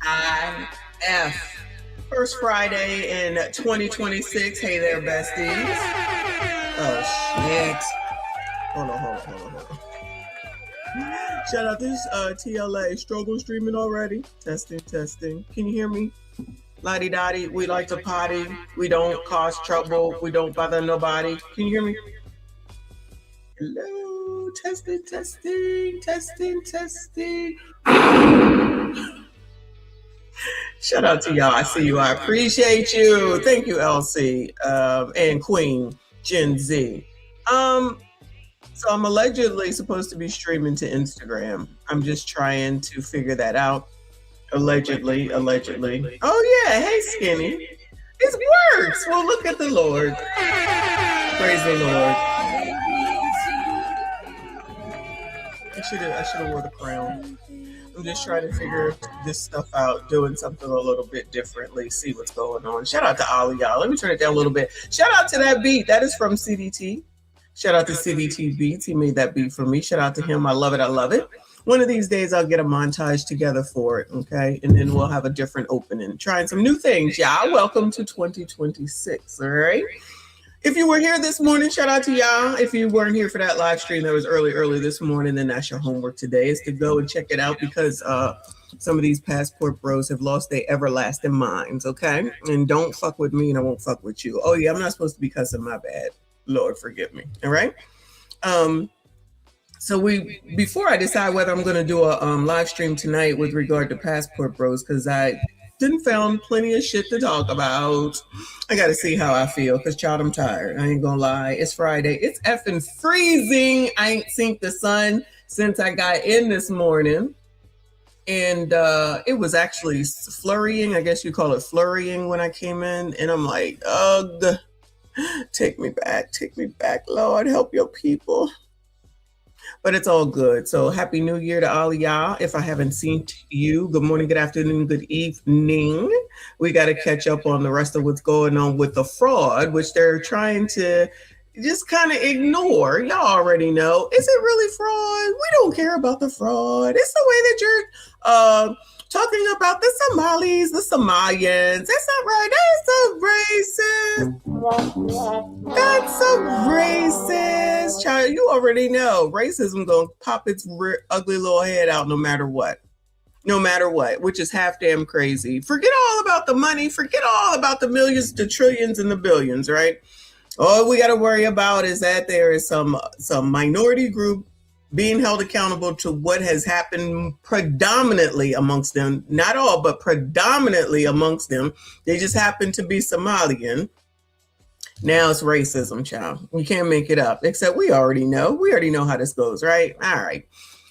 TGIF. First Friday in 2026. Hey there, besties. Oh, shit. Hold on. Shout out this TLA. Struggle streaming already. Testing. Can you hear me? Lottie Dottie, we like to potty. We don't cause trouble. We don't bother nobody. Can you hear me? Hello. Testing. Shout out to y'all. I see you. I appreciate you. Thank you, LC and Queen Gen Z. So I'm allegedly supposed to be streaming to Instagram. I'm just trying to figure that out. Allegedly. Oh yeah, hey Skinny. It works. Well, look at the Lord. Praise the Lord. I should have wore the crown. I'm just trying to figure this stuff out, doing something a little bit differently, see what's going on. Shout out to Ollie, y'all. Let me turn it down a little bit. Shout out to that beat. That is from CDT. Shout out to CDT Beats. He made that beat for me. Shout out to him. I love it. One of these days, I'll get a montage together for it, okay? And then we'll have a different opening. Trying some new things, y'all. Welcome to 2026, all right? If you were here this morning, shout out to y'all. If you weren't here for that live stream that was early this morning, then that's your homework today, is to go and check it out, because some of these passport bros have lost their everlasting minds, okay? And don't fuck with me and I won't fuck with you. Oh yeah, I'm not supposed to be cussing, my bad. Lord forgive me, all right? So before I decide whether I'm going to do a live stream tonight with regard to passport bros, because I didn't found plenty of shit to talk about. I got to see how I feel, because child, I'm tired. I ain't gonna lie. It's Friday. It's effing freezing. I ain't seen the sun since I got in this morning. And it was actually flurrying. I guess you call it flurrying when I came in. And I'm like, ugh, take me back, Lord, help your people. But it's all good. So happy New Year to all of y'all. If I haven't seen you, good morning, good afternoon, good evening. We got to catch up on the rest of what's going on with the fraud, which they're trying to just kind of ignore. Y'all already know. Is it really fraud? We don't care about the fraud. It's the way that you're talking about the Somalis, the Somalians. That's not right. That's so racist. Child, you already know. Racism gonna pop its ugly little head out no matter what, which is half damn crazy. Forget all about the money. Forget all about the millions, the trillions, and the billions, right? All we got to worry about is that there is some minority group being held accountable to what has happened predominantly amongst them. Not all, but predominantly amongst them. They just happen to be Somalian. Now it's racism, child. You can't make it up, except we already know. We already know how this goes, right? All right.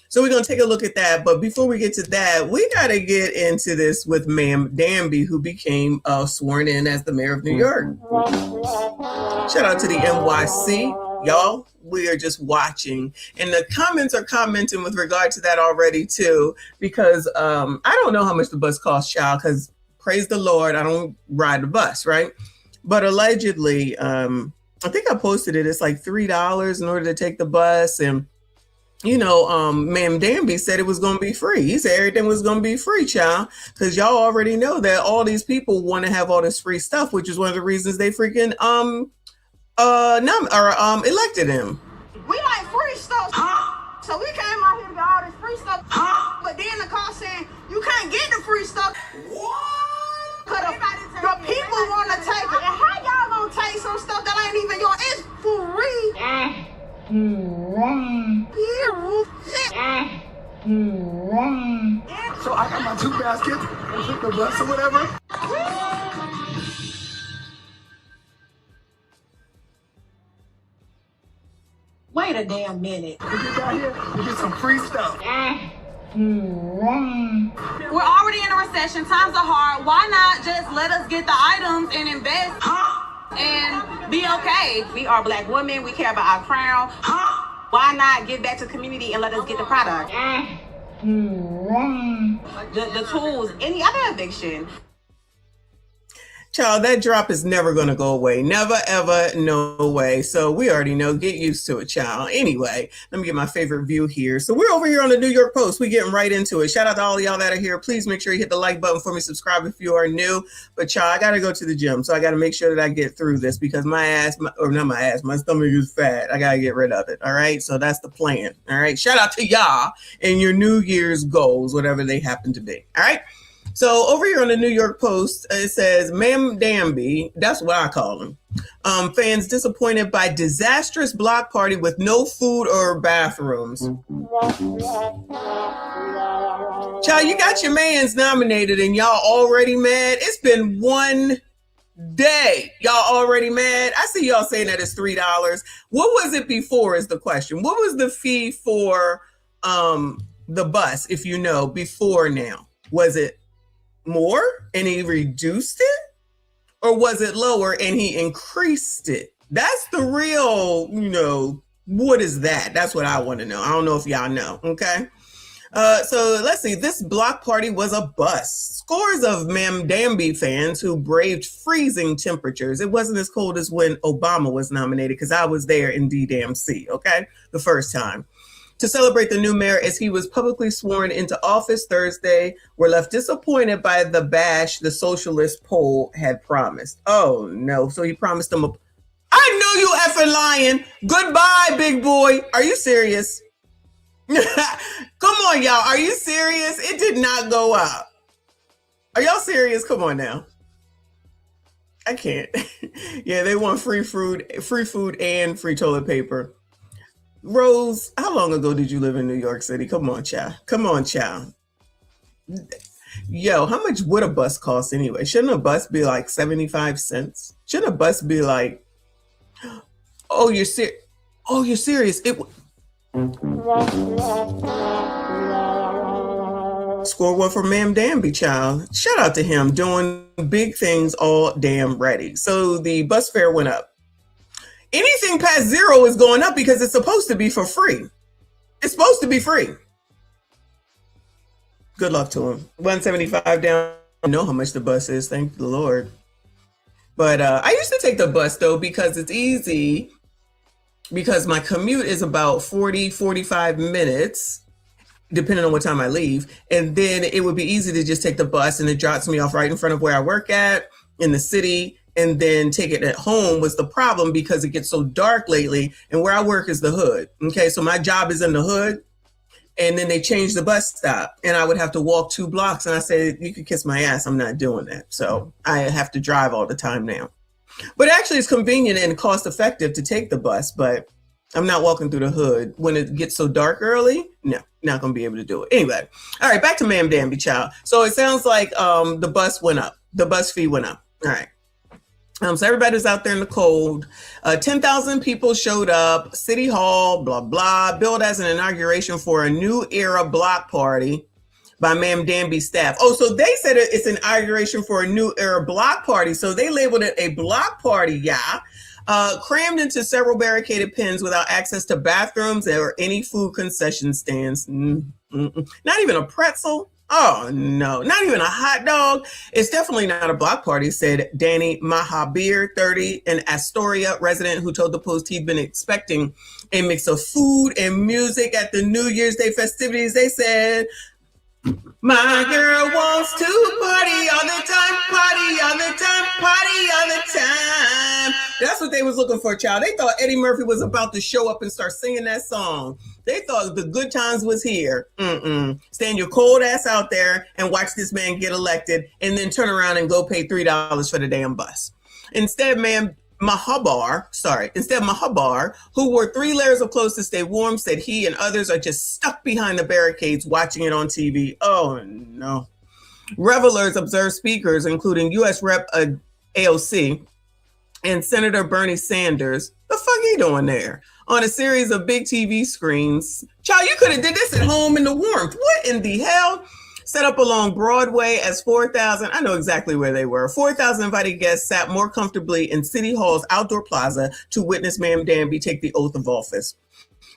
So we're going to take a look at that. But before we get to that, we got to get into this with Ma'am Danby, who became sworn in as the mayor of New York. Shout out to the NYC. Y'all, we are just watching. And the comments are commenting with regard to that already, too, because I don't know how much the bus costs, child, because praise the Lord, I don't ride the bus, right? But allegedly, I think I posted it. It's like $3 in order to take the bus. And you know, Ma'am Danby said it was going to be free. He said everything was going to be free, child, because y'all already know that all these people want to have all this free stuff, which is one of the reasons they freaking elected him. We like free stuff, so we came out here to get all this free stuff. But then the call saying you can't get the free stuff. What? Cause the people want to take it. And how y'all gonna take some stuff that ain't even yours? It's free. So I got my 2 baskets and took the bus or whatever. Wait a damn minute. We get down here, we get some free stuff. We're already in a recession. Times are hard. Why not just let us get the items and invest and be okay? We are Black women. We care about our crown. Why not give back to the community and let us get the product? The tools, any other eviction. Child, that drop is never going to go away. Never, ever, no way. So we already know. Get used to it, child. Anyway, let me get my favorite view here. So we're over here on the New York Post. We're getting right into it. Shout out to all of y'all that are here. Please make sure you hit the like button for me. Subscribe if you are new. But child, I got to go to the gym. So I got to make sure that I get through this because my stomach is fat. I got to get rid of it. All right. So that's the plan. All right. Shout out to y'all and your New Year's goals, whatever they happen to be. All right. So over here on the New York Post, it says, Ma'am Danby, that's what I call him. Fans disappointed by disastrous block party with no food or bathrooms. Child, you got your mans nominated and y'all already mad? It's been one day. Y'all already mad? I see y'all saying that it's $3. What was it before is the question. What was the fee for the bus, if you know, before now? Was it more and he reduced it, or was it lower and he increased it? That's the real, what is that? That's what I want to know. I don't know if y'all know. Okay. So let's see. This block party was a bust. Scores of Ma'am Danby fans who braved freezing temperatures. It wasn't as cold as when Obama was nominated because I was there in DMC. Okay. The first time. To celebrate the new mayor as he was publicly sworn into office Thursday, were left disappointed by the bash the socialist poll had promised. Oh, no. So he promised them I know you effing lying. Goodbye, big boy. Are you serious? Come on, y'all. Are you serious? It did not go up. Are y'all serious? Come on now. I can't. Yeah, they want free food and free toilet paper. Rose, how long ago did you live in New York City? Come on, child. Come on, child. Yo, how much would a bus cost anyway? Shouldn't a bus be like 75 cents? Shouldn't a bus be like, oh, you're serious? Oh, you're serious? Score one for Ma'am Danby, child. Shout out to him doing big things all damn ready. So the bus fare went up. Anything past zero is going up because it's supposed to be for free. It's supposed to be free. Good luck to him. 175 down. I know how much the bus is. Thank the Lord. But I used to take the bus, though, because it's easy. Because my commute is about 45 minutes, depending on what time I leave. And then it would be easy to just take the bus and it drops me off right in front of where I work at in the city. And then take it at home was the problem because it gets so dark lately. And where I work is the hood. Okay, so my job is in the hood. And then they changed the bus stop. And I would have to walk 2 blocks. And I said, you could kiss my ass. I'm not doing that. So I have to drive all the time now. But actually, it's convenient and cost effective to take the bus. But I'm not walking through the hood. When it gets so dark early, no, not going to be able to do it. Anyway, all right, back to Ma'am Danby, child. So it sounds like the bus went up. The bus fee went up. All right. So everybody's out there in the cold. 10,000 people showed up. City Hall, blah, blah, billed as an inauguration for a new era block party by Ma'am Danby staff. Oh, so they said it's an inauguration for a new era block party. So they labeled it a block party, yeah. Crammed into several barricaded pens without access to bathrooms or any food concession stands. Not even a pretzel. Oh, no, not even a hot dog. It's definitely not a block party, said Danny Mahabir, 30, an Astoria resident who told the Post he'd been expecting a mix of food and music at the New Year's Day festivities. They said, my girl wants to party all the time, party all the time, party all the time. That's what they was looking for, child. They thought Eddie Murphy was about to show up and start singing that song. They thought the good times was here. Stand your cold ass out there and watch this man get elected and then turn around and go pay $3 for the damn bus. Instead, Mahabar, who wore 3 layers of clothes to stay warm, said he and others are just stuck behind the barricades watching it on TV. Oh, no. Revelers observed speakers, including U.S. Rep. AOC and Senator Bernie Sanders. The fuck he doing there? On a series of big TV screens. Child, you could have did this at home in the warmth. What in the hell? Set up along Broadway as 4,000, I know exactly where they were. 4,000 invited guests sat more comfortably in City Hall's outdoor plaza to witness Ma'am Danby take the oath of office.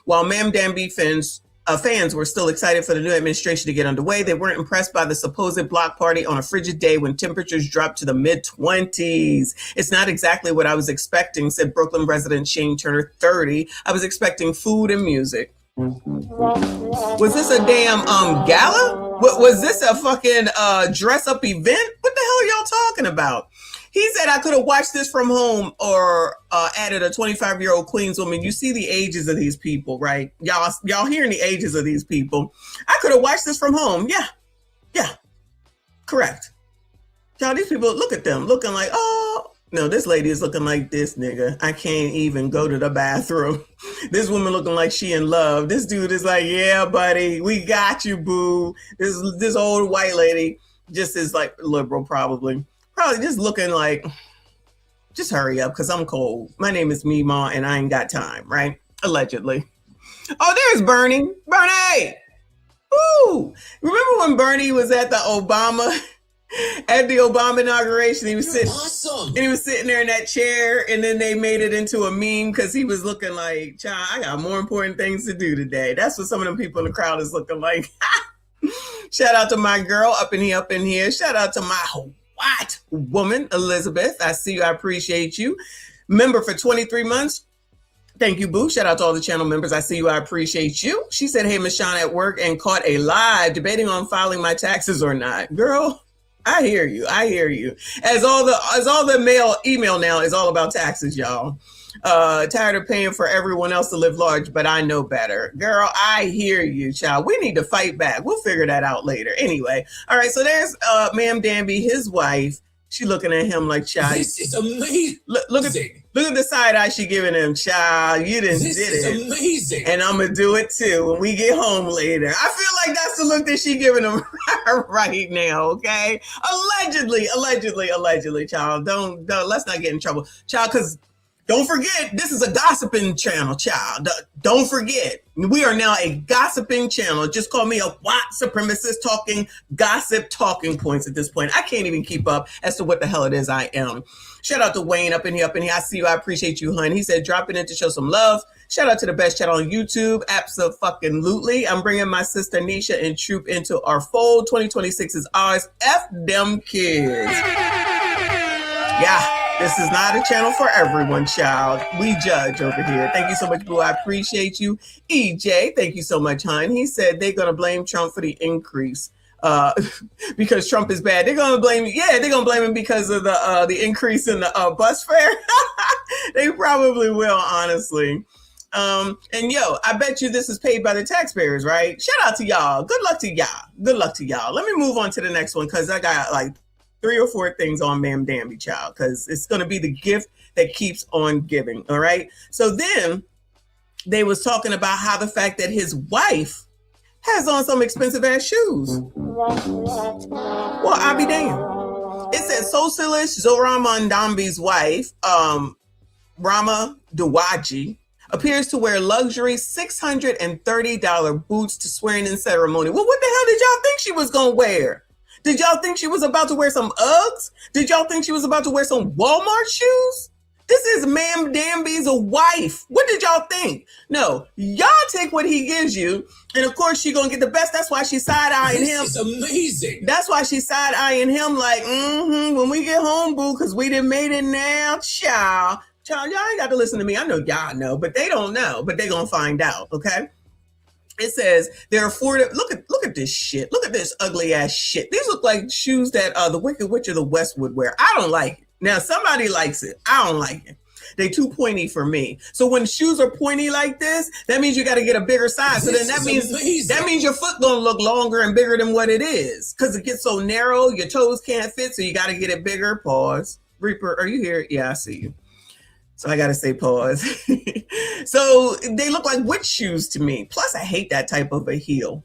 While Ma'am Danby fans Fans were still excited for the new administration to get underway. They weren't impressed by the supposed block party on a frigid day when temperatures dropped to the mid-20s. It's not exactly what I was expecting, said Brooklyn resident Shane Turner, 30. I was expecting food and music. Was this a damn gala? Was this a fucking dress-up event? What the hell are y'all talking about? He said I could have watched this from home or added a 25-year-old Queens woman. You see the ages of these people, right? Y'all hearing the ages of these people. I could have watched this from home. Yeah, correct. Y'all, these people, look at them, looking like, oh, no, this lady is looking like this nigga. I can't even go to the bathroom. This woman looking like she in love. This dude is like, yeah, buddy, we got you, boo. This old white lady just is like liberal, probably just looking like, just hurry up because I'm cold. My name is Michon and I ain't got time, right? Allegedly. Oh, there's Bernie. Bernie! Woo! Remember when Bernie was at the Obama inauguration? He was awesome. And he was sitting there in that chair, and then they made it into a meme because he was looking like, child, I got more important things to do today. That's what some of them people in the crowd is looking like. Shout out to my girl up in here. Shout out to my white woman, Elizabeth. I see you. I appreciate you. Member for 23 months. Thank you, boo. Shout out to all the channel members. I see you. I appreciate you. She said, hey, Michon at work and caught a live debating on filing my taxes or not. Girl, I hear you. As all the email now is all about taxes, y'all. Tired of paying for everyone else to live large, but I know better. Girl, I hear you, child. We need to fight back. We'll figure that out later. Anyway, all right, so there's Ma'am Danby, his wife. She looking at him like, child. This is amazing. Look at the side eye she giving him, child. You did it. This is amazing. And I'm going to do it too when we get home later. I feel like that's the look that she giving him right now, okay? Allegedly, child. Don't let's not get in trouble. Child, because don't forget, this is a gossiping channel, child. Don't forget, we are now a gossiping channel. Just call me a white supremacist talking gossip talking points at this point. I can't even keep up as to what the hell it is I am. Shout out to Wayne up in here. I see you. I appreciate you, hun. He said, dropping in to show some love. Shout out to the best channel on YouTube. Abso-fucking-lutely. I'm bringing my sister Nisha and Troop into our fold. 2026 is ours. F them kids. Yeah. This is not a channel for everyone, child. We judge over here. Thank you so much, boo. I appreciate you. EJ, thank you so much, hon. He said they're going to blame Trump for the increase because Trump is bad. They're going to blame him because of the increase in the bus fare. They probably will, honestly. And yo, I bet you this is paid by the taxpayers, right? Shout out to y'all. Good luck to y'all. Let me move on to the next one because I got like 3 or 4 things on Ma'am Danby, child, because it's going to be the gift that keeps on giving. All right. So then they was talking about how the fact that his wife has on some expensive ass shoes. Well, I'll be damned. It says socialist Zohran Mamdani's wife, Rama Dawaji, appears to wear luxury $630 boots to swearing in ceremony. Well, what the hell did y'all think she was going to wear? Did y'all think she was about to wear some Uggs? Did y'all think she was about to wear some Walmart shoes? This is Ma'am Danby's wife. What did y'all think? No, y'all take what he gives you. And of course, she gonna get the best. That's why she's side-eyeing him. This is amazing. That's why she's side-eyeing him like, when we get home, boo, because we done made it now, child. Child, y'all ain't got to listen to me. I know y'all know, but they don't know. But they gonna find out, okay? It says they're affordable. Look at this shit. Look at this ugly ass shit. These look like shoes that the Wicked Witch of the West would wear. I don't like it. Now somebody likes it. I don't like it. They too pointy for me. So when shoes are pointy like this, that means you got to get a bigger size. So then that means your foot gonna look longer and bigger than what it is because it gets so narrow. Your toes can't fit, so you got to get it bigger. Pause. Reaper, are you here? Yeah, I see you. So I got to say pause. So they look like witch shoes to me. Plus, I hate that type of a heel.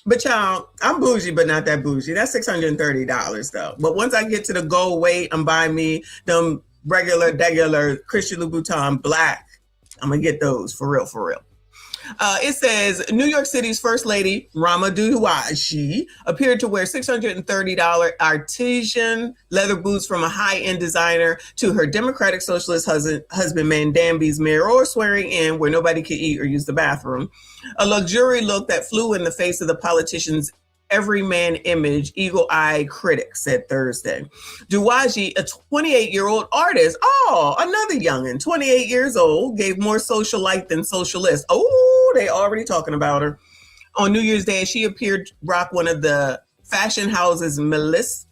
But y'all, I'm bougie, but not that bougie. That's $630 though. But once I get to the gold weight, I'm buying me them regular Christian Louboutin black. I'm going to get those for real. It says New York City's First Lady, Rama Duwaji, appeared to wear $630 artisan leather boots from a high-end designer to her Democratic Socialist husband Mandambi's mayoral swearing in where nobody could eat or use the bathroom. A luxury look that flew in the face of the politician's everyman image, eagle-eyed critic said Thursday. Duwaji, a 28-year-old artist, another youngin', 28 years old, gave more socialite than socialist. Oh, they already talking about her. On New Year's Day, she appeared to rock one of the fashion house's Mista's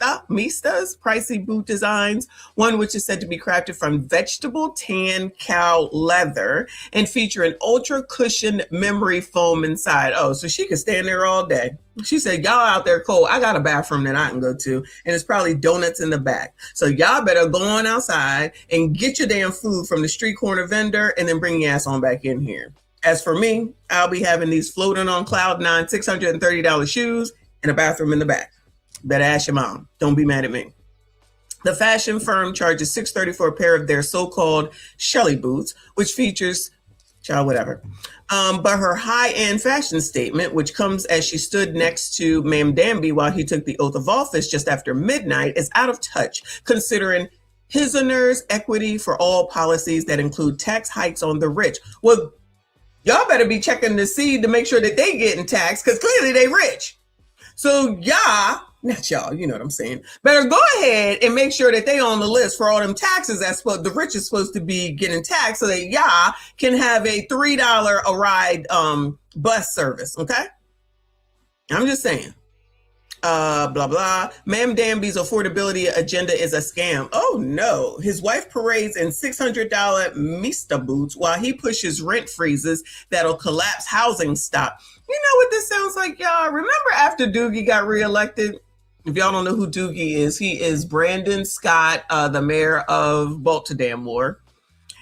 pricey boot designs, one which is said to be crafted from vegetable tan cow leather and feature an ultra cushioned memory foam inside. Oh, so she could stand there all day. She said, y'all out there cold. I got a bathroom that I can go to, and it's probably donuts in the back. So y'all better go on outside and get your damn food from the street corner vendor and then bring your ass on back in here. As for me, I'll be having these floating on cloud nine $630 shoes and a bathroom in the back. Better ask your mom. Don't be mad at me. The fashion firm charges $630 for a pair of their so-called Shelley boots, which features, whatever. But her high-end fashion statement, which comes as she stood next to Ma'am Danby while he took the oath of office just after midnight, is out of touch, considering his honors equity for all policies that include tax hikes on the rich. Well, y'all better be checking to see to make sure that they getting taxed, because clearly they rich. So not y'all, you know what I'm saying, better go ahead and make sure that they on the list for all them taxes that's what the rich is supposed to be getting taxed, so that y'all can have a $3 a ride bus service, okay? I'm just saying. Blah, blah. Ma'am Danby's affordability agenda is a scam. Oh, no. His wife parades in $600 Mista boots while he pushes rent freezes that'll collapse housing stock. You know what this sounds like, y'all? Remember after Doogie got reelected? If y'all don't know who Doogie is, he is Brandon Scott, the mayor of Baltimore.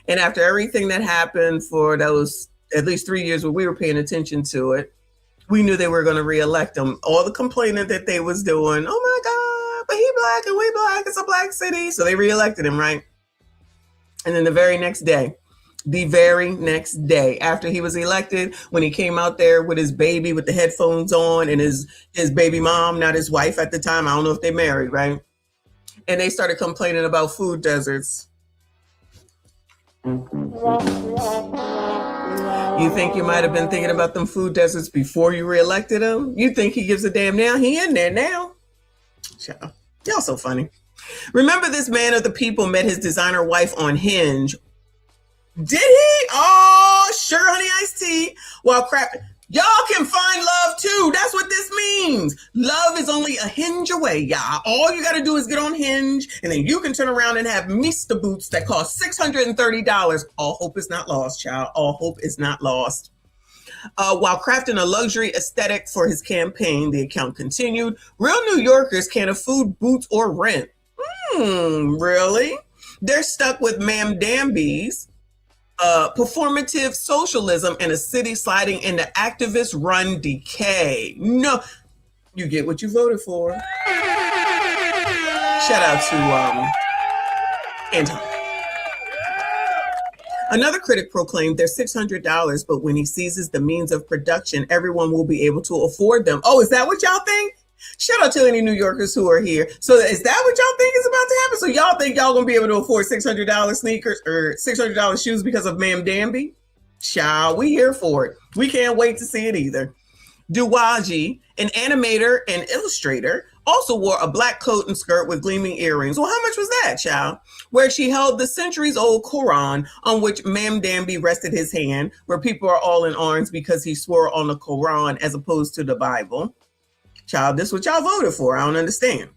And after everything that happened for those at least 3 years where we were paying attention to it, we knew they were going to reelect him. All the complaining that they was doing, oh my God, but he black and we black, it's a black city. So they reelected him, right? And then the very next day, after he was elected, when he came out there with his baby with the headphones on and his baby mom, not his wife at the time, I don't know if they married, right? And they started complaining about food deserts. You think you might have been thinking about them food deserts before you reelected him? You think he gives a damn now? He in there now. Y'all so funny. Remember this man of the people met his designer wife on Hinge. Did he? Oh, sure, honey, iced tea. While crap, y'all can find love too. That's what this means. Love is only a hinge away, y'all. All you got to do is get on Hinge, and then you can turn around and have Mista boots that cost $630. All hope is not lost, child. All hope is not lost. While crafting a luxury aesthetic for his campaign, the account continued, real New Yorkers can't afford boots or rent. Really? They're stuck with Ma'am Danby's performative socialism in a city sliding into activist-run decay. No, you get what you voted for. Shout out to Anton. Another critic proclaimed they're $600, but when he seizes the means of production, everyone will be able to afford them. Oh, is that what y'all think? Shout out to any New Yorkers who are here. So is that what y'all think is about to happen? So y'all think y'all gonna be able to afford $600 sneakers or $600 shoes because of Ma'am Danby? Child, we here for it. We can't wait to see it either. Duwaji, an animator and illustrator, also wore a black coat and skirt with gleaming earrings. Well, how much was that, child? Where she held the centuries-old Quran on which Ma'am Danby rested his hand, where people are all in arms because he swore on the Quran as opposed to the Bible. Child, this is what y'all voted for. I don't understand.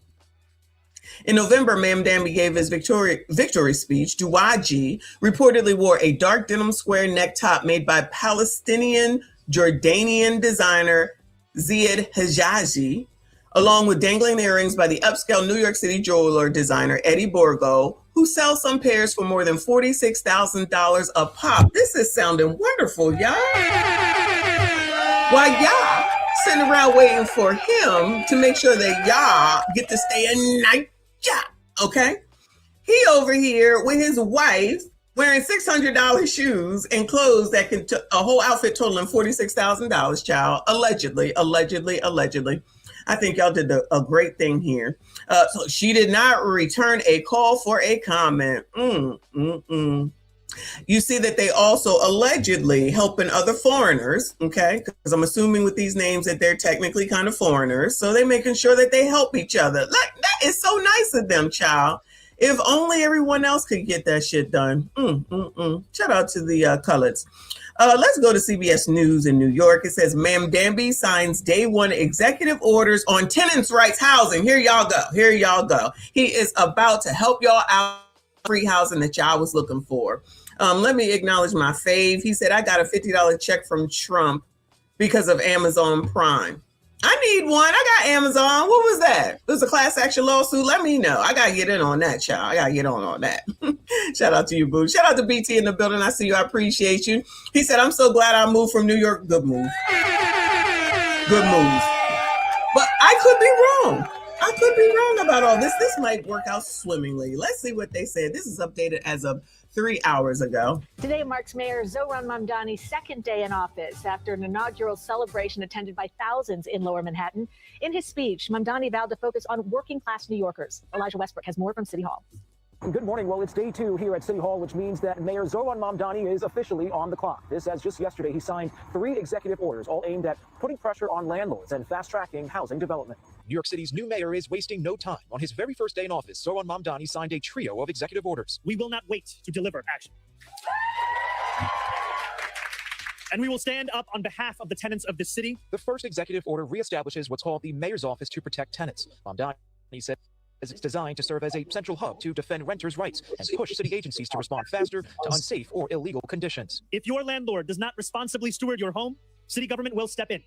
In November, Ma'am Danby gave his victory speech. Duwaji reportedly wore a dark denim square neck top made by Palestinian Jordanian designer Ziad Hijazi, along with dangling earrings by the upscale New York City jeweler designer Eddie Borgo, who sells some pairs for more than $46,000 a pop. This is sounding wonderful, y'all. Why y'all sitting around waiting for him to make sure that y'all get to stay a night, okay? He over here with his wife wearing $600 shoes and clothes that can a whole outfit totaling $46,000, child. Allegedly. I think y'all did a great thing here. So she did not return a call for a comment. You see that they also allegedly helping other foreigners, okay? Because I'm assuming with these names that they're technically kind of foreigners. So they're making sure that they help each other. Like, that is so nice of them, child. If only everyone else could get that shit done. Shout out to the coloreds. Let's go to CBS News in New York. It says, Ma'am Danby signs day one executive orders on tenants' rights housing. Here y'all go. He is about to help y'all out free housing that y'all was looking for. Let me acknowledge my fave. He said, I got a $50 check from Trump because of Amazon Prime. I need one. I got Amazon. What was that? It was a class action lawsuit. Let me know. I got to get in on that, child. I got to get on that. Shout out to you, boo. Shout out to BT in the building. I see you. I appreciate you. He said, I'm so glad I moved from New York. Good move. Good move. But I could be wrong. About all this. This might work out swimmingly. Let's see what they said. This is updated as of 3 hours ago. Today marks Mayor Zohran Mamdani's second day in office after an inaugural celebration attended by thousands in Lower Manhattan. In his speech, Mamdani vowed to focus on working-class New Yorkers. Elijah Westbrook has more from City Hall. Good morning. Well, it's day 2 here at City Hall, which means that Mayor Zohran Mamdani is officially on the clock. This, as just yesterday, he signed 3 executive orders, all aimed at putting pressure on landlords and fast-tracking housing development. New York City's new mayor is wasting no time. On his very first day in office, Zohran Mamdani signed a trio of executive orders. We will not wait to deliver action. And we will stand up on behalf of the tenants of this city. The first executive order reestablishes what's called the mayor's office to protect tenants. Mamdani said it's designed to serve as a central hub to defend renters' rights and push city agencies to respond faster to unsafe or illegal conditions. If your landlord does not responsibly steward your home, city government will step in.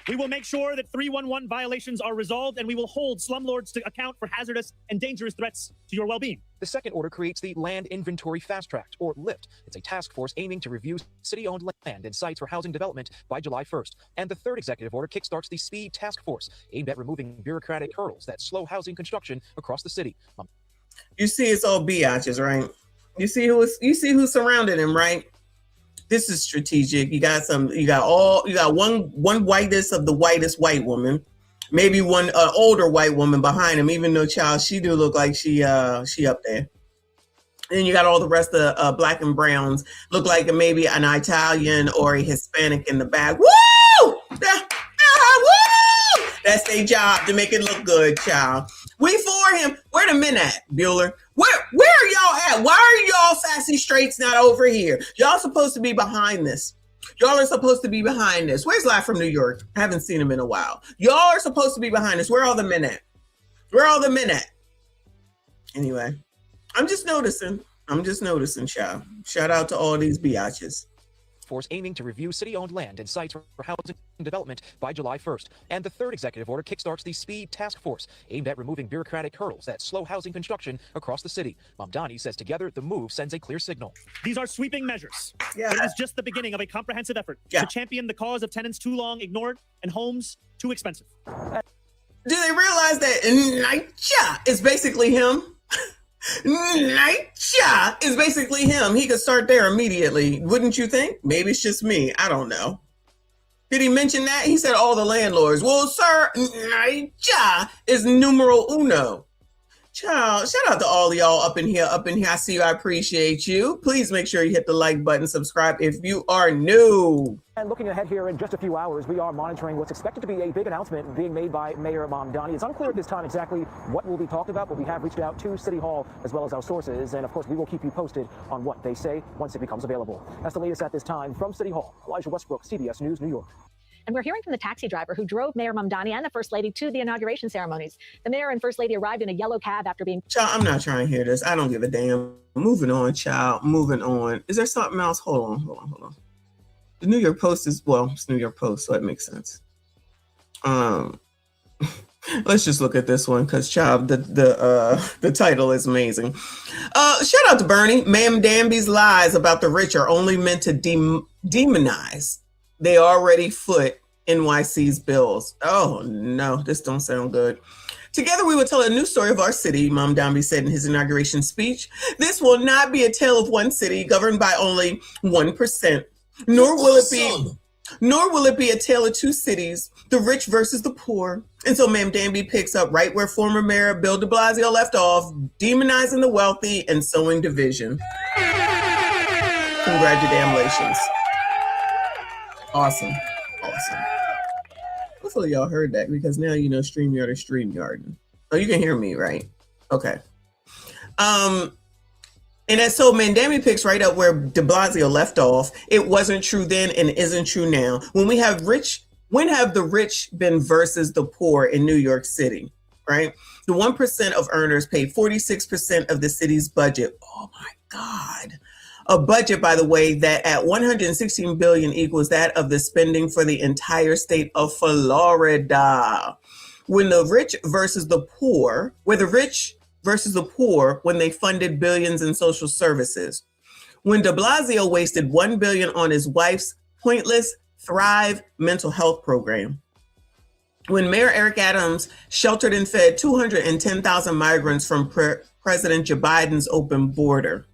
We will make sure that 311 violations are resolved, and we will hold slumlords to account for hazardous and dangerous threats to your well-being. The second order creates the Land Inventory Fast Track, or LIFT. It's a task force aiming to review city-owned land and sites for housing development by July 1st. And the third executive order kickstarts the Speed Task Force, aimed at removing bureaucratic hurdles that slow housing construction across the city. You see, it's all biatches, right? You see who surrounded him, right? This is strategic. You got one whitest of the whitest white woman, maybe one older white woman behind him, even though, child, she do look like she up there. And you got all the rest of black and browns, look like maybe an Italian or a Hispanic in the back. Woo! Woo! That's their job, to make it look good, child. We for him. Where the men at, Bueller? Where are y'all at? Why are y'all sassy straights not over here? Y'all supposed to be behind this. Y'all are supposed to be behind this. Where's Live from New York? I haven't seen him in a while. Y'all are supposed to be behind this. Where are all the men at? Where are all the men at? Anyway, I'm just noticing, child. Shout out to all these biatches. Force aiming to review city-owned land and sites for housing development by July 1st. And the third executive order kickstarts the Speed Task Force, aimed at removing bureaucratic hurdles that slow housing construction across the city. Mamdani says together, the move sends a clear signal. These are sweeping measures. Yeah. But it is just the beginning of a comprehensive effort to champion the cause of tenants too long ignored and homes too expensive. Do they realize that NYCHA is basically him? NYCHA is basically him. He could start there immediately. Wouldn't you think? Maybe it's just me. I don't know. Did he mention that? He said all the landlords. Well, sir, NYCHA is numero uno. Child, shout out to all of y'all up in here. I see you. I appreciate you. Please make sure you hit the like button, subscribe if you are new. And looking ahead here in just a few hours, we are monitoring what's expected to be a big announcement being made by Mayor Mamdani. It's unclear at this time exactly what will be talked about, but we have reached out to City Hall as well as our sources. And of course, we will keep you posted on what they say once it becomes available. That's the latest at this time from City Hall. Elijah Westbrook, CBS News, New York. And we're hearing from the taxi driver who drove Mayor Mamdani and the First Lady to the inauguration ceremonies. The Mayor and First Lady arrived in a yellow cab after being... Child, I'm not trying to hear this. I don't give a damn. Moving on, child. Moving on. Is there something else? Hold on. The New York Post is, well, it's New York Post, so that makes sense. Let's just look at this one because, child, the title is amazing. Shout out to Bernie. Ma'am Danby's lies about the rich are only meant to demonize. They already foot NYC's bills. Oh, no, this don't sound good. Together we will tell a new story of our city, Mom Dombey said in his inauguration speech. This will not be a tale of one city governed by only 1%, nor will it be a tale of two cities, the rich versus the poor. And so Ma'am Danby picks up right where former Mayor Bill de Blasio left off, demonizing the wealthy and sowing division. Congratulations. Awesome. Hopefully y'all heard that, because now you know StreamYard is StreamYard. Oh, you can hear me, right? Okay. And so Mandami picks right up where de Blasio left off. It wasn't true then and isn't true now. When have the rich been versus the poor in New York City, right? The 1% of earners paid 46% of the city's budget. Oh my God. A budget, by the way, that at $116 billion equals that of the spending for the entire state of Florida. When the rich versus the poor, when they funded billions in social services. When de Blasio wasted $1 billion on his wife's pointless Thrive mental health program. When Mayor Eric Adams sheltered and fed 210,000 migrants from President Joe Biden's open border.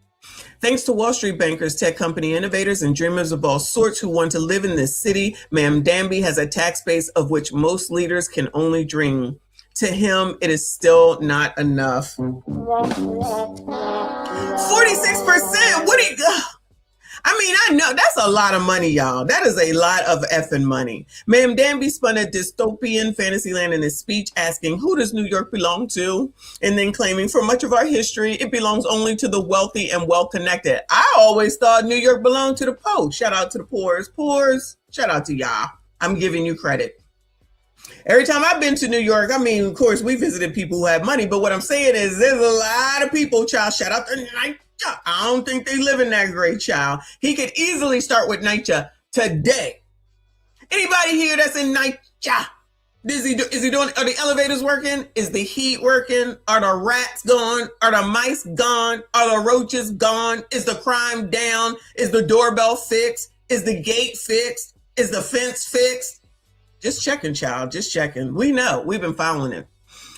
Thanks to Wall Street bankers, tech company innovators, and dreamers of all sorts who want to live in this city, Ma'am Danby has a tax base of which most leaders can only dream. To him, it is still not enough. 46%. What do you? I mean, I know that's a lot of money, y'all. That is a lot of effing money. Ma'am Danby spun a dystopian fantasyland in his speech, asking, who does New York belong to? And then claiming, for much of our history, it belongs only to the wealthy and well-connected. I always thought New York belonged to the poor. Shout out to the poors. Shout out to y'all. I'm giving you credit. Every time I've been to New York, I mean, of course, we visited people who have money, but what I'm saying is there's a lot of people, child. Shout out to NYCHA. I don't think they live in that great, child. He could easily start with NYCHA today. Anybody here that's in NYCHA? Is he doing, are the elevators working? Is the heat working? Are the rats gone? Are the mice gone? Are the roaches gone? Is the crime down? Is the doorbell fixed? Is the gate fixed? Is the fence fixed? Just checking, child. Just checking. We know. We've been following it.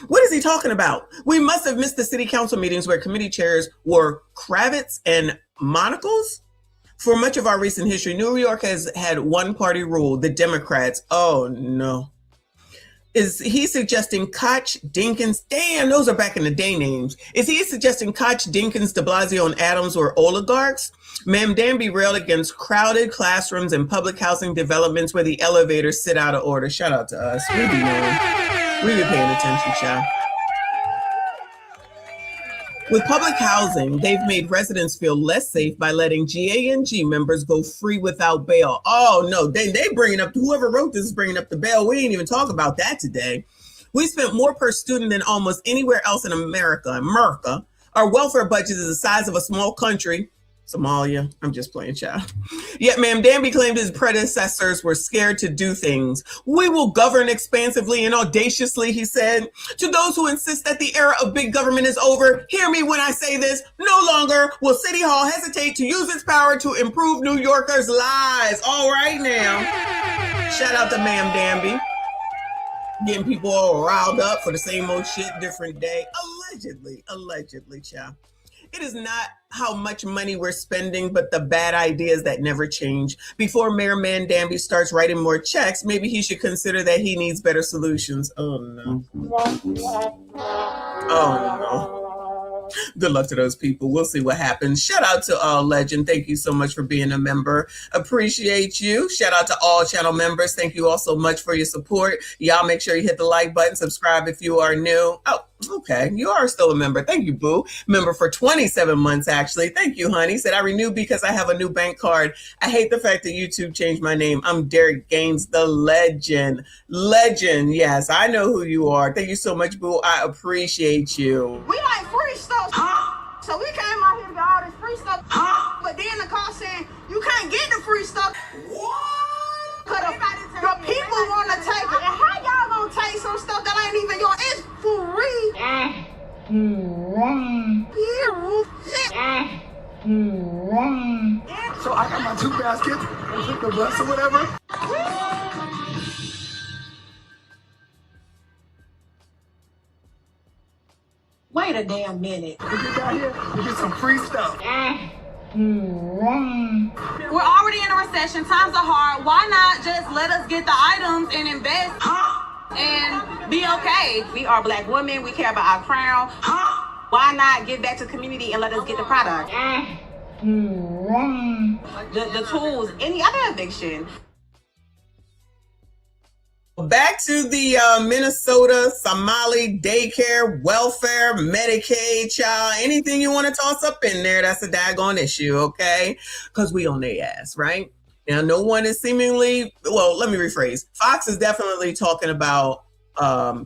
What is he talking about? We must have missed the city council meetings where committee chairs wore cravats and monocles. For much of our recent history, New York has had one party rule, the Democrats. Oh, no. Is he suggesting Koch, Dinkins? Damn, those are back in the day names. Is he suggesting Koch, Dinkins, de Blasio, and Adams were oligarchs? Ma'am Danby railed against crowded classrooms and public housing developments where the elevators sit out of order. Shout out to us. We be knowing. We be paying attention, child. With public housing, they've made residents feel less safe by letting GANG members go free without bail. Oh, no, they bringing up, whoever wrote this is bringing up the bail. We ain't even talk about that today. We spent more per student than almost anywhere else in America. Our welfare budget is the size of a small country. Somalia. I'm just playing, child. Yet Ma'am Danby claimed his predecessors were scared to do things. We will govern expansively and audaciously, he said. To those who insist that the era of big government is over, hear me when I say this. No longer will City Hall hesitate to use its power to improve New Yorkers' lives. All right now. Shout out to Ma'am Danby. Getting people all riled up for the same old shit, different day. Allegedly, child. It is not how much money we're spending, but the bad ideas that never change. Before Mayor Man Danby starts writing more checks, maybe he should consider that he needs better solutions. Oh, no. Oh, no. Good luck to those people. We'll see what happens. Shout out to Legend. Thank you so much for being a member. Appreciate you. Shout out to all channel members. Thank you all so much for your support. Y'all make sure you hit the like button. Subscribe if you are new. Oh, okay. You are still a member. Thank you, boo. Member for 27 months, actually. Thank you, honey. Said I renewed because I have a new bank card. I hate the fact that YouTube changed my name. I'm Derek Gaines, the legend. Legend. Yes, I know who you are. Thank you so much, boo. I appreciate you. We like free stuff. So we came out here to get all this free stuff. But then the car saying, you can't get the free stuff. What? Cause the people want to take it. And how y'all gonna take some stuff that ain't even yours? It's free. So I got my 2 baskets and took the bus or whatever. Wait a damn minute. We get down here, we get some free stuff. We're already in a recession. Times are hard. Why not just let us get the items and invest and be okay? We are Black women. We care about our crown. Why not give back to the community and let us get the product? The tools, any other eviction. Back to the Minnesota Somali daycare, welfare, Medicaid, child, anything you want to toss up in there, that's a daggone issue, okay? Because we on their ass, right? Now, no one is seemingly, well, let me rephrase. Fox is definitely talking about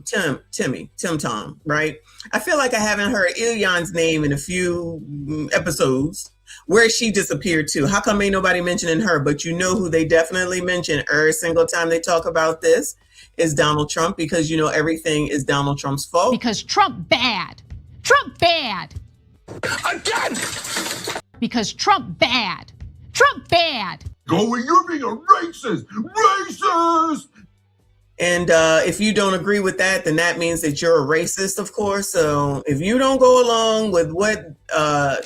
Tim Tom, right? I feel like I haven't heard Ilyan's name in a few episodes. Where she disappeared to? How come ain't nobody mentioning her? But you know who they definitely mention every single time they talk about this is Donald Trump, because you know everything is Donald Trump's fault. Because Trump bad. Trump bad. Again! Because Trump bad. Trump bad. Go where you're being a racist. Racist! And if you don't agree with that, then that means that you're a racist, of course. So if you don't go along with what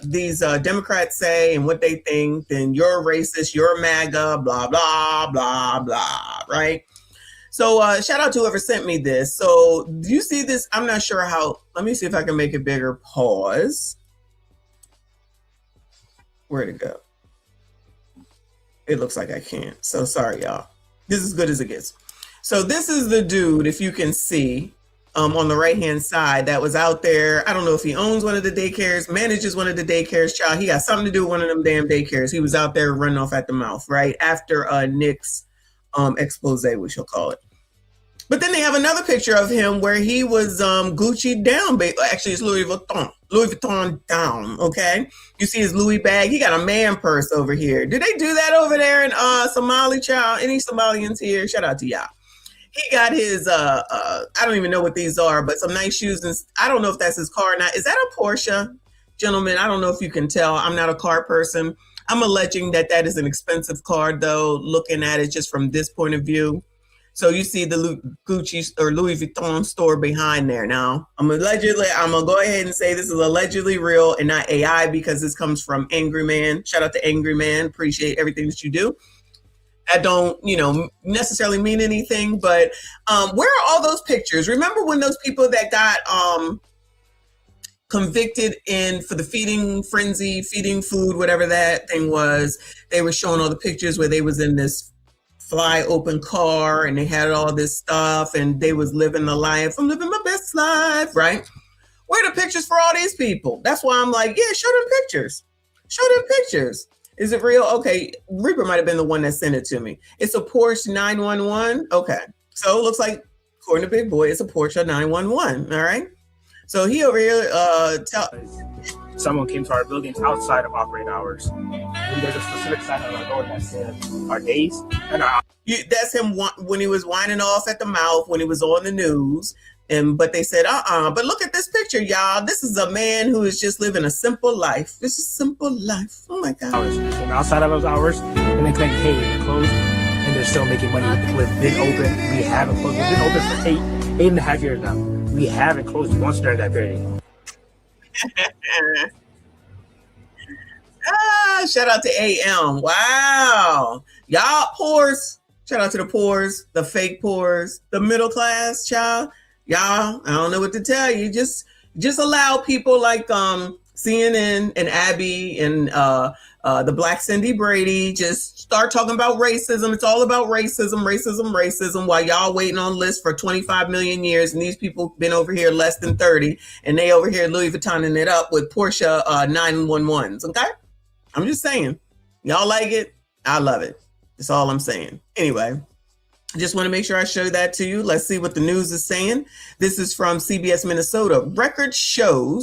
these Democrats say and what they think, then you're a racist, you're a MAGA, blah, blah, blah, blah, right? So shout out to whoever sent me this. So do you see this? I'm not sure how. Let me see if I can make it bigger. Pause. Where'd it go? It looks like I can't. So sorry, y'all. This is as good as it gets. So this is the dude, if you can see, on the right-hand side that was out there. I don't know if he owns one of the daycares, manages one of the daycares, child. He got something to do with one of them damn daycares. He was out there running off at the mouth, right? After Nick's expose, we shall call it. But then they have another picture of him where he was Gucci down. Actually, it's Louis Vuitton down, okay? You see his Louis bag. He got a man purse over here. Do they do that over there in Somali, child? Any Somalians here? Shout out to y'all. He got his, I don't even know what these are, but some nice shoes. And I don't know if that's his car or not. Is that a Porsche? Gentlemen, I don't know if you can tell. I'm not a car person. I'm alleging that that is an expensive car, though, looking at it just from this point of view. So you see the Gucci or Louis Vuitton store behind there. Now, I'm going to go ahead and say this is allegedly real and not AI, because this comes from Angry Man. Shout out to Angry Man. Appreciate everything that you do. I don't, necessarily mean anything, but where are all those pictures? Remember when those people that got convicted for the feeding frenzy, feeding food, whatever that thing was, they were showing all the pictures where they was in this fly open car and they had all this stuff and they was living the life. I'm living my best life, right? Where are the pictures for all these people? That's why I'm like, yeah, show them pictures. Show them pictures. Is it real? Okay, Reaper might have been the one that sent it to me. It's a Porsche 911. Okay, so it looks like, according to Big Boy, it's a Porsche 911. All right. So he over here someone came to our buildings outside of operating hours. And there's a specific sign on our door that said our days and our. That's him when he was whining off at the mouth when he was on the news. But they said, but look at this picture, y'all. This is a man who is just living a simple life. This is simple life. Oh my God. And outside of those hours, and they think, hey, they're closed, and they're still making money. We've been open. We haven't closed. We've been open for eight and a half years now. We haven't closed once during that period. Shout out to AM. Wow. Y'all poors. Shout out to the poors, the fake poors, the middle class, child. Y'all, I don't know what to tell you. Just allow people like CNN and Abby and the Black Cindy Brady just start talking about racism. It's all about racism, while y'all waiting on lists for 25 million years. And these people been over here less than 30. And they over here Louis Vuittoning it up with Porsche 911s. Okay? I'm just saying. Y'all like it? I love it. That's all I'm saying. Anyway. I just want to make sure I show that to you. Let's see what the news is saying. This is from CBS Minnesota. Records show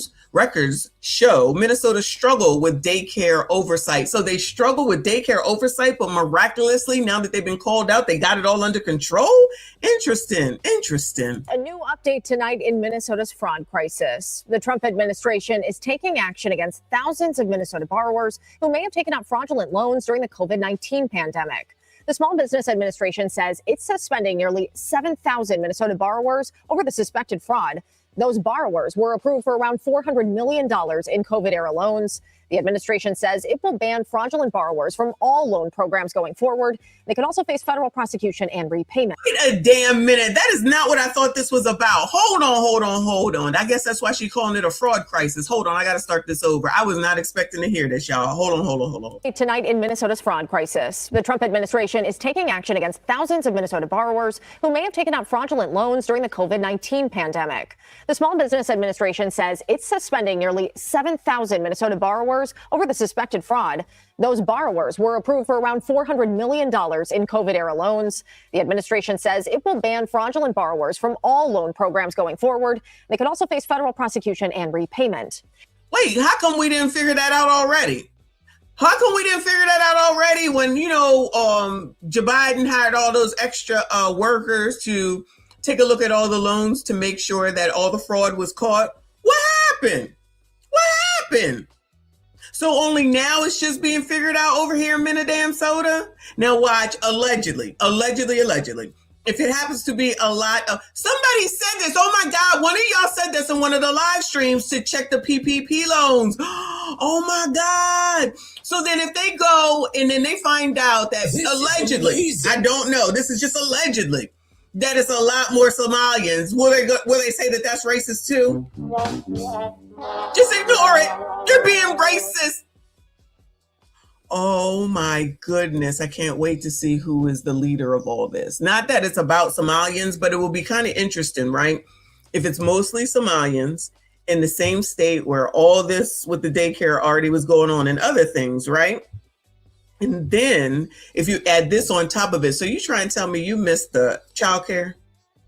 Minnesota struggle with daycare oversight. So they struggle with daycare oversight, but miraculously, now that they've been called out, they got it all under control. Interesting. A new update tonight in Minnesota's fraud crisis. The Trump administration is taking action against thousands of Minnesota borrowers who may have taken out fraudulent loans during the COVID-19 pandemic. The Small Business Administration says it's suspending nearly 7,000 Minnesota borrowers over the suspected fraud. Those borrowers were approved for around $400 million in COVID-era loans. The administration says it will ban fraudulent borrowers from all loan programs going forward. They could also face federal prosecution and repayment. Wait a damn minute. That is not what I thought this was about. Hold on. I guess that's why she's calling it a fraud crisis. Hold on. I got to start this over. I was not expecting to hear this, y'all. Hold on. Tonight in Minnesota's fraud crisis, the Trump administration is taking action against thousands of Minnesota borrowers who may have taken out fraudulent loans during the COVID-19 pandemic. The Small Business Administration says it's suspending nearly 7,000 Minnesota borrowers over the suspected fraud. Those borrowers were approved for around $400 million in COVID-era loans. The administration says it will ban fraudulent borrowers from all loan programs going forward. They could also face federal prosecution and repayment. Wait, how come we didn't figure that out already? When, Joe Biden hired all those extra workers to take a look at all the loans to make sure that all the fraud was caught? What happened? So only now it's just being figured out over here in Minnesota? Now watch, allegedly. If it happens to be a lot of, somebody said this, oh my God, one of y'all said this in one of the live streams to check the PPP loans. Oh my God. So then if they go and then they find out that allegedly, I don't know, this is just allegedly, that it's a lot more Somalians, will they say that that's racist too? Just ignore it. You're being racist. Oh my goodness. I can't wait to see who is the leader of all this. Not that it's about Somalians, but it will be kind of interesting, right? If it's mostly Somalians in the same state where all this with the daycare already was going on and other things, right? And then if you add this on top of it, so you try and tell me you missed the child care,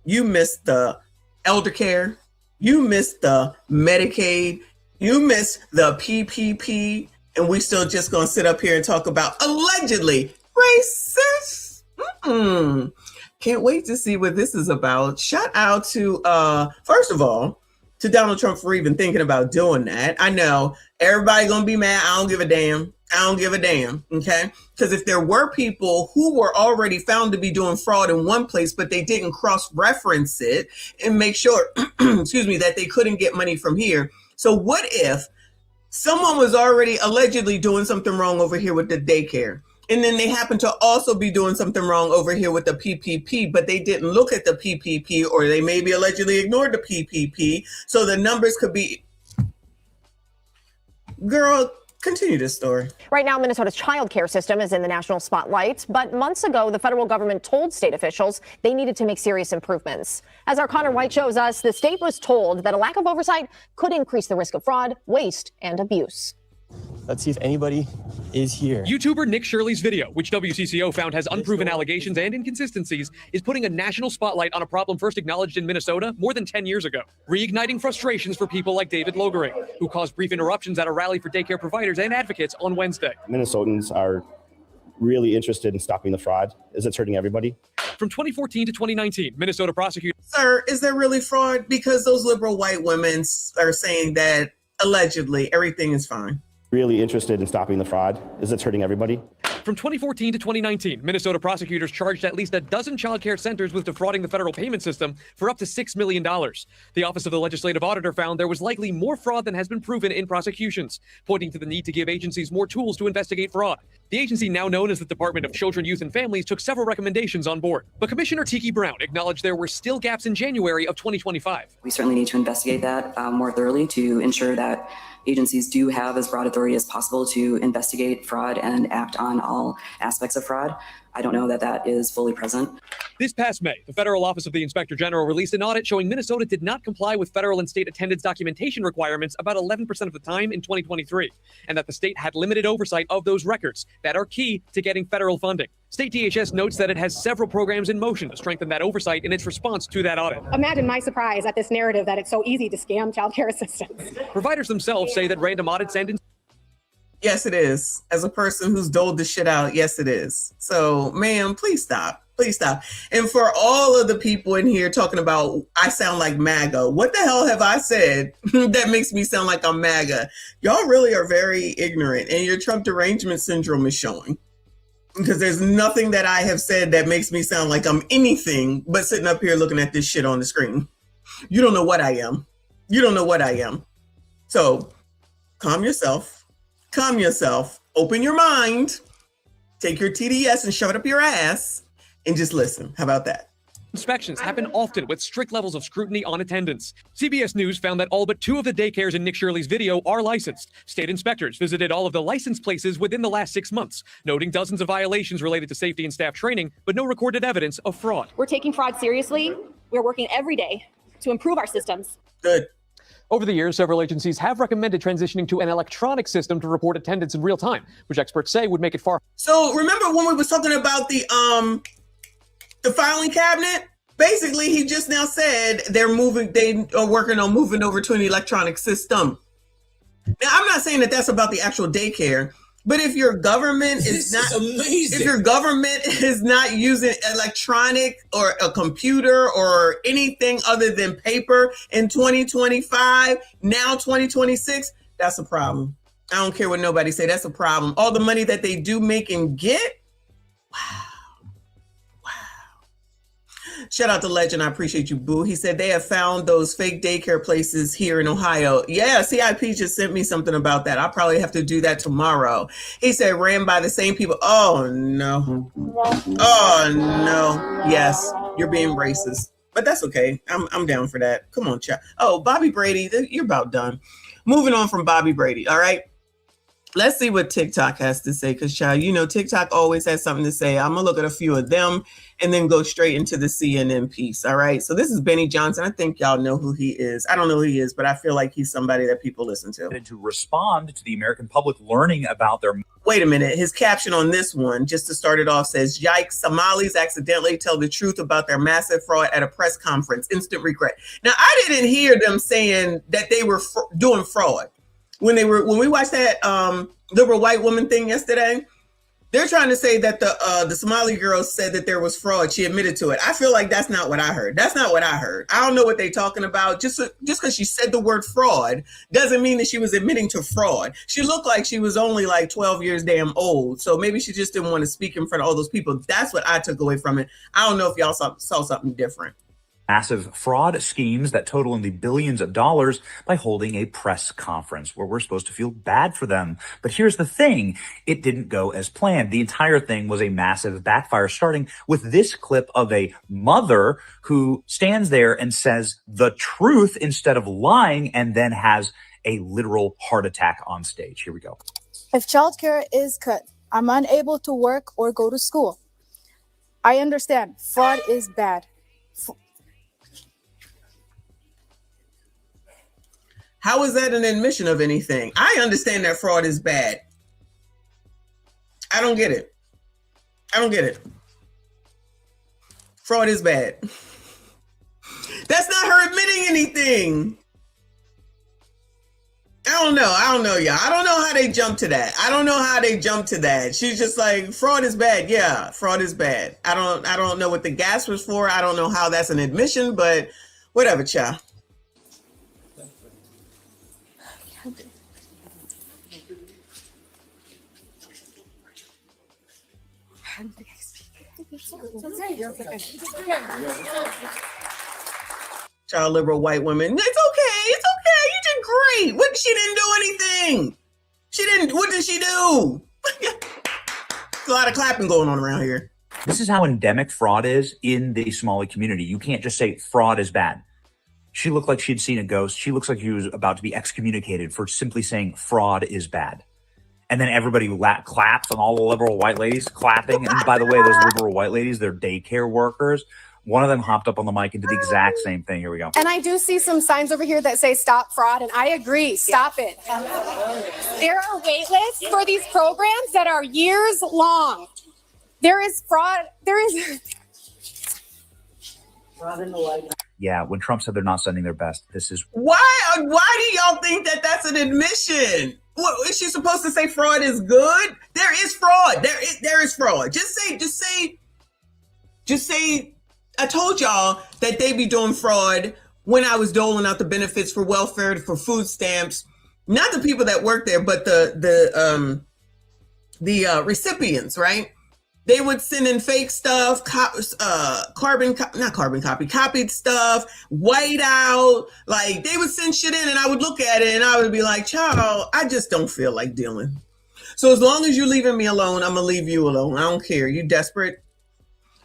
you missed the elder care, you missed the Medicaid, you missed the PPP, and we still just gonna sit up here and talk about allegedly racist? Can't wait to see what this is about. Shout out to, first of all, to Donald Trump for even thinking about doing that. I know everybody gonna be mad. I don't give a damn. Okay? Because if there were people who were already found to be doing fraud in one place, but they didn't cross-reference it and make sure, that they couldn't get money from here. So what if someone was already allegedly doing something wrong over here with the daycare, and then they happen to also be doing something wrong over here with the PPP, but they didn't look at the PPP, or they maybe allegedly ignored the PPP, so the numbers could be... Girl, continue this story. Right now, Minnesota's child care system is in the national spotlight, but months ago, the federal government told state officials they needed to make serious improvements. As our Connor White shows us, the state was told that a lack of oversight could increase the risk of fraud, waste, and abuse. Let's see if anybody is here. YouTuber Nick Shirley's video, which WCCO found has unproven allegations and inconsistencies, is putting a national spotlight on a problem first acknowledged in Minnesota more than 10 years ago, reigniting frustrations for people like David Logering, who caused brief interruptions at a rally for daycare providers and advocates on Wednesday. Minnesotans are really interested in stopping the fraud as it's hurting everybody. From 2014 to 2019, Minnesota prosecutors... Sir, is there really fraud? Because those liberal white women are saying that allegedly everything is fine. Really interested in stopping the fraud as it's hurting everybody. From 2014 to 2019, Minnesota prosecutors charged at least a dozen child care centers with defrauding the federal payment system for up to $6 million. The Office of the Legislative Auditor found there was likely more fraud than has been proven in prosecutions, pointing to the need to give agencies more tools to investigate fraud. The agency, now known as the Department of Children, Youth, and Families, took several recommendations on board. But Commissioner Tiki Brown acknowledged there were still gaps in January of 2025. We certainly need to investigate that more thoroughly to ensure that agencies do have as broad authority as possible to investigate fraud and act on all aspects of fraud. I don't know that that is fully present. This past May, the Federal Office of the Inspector General released an audit showing Minnesota did not comply with federal and state attendance documentation requirements about 11% of the time in 2023, and that the state had limited oversight of those records that are key to getting federal funding. State DHS notes that it has several programs in motion to strengthen that oversight in its response to that audit. Imagine my surprise at this narrative that it's so easy to scam child care assistants. Providers themselves say that random audits and... Yes, it is. As a person who's doled this shit out, yes, it is. So, ma'am, please stop. Please stop. And for all of the people in here talking about, I sound like MAGA. What the hell have I said that makes me sound like I'm MAGA? Y'all really are very ignorant, and your Trump derangement syndrome is showing. Because there's nothing that I have said that makes me sound like I'm anything but sitting up here looking at this shit on the screen. You don't know what I am. You don't know what I am. So calm yourself, open your mind, take your TDS and shove it up your ass and just listen. How about that? Inspections happen often with strict levels of scrutiny on attendance. CBS News found that all but 2 of the daycares in Nick Shirley's video are licensed. State inspectors visited all of the licensed places within the last 6 months, noting dozens of violations related to safety and staff training, but no recorded evidence of fraud. We're taking fraud seriously. We're working every day to improve our systems. Good. Over the years, several agencies have recommended transitioning to an electronic system to report attendance in real time, which experts say would make it far. So remember when we was talking about the filing cabinet? Basically, he just now said they are working on moving over to an electronic system. Now, I'm not saying that that's about the actual daycare, but if your government is not using electronic or a computer or anything other than paper in 2025, now 2026, that's a problem. I don't care what nobody say, that's a problem. All the money that they do make and get, wow. Shout out to Legend. I appreciate you, boo. He said they have found those fake daycare places here in Ohio. Yeah, CIP just sent me something about that. I'll probably have to do that tomorrow. He said ran by the same people. Oh, no. Oh, no. Yes, you're being racist. But that's okay. I'm down for that. Come on, chat. Oh, Bobby Brady, you're about done. Moving on from Bobby Brady, all right? Let's see what TikTok has to say, because, child, you know, TikTok always has something to say. I'm going to look at a few of them and then go straight into the CNN piece, all right? So this is Benny Johnson. I think y'all know who he is. I don't know who he is, but I feel like he's somebody that people listen to. To respond to the American public learning about their... Wait a minute. His caption on this one, just to start it off, says, yikes, Somalis accidentally tell the truth about their massive fraud at a press conference. Instant regret. Now, I didn't hear them saying that they were doing fraud. When we watched that liberal white woman thing yesterday, they're trying to say that the Somali girl said that there was fraud. She admitted to it. I feel like that's not what I heard. That's not what I heard. I don't know what they're talking about. Just because she said the word fraud doesn't mean that she was admitting to fraud. She looked like she was only like 12 years damn old. So maybe she just didn't want to speak in front of all those people. That's what I took away from it. I don't know if y'all saw something different. Massive fraud schemes that total in the billions of dollars by holding a press conference where we're supposed to feel bad for them. But here's the thing. It didn't go as planned. The entire thing was a massive backfire, starting with this clip of a mother who stands there and says the truth instead of lying and then has a literal heart attack on stage. Here we go. If childcare is cut, I'm unable to work or go to school. I understand fraud is bad. How is that an admission of anything? I understand that fraud is bad. I don't get it. Fraud is bad. That's not her admitting anything. I don't know, y'all. I don't know how they jump to that. She's just like, fraud is bad. Yeah, fraud is bad. I don't know what the gas was for. I don't know how that's an admission, but whatever, child. Child liberal white woman. It's okay. You did great. What? She didn't do anything. What did she do? There's a lot of clapping going on around here. This is how endemic fraud is in the Somali community. You can't just say fraud is bad. She looked like she'd seen a ghost. She looks like she was about to be excommunicated for simply saying fraud is bad. And then everybody claps, and all the liberal white ladies clapping. And by the way, those liberal white ladies, they're daycare workers. One of them hopped up on the mic and did the exact same thing. Here we go. And I do see some signs over here that say stop fraud, and I agree. Stop it. There are wait lists for these programs that are years long. There is fraud. Fraud in the White House. Yeah, when Trump said they're not sending their best, this is... Why do y'all think that that's an admission? What, is she supposed to say fraud is good? There is fraud. There is fraud. Just say, I told y'all that they be doing fraud when I was doling out the benefits for welfare, for food stamps. Not the people that work there, but the recipients, right? They would send in fake stuff, copied stuff, white out. Like, they would send shit in and I would look at it and I would be like, child, I just don't feel like dealing. So as long as you're leaving me alone, I'm going to leave you alone. I don't care. You desperate?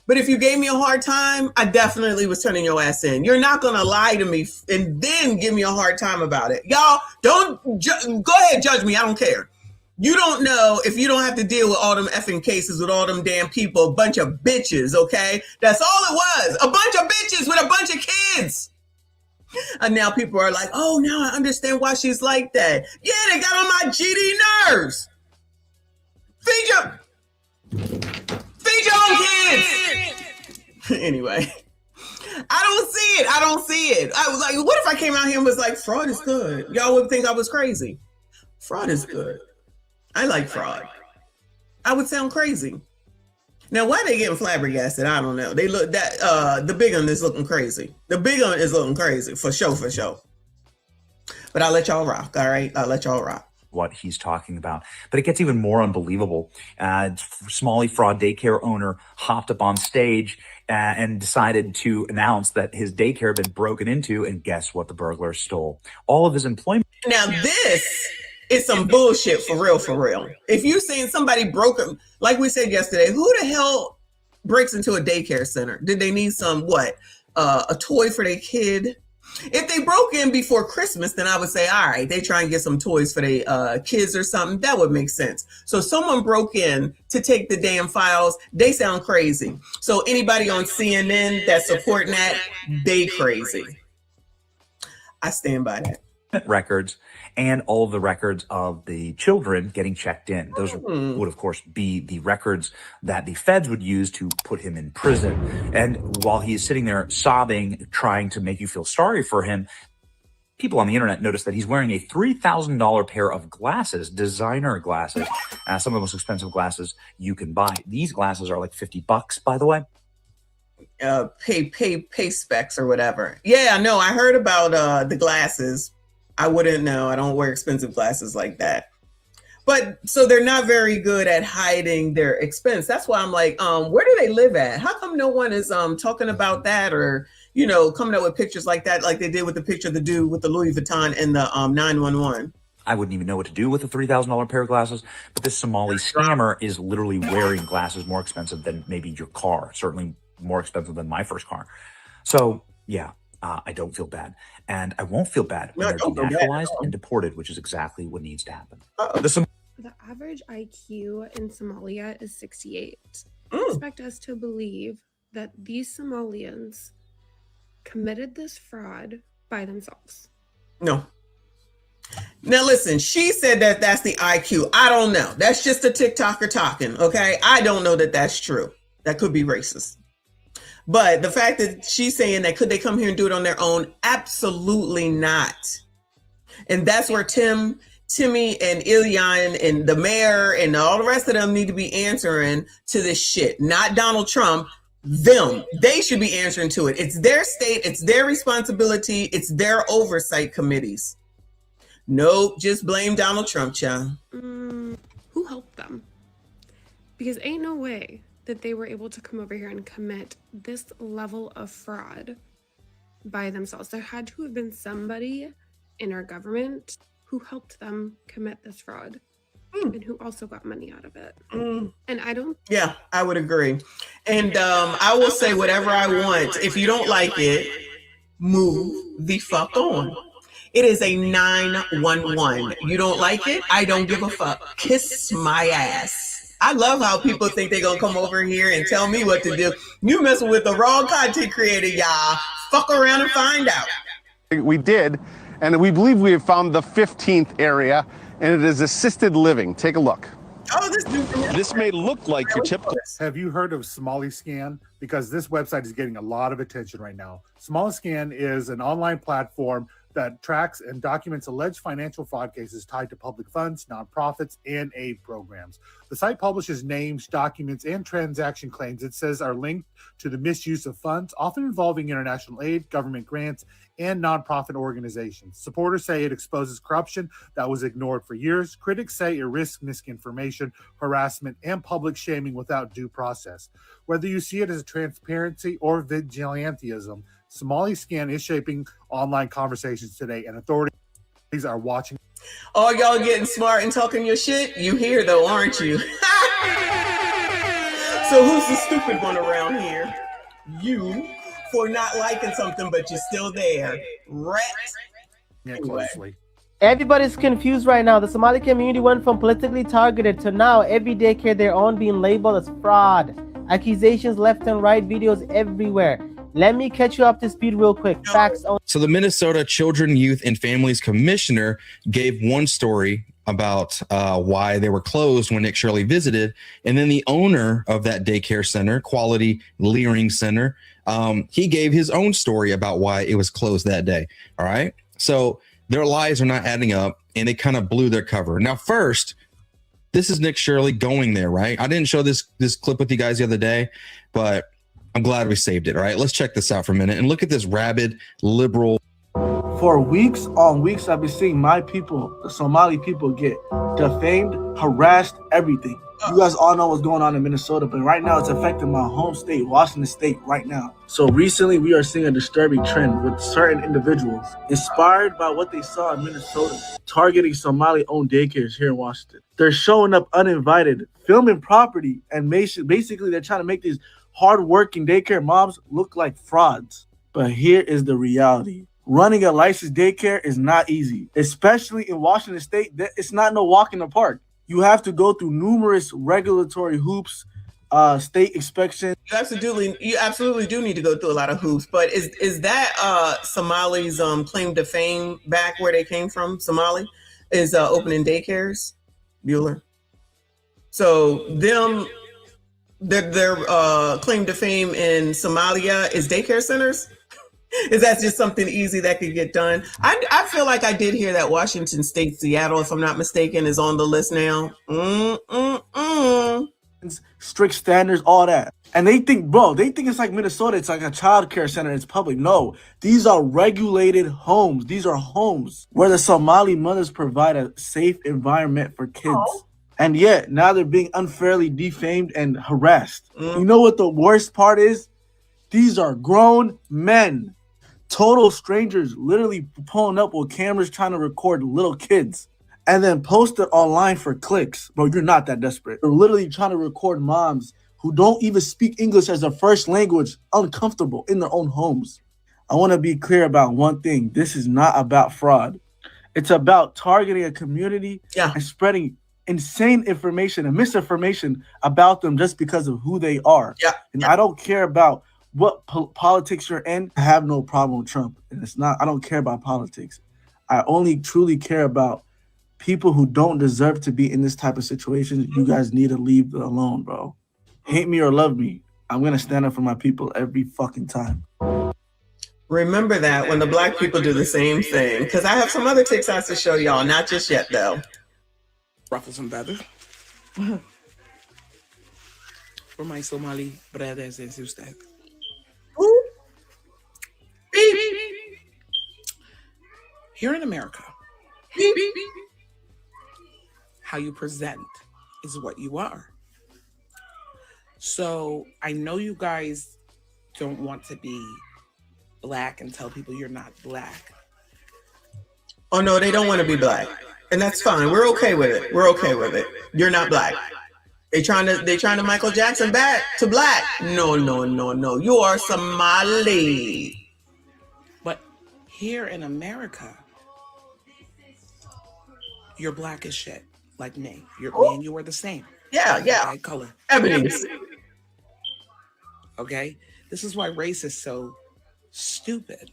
But if you gave me a hard time, I definitely was turning your ass in. You're not going to lie to me and then give me a hard time about it. Y'all, don't go ahead, judge me. I don't care. You don't know if you don't have to deal with all them effing cases with all them damn people, a bunch of bitches, okay? That's all it was. A bunch of bitches with a bunch of kids. And now people are like, oh, now I understand why she's like that. Yeah, they got on my GD nerves. Feed your own kids. Anyway, I don't see it. I was like, what if I came out here and was like, fraud is good? Y'all would think I was crazy. Fraud is good. I like fraud. I would sound crazy. Now, why they getting flabbergasted? I don't know. They look that the big one is looking crazy. The big one is looking crazy for sure. But I'll let y'all rock. All right, I'll let y'all rock. What he's talking about. But it gets even more unbelievable. Smalley fraud daycare owner hopped up on stage and decided to announce that his daycare had been broken into, and guess what the burglar stole? All of his employment. Now this is some bullshit for real. If you seen somebody broken, like we said yesterday, who the hell breaks into a daycare center? Did they need a toy for their kid? If they broke in before Christmas, then I would say, all right, they try and get some toys for their kids or something. That would make sense. So someone broke in to take the damn files. They sound crazy. So anybody on CNN that's supporting that, they crazy. I stand by that. Records and all of the records of the children getting checked in. Those would, of course, be the records that the feds would use to put him in prison. And while he's sitting there sobbing, trying to make you feel sorry for him, people on the internet notice that he's wearing a $3,000 pair of glasses, designer glasses, some of the most expensive glasses you can buy. These glasses are like $50, by the way. Pay specs or whatever. Yeah, no, I heard about the glasses. I wouldn't know. I don't wear expensive glasses like that. But so they're not very good at hiding their expense. That's why I'm like, where do they live at? How come no one is talking about that or, coming up with pictures like that, like they did with the picture of the dude with the Louis Vuitton and the 911? I wouldn't even know what to do with a $3,000 pair of glasses, but this Somali scammer is literally wearing glasses more expensive than maybe your car, certainly more expensive than my first car. So, yeah. I don't feel bad. And I won't feel bad when they're denaturalized and deported, which is exactly what needs to happen. The average IQ in Somalia is 68. Expect us to believe that these Somalians committed this fraud by themselves. No. Now, listen, she said that that's the IQ. I don't know. That's just a TikToker talking, okay? I don't know that that's true. That could be racist. But the fact that she's saying that could they come here and do it on their own? Absolutely not. And that's where Timmy and Ilyan and the mayor and all the rest of them need to be answering to this shit. Not Donald Trump, them. They should be answering to it. It's their state. It's their responsibility. It's their oversight committees. Nope, just blame Donald Trump, child. Who helped them? Because ain't no way that they were able to come over here and commit this level of fraud by themselves. There had to have been somebody in our government who helped them commit this fraud and who also got money out of it. And I don't... Yeah, I would agree. And I will say whatever I want. If you don't like it, move the fuck on. It is a 911. You don't like it? I don't give a fuck. Kiss my ass. I love how people think they're going to come over here and tell me what to do. You messing with the wrong content creator, y'all. Fuck around and find out. We did, and we believe we have found the 15th area, and it is assisted living. Take a look. Oh, this may look like your typical... Have you heard of Somali Scan? Because this website is getting a lot of attention right now. Somali Scan is an online platform that tracks and documents alleged financial fraud cases tied to public funds, nonprofits, and aid programs. The site publishes names, documents, and transaction claims it says are linked to the misuse of funds, often involving international aid, government grants, and nonprofit organizations. Supporters say it exposes corruption that was ignored for years. Critics say it risks misinformation, harassment, and public shaming without due process. Whether you see it as a transparency or vigilantism, Somali Scan is shaping online conversations today, and authorities are watching. All y'all getting smart and talking your shit? You here though, aren't you? So who's the stupid one around here? You, for not liking something, but you're still there. Rat. Yeah, closely. Everybody's confused right now. The Somali community went from politically targeted to now every daycare they're on being labeled as fraud. Accusations left and right, videos everywhere. Let me catch you up to speed real quick. Facts only. So the Minnesota Children, Youth, and Families Commissioner gave one story about why they were closed when Nick Shirley visited. And then the owner of that daycare center, Quality Learning Center, he gave his own story about why it was closed that day. All right. So their lies are not adding up, and they kind of blew their cover. Now, first, this is Nick Shirley going there, right? I didn't show this clip with you guys the other day, but I'm glad we saved it. All right, let's check this out for a minute and look at this rabid liberal. For weeks on weeks, I've been seeing my people, the Somali people, get defamed, harassed, everything. You guys all know what's going on in Minnesota, but right now it's affecting my home state, Washington State, right now. So recently we are seeing a disturbing trend with certain individuals inspired by what they saw in Minnesota, targeting Somali-owned daycares here in Washington. They're showing up uninvited, filming property, and basically they're trying to make these hard-working daycare moms look like frauds. But here is the reality. Running a licensed daycare is not easy, especially in Washington State. It's not no walk in the park. You have to go through numerous regulatory hoops, state inspections. You absolutely do need to go through a lot of hoops. But is that Somali's claim to fame back where they came from? Somali is opening daycares, Bueller. So their claim to fame in Somalia is daycare centers. Is that just something easy that could get done? I feel like I did hear that Washington State, Seattle, if I'm not mistaken, is on the list now. Strict standards, all that. And they think it's like Minnesota. It's like a child care center. It's public. No, these are regulated homes. These are homes where the Somali mothers provide a safe environment for kids. And yet now they're being unfairly defamed and harassed. You know what the worst part is? These are grown men. Total strangers literally pulling up with cameras trying to record little kids and then post it online for clicks. Bro, you're not that desperate. They're literally trying to record moms who don't even speak English as their first language, uncomfortable in their own homes. I want to be clear about one thing. This is not about fraud. It's about targeting a community and spreading insane information and misinformation about them just because of who they are. And I don't care about what politics you're in. I have no problem with Trump, and I don't care about politics. I only truly care about people who don't deserve to be in this type of situation. You guys need to leave it alone, bro. Hate me or love me, I'm gonna stand up for my people every fucking time. Remember that when the black people do the same thing, because I have some other TikToks to show y'all, not just yet though. Ruffle some feathers for my Somali brothers and sisters. Here in America, how you present is what you are. So I know you guys don't want to be black and tell people you're not black. Oh no, they don't want to be black. And that's fine. We're okay with it. We're okay with it. You're not black. They trying to Michael Jackson back to black. No. You are Somali. But here in America, you're black as shit, like me. Me and you are the same. Yeah. Right color. Evidence. Okay? This is why race is so stupid.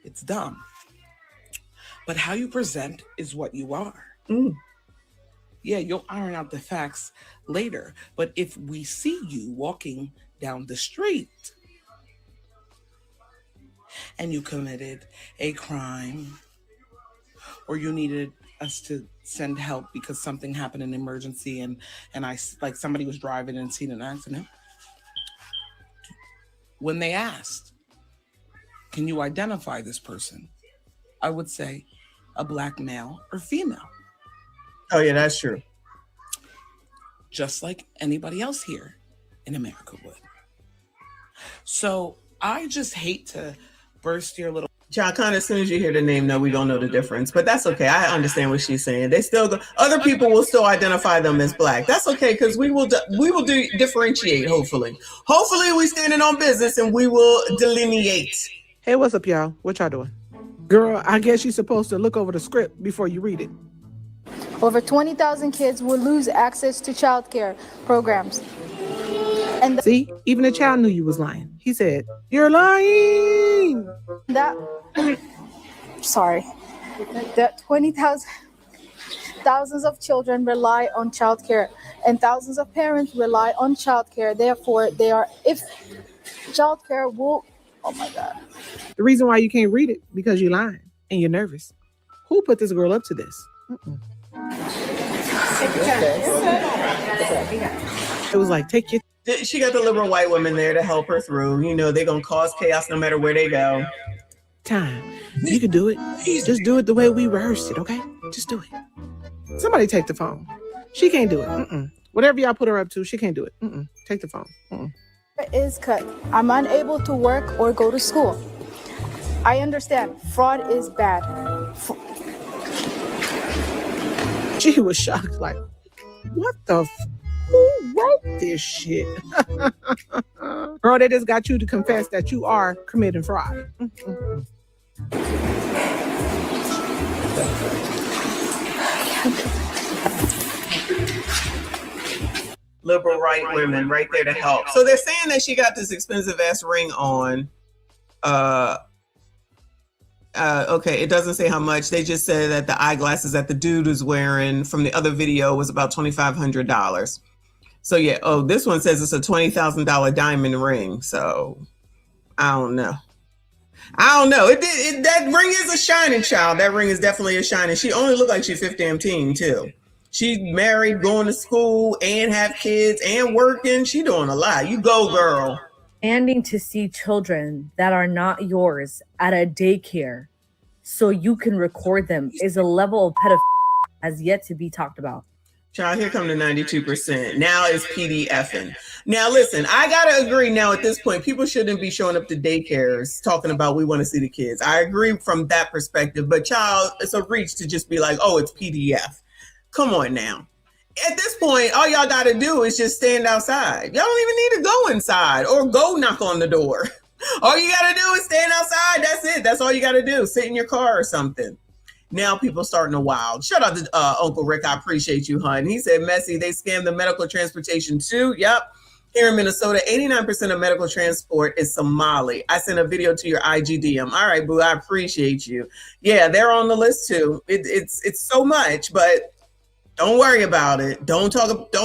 It's dumb. But how you present is what you are. Yeah, you'll iron out the facts later. But if we see you walking down the street and you committed a crime, or you needed us to send help because something happened in an emergency, and I, like, somebody was driving and seen an accident. When they asked, can you identify this person? I would say a Black male or female. Oh yeah, that's true. Just like anybody else here in America would. So I just hate to burst your little... Child, kind of as soon as you hear the name, no, we don't know the difference, but that's okay. I understand what she's saying. They still go, other people will still identify them as Black. That's okay, because we will differentiate. Hopefully we standing on business and we will delineate. Hey, what's up, y'all? What y'all doing? Girl, I guess you're supposed to look over the script before you read it. Over 20,000 kids will lose access to childcare programs. And see, even the child knew you was lying. He said, "You're lying." That thousands of children rely on childcare, and thousands of parents rely on childcare. Therefore, if childcare will, oh my God. The reason why you can't read it because you're lying and you're nervous. Who put this girl up to this? It was like, take your... She got the liberal white women there to help her through. You know, they're going to cause chaos no matter where they go. Time. You can do it. Just do it the way we rehearsed it, okay? Just do it. Somebody take the phone. She can't do it. Whatever y'all put her up to, she can't do it. Take the phone. Is cut. I'm unable to work or go to school. I understand. Fraud is bad. She was shocked, like, what the who wrote this shit? Girl, they just got you to confess that you are committing fraud. Liberal right women right there to help. So they're saying that she got this expensive ass ring on. Okay, it doesn't say how much. They just said that the eyeglasses that the dude was wearing from the other video was about $2,500. So yeah, this one says it's a $20,000 diamond ring. So I don't know. That ring is a shining, child. That ring is definitely a shining. She only looked like she's 15 too. She's married, going to school, and have kids, and working. She doing a lot. You go, girl. Standing to see children that are not yours at a daycare so you can record them is a level of pedophilia has yet to be talked about. Child, here come the 92%. Now it's PDFing. Now, listen, I got to agree now at this point, people shouldn't be showing up to daycares talking about we want to see the kids. I agree from that perspective, but child, it's a reach to just be like, oh, it's PDF. Come on now. At this point, all y'all got to do is just stand outside. Y'all don't even need to go inside or go knock on the door. All you got to do is stand outside. That's it. That's all you got to do. Sit in your car or something. Now people starting to wild. Shout out to Uncle Rick. I appreciate you, hon. He said, Messi, they scammed the medical transportation too. Yep. Here in Minnesota, 89% of medical transport is Somali. I sent a video to your IGDM. All right, boo. I appreciate you. Yeah, they're on the list too. It's so much, but don't worry about it. Don't talk about Tim.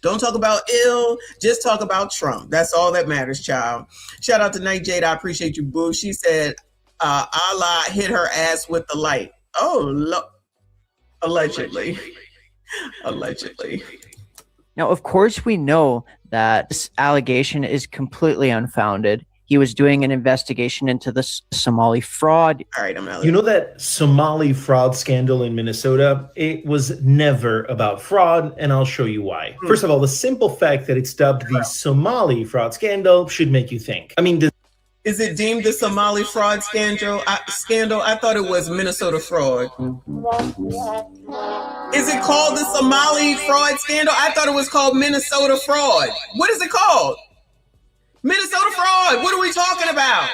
Don't talk about ill. Just talk about Trump. That's all that matters, child. Shout out to Night Jade. I appreciate you, boo. She said, Allah hit her ass with the light. Allegedly. Now, of course, we know that this allegation is completely unfounded. He was doing an investigation into the Somali fraud. All right, I'm out. You know that Somali fraud scandal in Minnesota? It was never about fraud, and I'll show you why. First of all, the simple fact that it's dubbed the Somali fraud scandal should make you think. I mean, is it deemed the Somali fraud scandal? I thought it was Minnesota fraud. Is it called the Somali fraud scandal? I thought it was called Minnesota fraud. What is it called? Minnesota fraud. What are we talking about?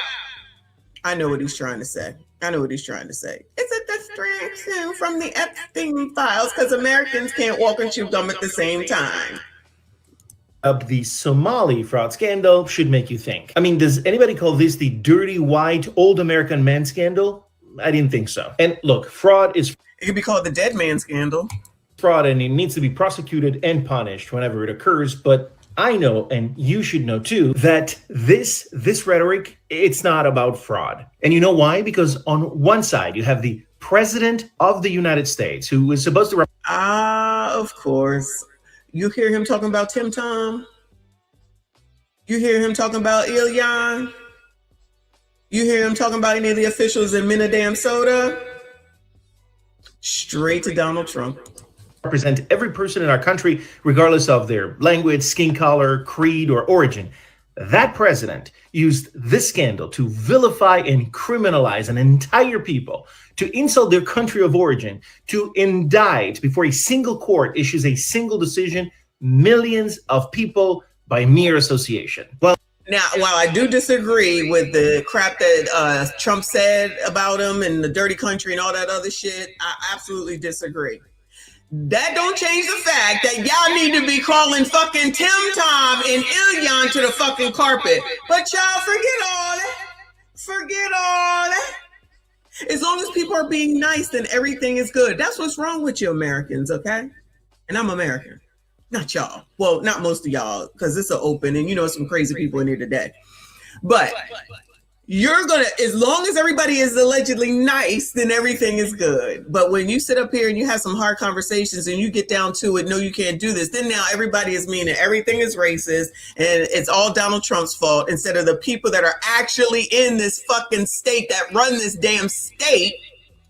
I know what he's trying to say. It's a distraction from the Epstein files because Americans can't walk and chew gum at the same time. Of the Somali fraud scandal should make you think. I mean, does anybody call this the dirty white old American man scandal? I didn't think so. And look, fraud is... It could be called the dead man scandal. Fraud, and it needs to be prosecuted and punished whenever it occurs, but I know, and you should know too, that this rhetoric, it's not about fraud. And you know why? Because on one side, you have the President of the United States, who is supposed to... Of course. You hear him talking about Tim Tom? You hear him talking about Ilyan? You hear him talking about any of the officials in Minnesota? Straight to Donald Trump. Represent every person in our country, regardless of their language, skin color, creed, or origin. That president used this scandal to vilify and criminalize an entire people, to insult their country of origin, to indict before a single court issues a single decision millions of people by mere association. Well, now, while I do disagree with the crap that Trump said about him and the dirty country and all that other shit, I absolutely disagree. That don't change the fact that y'all need to be calling fucking Tim Tom and Ilyan to the fucking carpet. But y'all forget all that. Forget all that. As long as people are being nice, then everything is good. That's what's wrong with you Americans, okay? And I'm American. Not y'all. Well, not most of y'all, because it's an open and you know some crazy people in here today. But you're gonna, as long as everybody is allegedly nice, then everything is good. But when you sit up here and you have some hard conversations and you get down to it, no, you can't do this, then now everybody is mean and everything is racist and it's all Donald Trump's fault instead of the people that are actually in this fucking state that run this damn state.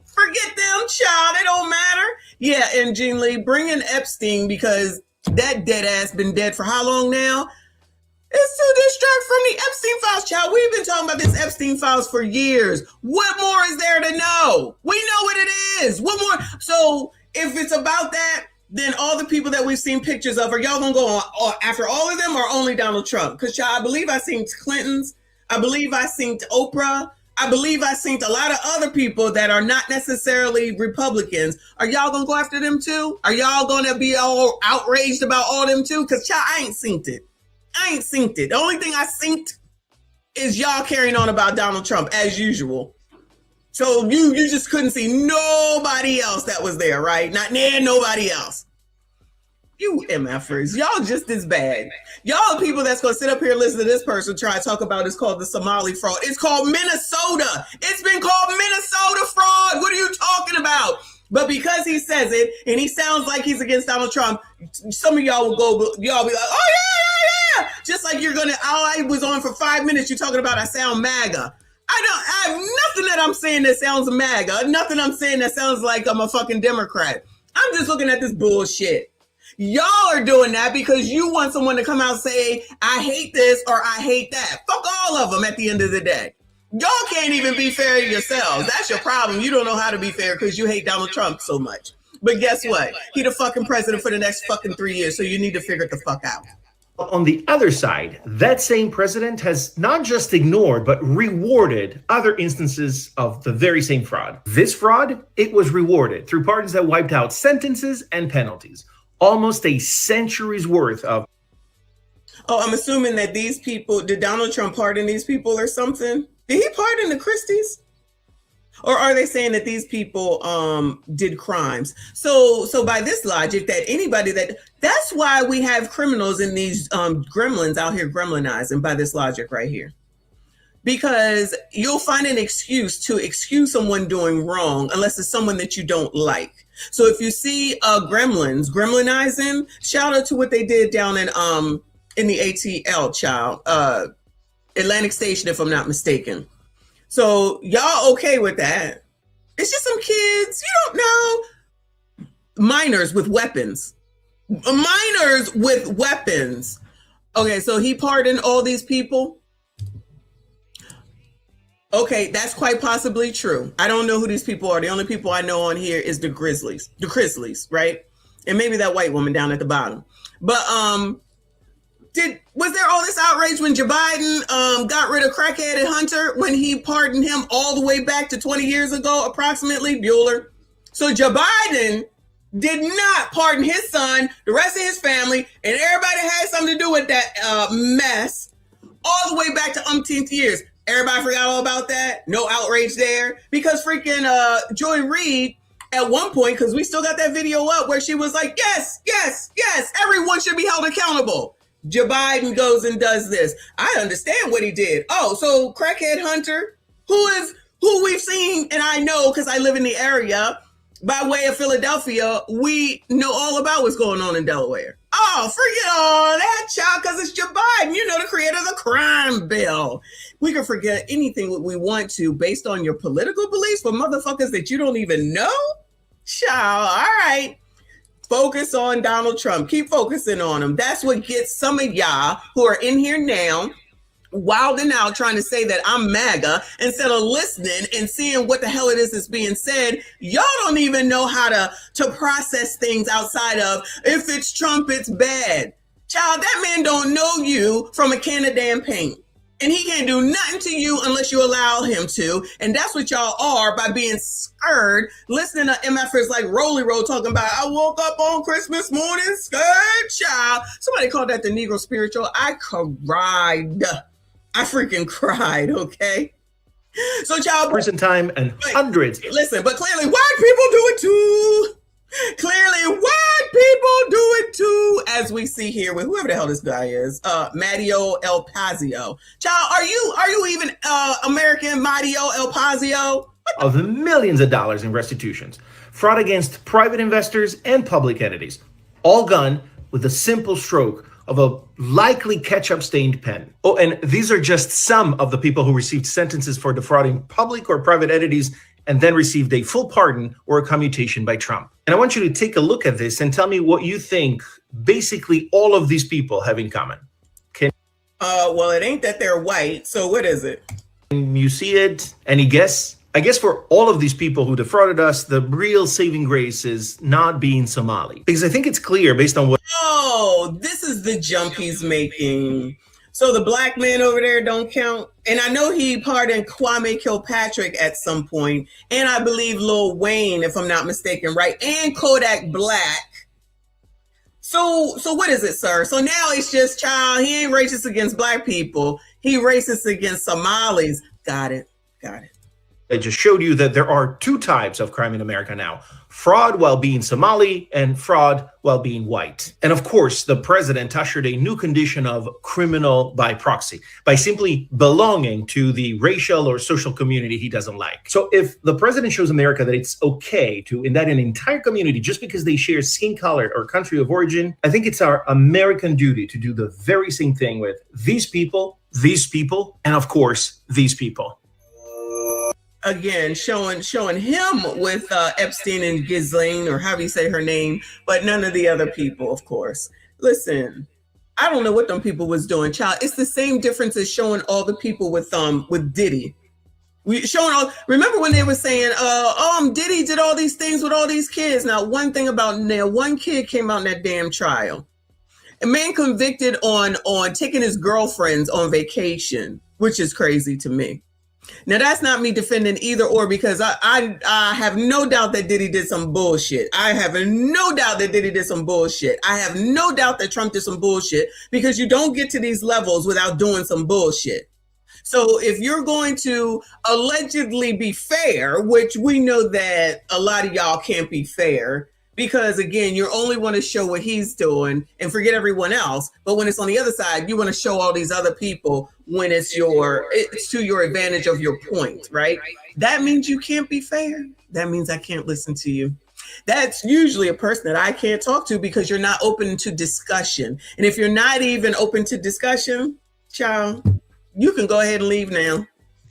Forget them, child. It don't matter. Yeah, and Jean Lee, bring in Epstein because that dead ass been dead for how long now? It's to distract from the Epstein files, child. We've been talking about this Epstein files for years. What more is there to know? We know what it is. What more? So if it's about that, then all the people that we've seen pictures of, are y'all gonna go on after all of them or only Donald Trump? Because child, I believe I seen Clinton's. I believe I seen Oprah. I believe I seen a lot of other people that are not necessarily Republicans. Are y'all gonna go after them too? Are y'all gonna be all outraged about all them too? Because child, I ain't seen it. I ain't synced it. The only thing I synced is y'all carrying on about Donald Trump as usual. So you just couldn't see nobody else that was there, right? Not near nobody else. You MFers, y'all just as bad. Y'all people that's gonna sit up here and listen to this person try to talk about it's called the Somali fraud. It's called Minnesota. It's been called Minnesota fraud. What are you talking about? But because he says it and he sounds like he's against Donald Trump, some of y'all will go, y'all be like, oh yeah. Just like you're gonna, I was on for 5 minutes, you're talking about I sound MAGA. I have nothing that I'm saying that sounds MAGA. Nothing I'm saying that sounds like I'm a fucking Democrat. I'm just looking at this bullshit. Y'all are doing that because you want someone to come out and say, I hate this or I hate that. Fuck all of them at the end of the day. Y'all can't even be fair to yourselves. That's your problem. You don't know how to be fair because you hate Donald Trump so much. But guess what? He the fucking president for the next fucking 3 years, so you need to figure it the fuck out. On the other side, that same president has not just ignored, but rewarded other instances of the very same fraud. This fraud, it was rewarded through pardons that wiped out sentences and penalties. Almost a century's worth of... Oh, I'm assuming that these people, did Donald Trump pardon these people or something? Did he pardon the Christies? Or are they saying that these people did crimes? So by this logic, that anybody that's why we have criminals in these gremlins out here gremlinizing by this logic right here. Because you'll find an excuse to excuse someone doing wrong unless it's someone that you don't like. So if you see gremlinizing, shout out to what they did down in the ATL, child, Atlantic Station, if I'm not mistaken. So y'all okay with that? It's just some kids, you don't know, minors with weapons. Minors with weapons. Okay, so he pardoned all these people. Okay, that's quite possibly true. I don't know who these people are. The only people I know on here is the Grizzlies, right? And maybe that white woman down at the bottom. But was there all this outrage when Joe Biden got rid of crackheaded Hunter when he pardoned him all the way back to 20 years ago, approximately, Bueller? So Joe Biden did not pardon his son, the rest of his family, and everybody had something to do with that mess all the way back to umpteenth years. Everybody forgot all about that? No outrage there? Because freaking Joy Reid, at one point, because we still got that video up where she was like, yes, everyone should be held accountable. Joe Biden goes and does this. I understand what he did. Oh, so crackhead Hunter, who we've seen, and I know because I live in the area by way of Philadelphia, we know all about what's going on in Delaware. Oh, forget all that, child, because it's Joe Biden, the creator of the crime bill. We can forget anything we want to based on your political beliefs for motherfuckers that you don't even know. Child, all right. Focus on Donald Trump. Keep focusing on him. That's what gets some of y'all who are in here now wilding out trying to say that I'm MAGA instead of listening and seeing what the hell it is that's being said. Y'all don't even know how to process things outside of if it's Trump, it's bad. Child, that man don't know you from a can of damn paint. And he can't do nothing to you unless you allow him to. And that's what y'all are by being scared, listening to MFers like Rolly Roll talking about, I woke up on Christmas morning scared, child. Somebody called that the Negro spiritual. I cried. I freaking cried, okay? So, child. Prison time and hundreds. Listen, but clearly white people do it too. Clearly white people do it too, as we see here with whoever the hell this guy is, Matteo El Pazio. Child, are you even American Matteo El Pazio? Of the millions of dollars in restitutions, fraud against private investors and public entities, all gone with a simple stroke of a likely ketchup stained pen. Oh, and these are just some of the people who received sentences for defrauding public or private entities and then received a full pardon or a commutation by Trump. And I want you to take a look at this and tell me what you think basically all of these people have in common. Well, it ain't that they're white, so what is it? You see it? Any guess? I guess for all of these people who defrauded us, the real saving grace is not being Somali. Because I think it's clear based on what... Oh, this is the jump he's making. So the black man over there don't count. And I know he pardoned Kwame Kilpatrick at some point. And I believe Lil Wayne, if I'm not mistaken, right? And Kodak Black. So what is it, sir? So now it's just, child, he ain't racist against black people. He racist against Somalis. Got it. I just showed you that there are two types of crime in America now. Fraud while being Somali and fraud while being white. And of course, the president ushered a new condition of criminal by proxy, by simply belonging to the racial or social community he doesn't like. So if the president shows America that it's okay to indict an entire community just because they share skin color or country of origin, I think it's our American duty to do the very same thing with these people, and of course, these people. Again, showing him with Epstein and Ghislaine, or however you say her name, but none of the other people, of course. Listen, I don't know what them people was doing, child. It's the same difference as showing all the people with Diddy. Remember when they were saying, Diddy did all these things with all these kids. Now, one thing about now, one kid came out in that damn trial. A man convicted on taking his girlfriends on vacation, which is crazy to me. Now, that's not me defending either or, because I have no doubt that Diddy did some bullshit. I have no doubt that Diddy did some bullshit. I have no doubt that Trump did some bullshit, because you don't get to these levels without doing some bullshit. So if you're going to allegedly be fair, which we know that a lot of y'all can't be fair, because again, you only want to show what he's doing and forget everyone else. But when it's on the other side, you want to show all these other people when it's to your advantage of your point, right? That means you can't be fair. That means I can't listen to you. That's usually a person that I can't talk to, because you're not open to discussion. And if you're not even open to discussion, child, you can go ahead and leave now.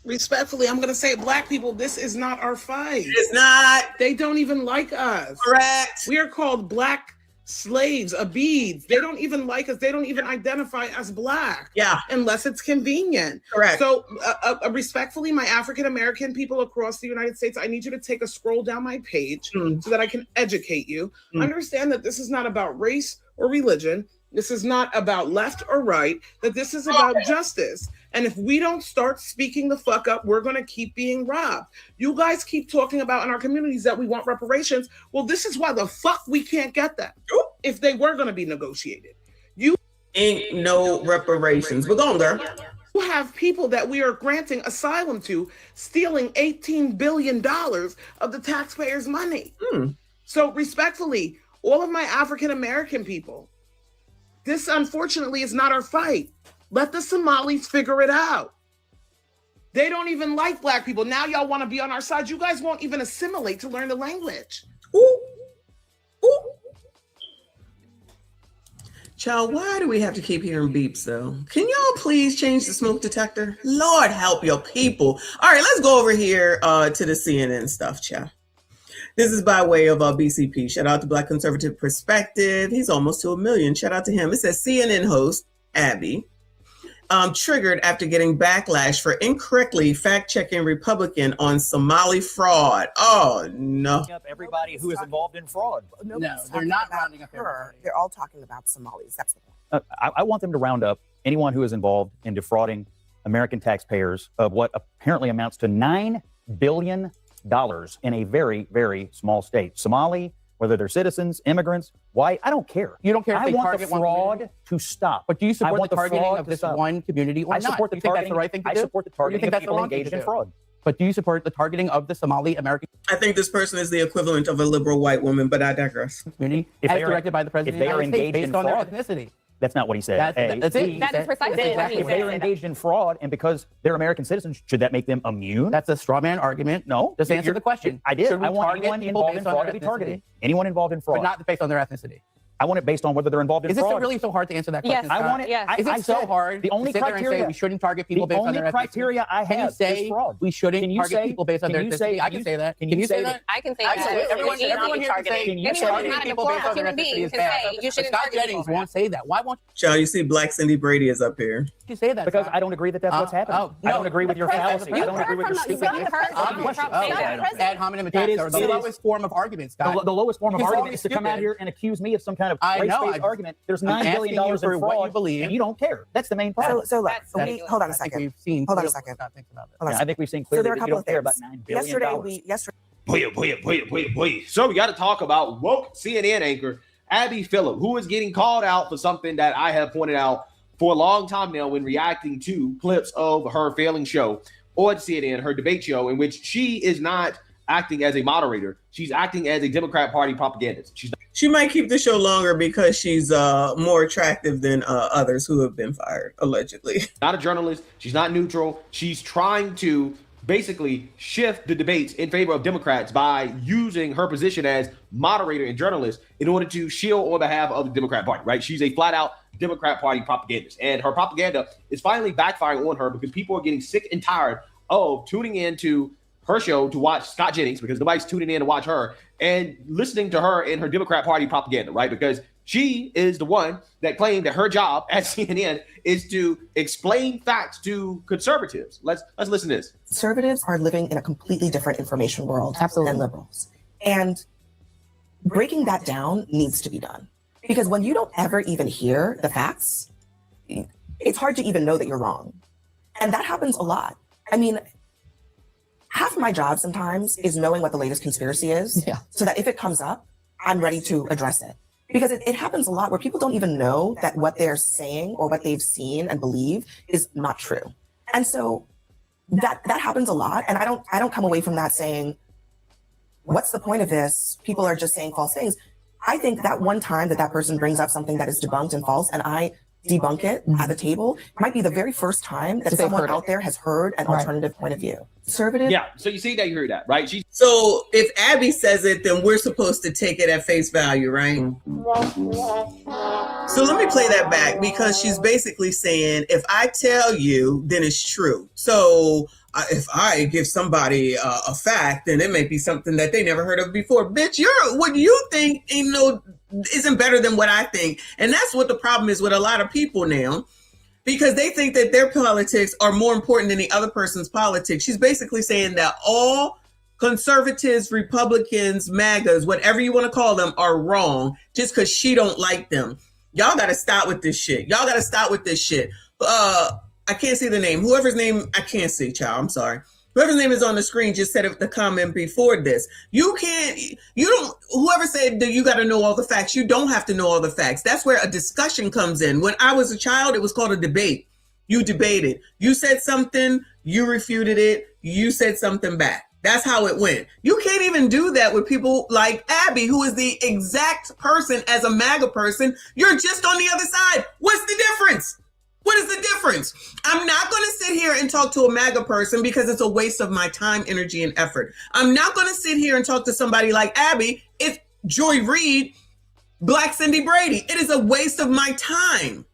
Respectfully, I'm going to say, black people, this is not our fight. It's not. They don't even like us. Correct. We are called black slaves, abids. They don't even like us. They don't even identify as black. Yeah. Unless it's convenient. Correct. So respectfully, my African-American people across the United States, I need you to take a scroll down my page so that I can educate you. Understand that this is not about race or religion. This is not about left or right, that this is about justice. And if we don't start speaking the fuck up, we're going to keep being robbed. You guys keep talking about in our communities that we want reparations. Well, this is why the fuck we can't get that if they were going to be negotiated. You ain't no reparations. But go on, girl. You have people that we are granting asylum to stealing $18 billion of the taxpayers' money. So respectfully, all of my African-American people, This, unfortunately, is not our fight. Let the Somalis figure it out. They don't even like black people. Now y'all want to be on our side. You guys won't even assimilate to learn the language. Ooh. Ooh. Child, why do we have to keep hearing beeps though? Can y'all please change the smoke detector? Lord help your people. All right, let's go over here to the CNN stuff, child. This is by way of BCP. Shout out to Black Conservative Perspective. He's almost to 1 million. Shout out to him. It says CNN host Abby triggered after getting backlash for incorrectly fact-checking Republican on Somali fraud. Oh, no. Everybody who is involved in fraud. No, they're not rounding up her. They're all talking about Somalis. That's the point. I want them to round up anyone who is involved in defrauding American taxpayers of what apparently amounts to $9 billion in a very, very small state. Somali, whether they're citizens, immigrants, white, I don't care. You don't care if I they want target the fraud to stop. But do you support the targeting fraud of this to stop. one community or I not? support the You think that's targeting. the right thing to I do? support the Or do you targeting think of that's the people wrong thing engaged to in do? fraud. But do you support the targeting of the Somali American I think this person is the equivalent of a liberal white woman, but I digress. community If as they are- directed by the president if they of are the United States engaged in based on their fraud, ethnicity? That's not what he said. That's it. That is precisely what he If they are said. engaged in fraud and because they're American citizens, should that make them immune? That's a straw man argument. No. Just answer the question. I did. Should we I want target anyone people involved in based on fraud their to be targeted. ethnicity? Anyone involved in fraud. But not based on their ethnicity. I want it based on whether they're involved in Is it fraud. really so hard to answer that Yes. question? I Scott? want it. Yes. Is it I so said hard the only to sit there and criteria say we shouldn't target people the based on only their criteria ethnicity? I Can you have say is fraud. we shouldn't Can you target say- people based on can their you ethnicity? say- I can say that. can you say that? I can say Absolutely. that. Everyone It's easy here to can target. say Can you Anyone say who's targeting not a people based on deplorable their human being ethnicity can is bad. say you But shouldn't Scott target Jennings people. won't say that. Why won't Child, you see Black Cindy Brady is up here. you say that? Because Scott? I don't agree that that's what's happening. I don't agree with your fallacy. I don't agree with your stupid question. Ad hominem attacks are the lowest form of argument, Scott. The lowest form of You can call argument me is to come out stupid. here and accuse me of some kind of I know, race-based argument. There's I'm $9 billion asking you in for fraud, what you believe. and you don't care. That's the main problem. So look, hold on a second. We've seen Hold on a clearly second. Scott thinks about it. Hold on a I think we've seen clearly there are that a you couple don't care of about things. $9 billion. Boy. So we got to talk about woke CNN anchor Abby Phillip, who is getting called out for something that I have pointed out for a long time now when reacting to clips of her failing show on CNN, her debate show, in which she is not acting as a moderator. She's acting as a Democrat Party propagandist. She might keep the show longer because she's more attractive than others who have been fired, allegedly. Not a journalist. She's not neutral. She's trying to basically shift the debates in favor of Democrats by using her position as moderator and journalist in order to shield on behalf of the Democrat Party, right? She's a flat out Democrat Party propagandist. And her propaganda is finally backfiring on her because people are getting sick and tired of tuning into her show to watch Scott Jennings, because nobody's tuning in to watch her, and listening to her and her Democrat Party propaganda, right? Because she is the one that claimed that her job at CNN is to explain facts to conservatives. Let's listen to this. Conservatives are living in a completely different information world than liberals. And breaking that down needs to be done. Because when you don't ever even hear the facts, it's hard to even know that you're wrong. And that happens a lot. I mean, half of my job sometimes is knowing what the latest conspiracy is, so that if it comes up, I'm ready to address it. Because it happens a lot where people don't even know that what they're saying or what they've seen and believe is not true. And so that happens a lot. And I don't come away from that saying, what's the point of this? People are just saying false things. I think that one time that person brings up something that is debunked and false, and I debunk it at the table, might be the very first time that someone out there has heard an alternative point of view. Conservative. Yeah, so you see that, you heard that, right? So if Abby says it, then we're supposed to take it at face value, right? So let me play that back, because she's basically saying, if I tell you, then it's true. So if I give somebody a fact, then it may be something that they never heard of before. Bitch, what you think isn't better than what I think. And that's what the problem is with a lot of people now, because they think that their politics are more important than the other person's politics. She's basically saying that all conservatives, Republicans, MAGAs, whatever you want to call them, are wrong just because she don't like them. Y'all got to stop with this shit. I can't see the name. Whoever's name I can't see, child. I'm sorry. Whoever's name is on the screen just said the comment before this. Whoever said that you got to know all the facts, you don't have to know all the facts. That's where a discussion comes in. When I was a child, it was called a debate. You debated. You said something, you refuted it, you said something back. That's how it went. You can't even do that with people like Abby, who is the exact person as a MAGA person. You're just on the other side. What's the difference? What is the difference? I'm not going to sit here and talk to a MAGA person because it's a waste of my time, energy, and effort. I'm not going to sit here and talk to somebody like Abby. It's Joy Reid, Black Cindy Brady. It is a waste of my time.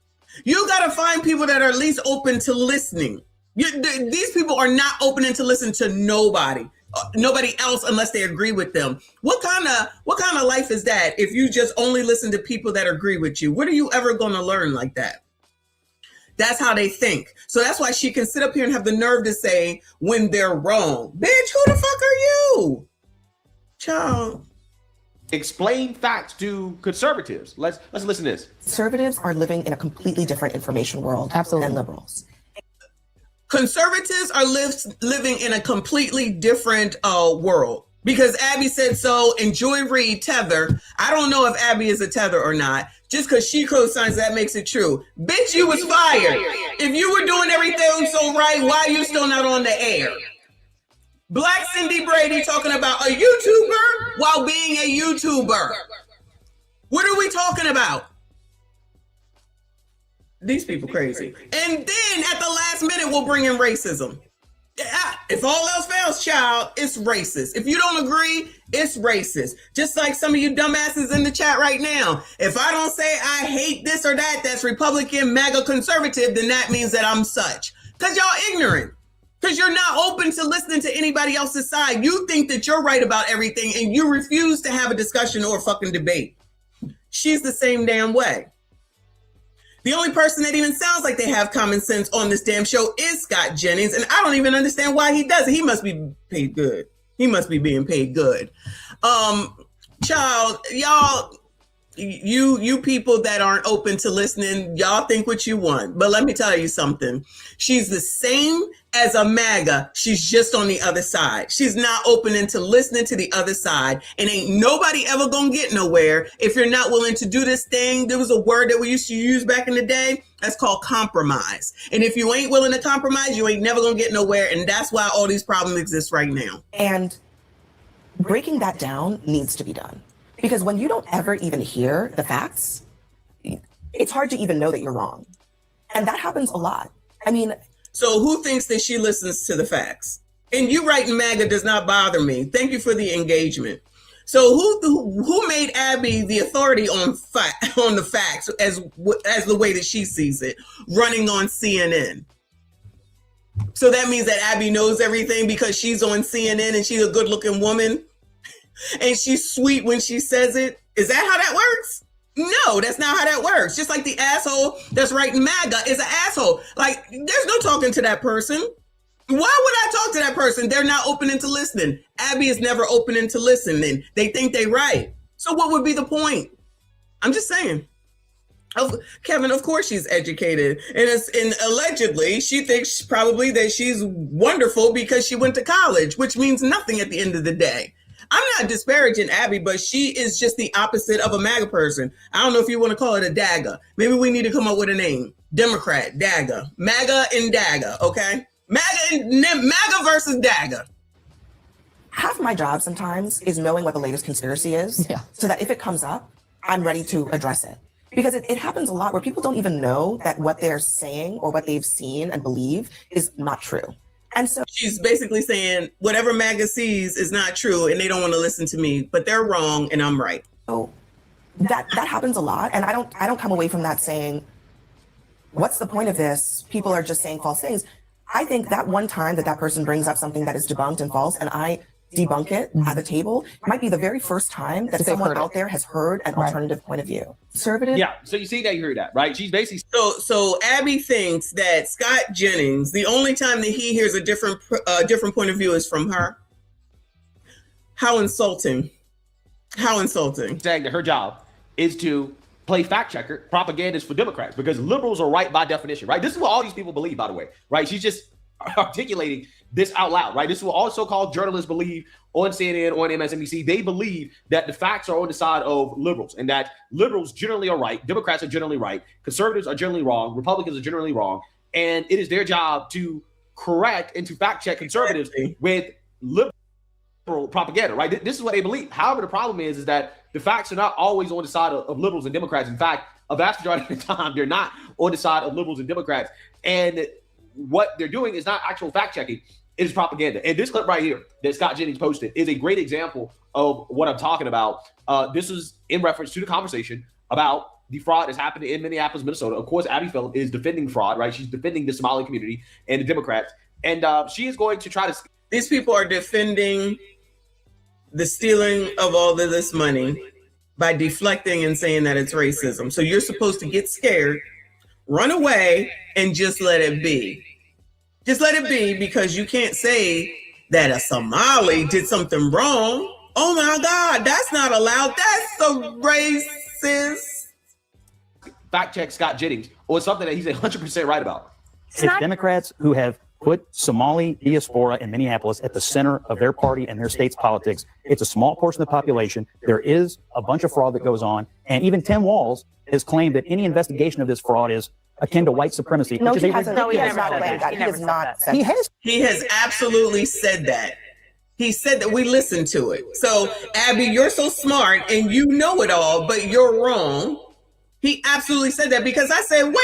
You got to find people that are at least open to listening. These people are not open to listen to nobody else unless they agree with them. What kind of life is that if you just only listen to people that agree with you? What are you ever going to learn like that? That's how they think. So that's why she can sit up here and have the nerve to say when they're wrong. Bitch, who the fuck are you? Child. Explain facts to conservatives. Let's listen to this. Conservatives are living in a completely different information world than liberals. Conservatives are living in a completely different world because Abby said so and Joy Reid tether. I don't know if Abby is a tether or not. Just because she co-signs that makes it true. Bitch, you was fired. If you were doing everything so right, why are you still not on the air? Black Cindy Brady talking about a YouTuber while being a YouTuber. What are we talking about? These people crazy. And then at the last minute, we'll bring in racism. If all else fails, child, it's racist. If you don't agree, it's racist. Just like some of you dumbasses in the chat right now. If I don't say I hate this or that, that's Republican, MAGA, conservative, then that means that I'm such. Because y'all ignorant. Because you're not open to listening to anybody else's side. You think that you're right about everything and you refuse to have a discussion or a fucking debate. She's the same damn way. The only person that even sounds like they have common sense on this damn show is Scott Jennings, and I don't even understand why he does it. He must be paid good. He must be being paid good. Child, y'all, you people that aren't open to listening, y'all think what you want. But let me tell you something. She's the same as a MAGA. She's just on the other side. She's not open into listening to the other side. And ain't nobody ever gonna get nowhere if you're not willing to do this thing. There was a word that we used to use back in the day. That's called compromise. And if you ain't willing to compromise, you ain't never gonna get nowhere. And that's why all these problems exist right now. And breaking that down needs to be done. Because when you don't ever even hear the facts, it's hard to even know that you're wrong. And that happens a lot. I mean, so who thinks that she listens to the facts? And you writing MAGA does not bother me. Thank you for the engagement. So who made Abby the authority on the facts as the way that she sees it, running on CNN? So that means that Abby knows everything because she's on CNN and she's a good-looking woman and she's sweet when she says it. Is that how that works? No, that's not how that works. Just like the asshole that's writing MAGA is an asshole. Like, there's no talking to that person. Why would I talk to that person? They're not opening to listening. Abby is never opening to listening. They think they right. So what would be the point? I'm just saying. Kevin, of course she's educated. And allegedly, she thinks probably that she's wonderful because she went to college, which means nothing at the end of the day. I'm not disparaging Abby, but she is just the opposite of a MAGA person. I don't know if you want to call it a dagger. Maybe we need to come up with a name. Democrat, dagger. MAGA and dagger, okay? MAGA versus dagger. Half my job sometimes is knowing what the latest conspiracy is, so that if it comes up, I'm ready to address it. Because it happens a lot where people don't even know that what they're saying or what they've seen and believe is not true. And so she's basically saying whatever MAGA sees is not true and they don't want to listen to me, but they're wrong and I'm right. So that happens a lot. And I don't come away from that saying, what's the point of this? People are just saying false things. I think that one time that person brings up something that is debunked and false and I debunk it at the table, it might be the very first time that someone out there has heard an alternative point of view. Conservative. Yeah, so you see that, you heard that, right? She's basically... So Abby thinks that Scott Jennings, the only time that he hears a different point of view is from her. How insulting. How insulting. Saying that her job is to play fact checker, propagandist for Democrats, because liberals are right by definition, right? This is what all these people believe, by the way, right? She's just articulating this out loud, right? This is what all so-called journalists believe on CNN, on MSNBC. They believe that the facts are on the side of liberals and that liberals generally are right, Democrats are generally right, conservatives are generally wrong, Republicans are generally wrong, and it is their job to correct and to fact check conservatives with liberals. propaganda, right? This is what they believe. However, the problem is that the facts are not always on the side of liberals and Democrats. In fact, a vast majority of the time, they're not on the side of liberals and Democrats. And what they're doing is not actual fact checking. It is propaganda. And this clip right here that Scott Jennings posted is a great example of what I'm talking about. This is in reference to the conversation about the fraud that's happening in Minneapolis, Minnesota. Of course, Abby Phillip is defending fraud, right? She's defending the Somali community and the Democrats. And she is going to try to... These people are defending the stealing of all of this money by deflecting and saying that it's racism. So you're supposed to get scared, run away, and just let it be. Just let it be, because you can't say that a Somali did something wrong. Oh my God, that's not allowed. That's so racist. Fact check Scott Jennings on something that he's 100% right about. It's Democrats who have put Somali diaspora in Minneapolis at the center of their party and their state's politics. It's a small portion of the population. There is a bunch of fraud that goes on. And even Tim Walz has claimed that any investigation of this fraud is akin to white supremacy. No, which he is hasn't. No, he has not said that. He has not said that. He has absolutely said that. He said that. We listened to it. So, Abby, you're so smart and you know it all, but you're wrong. He absolutely said that, because I said, wait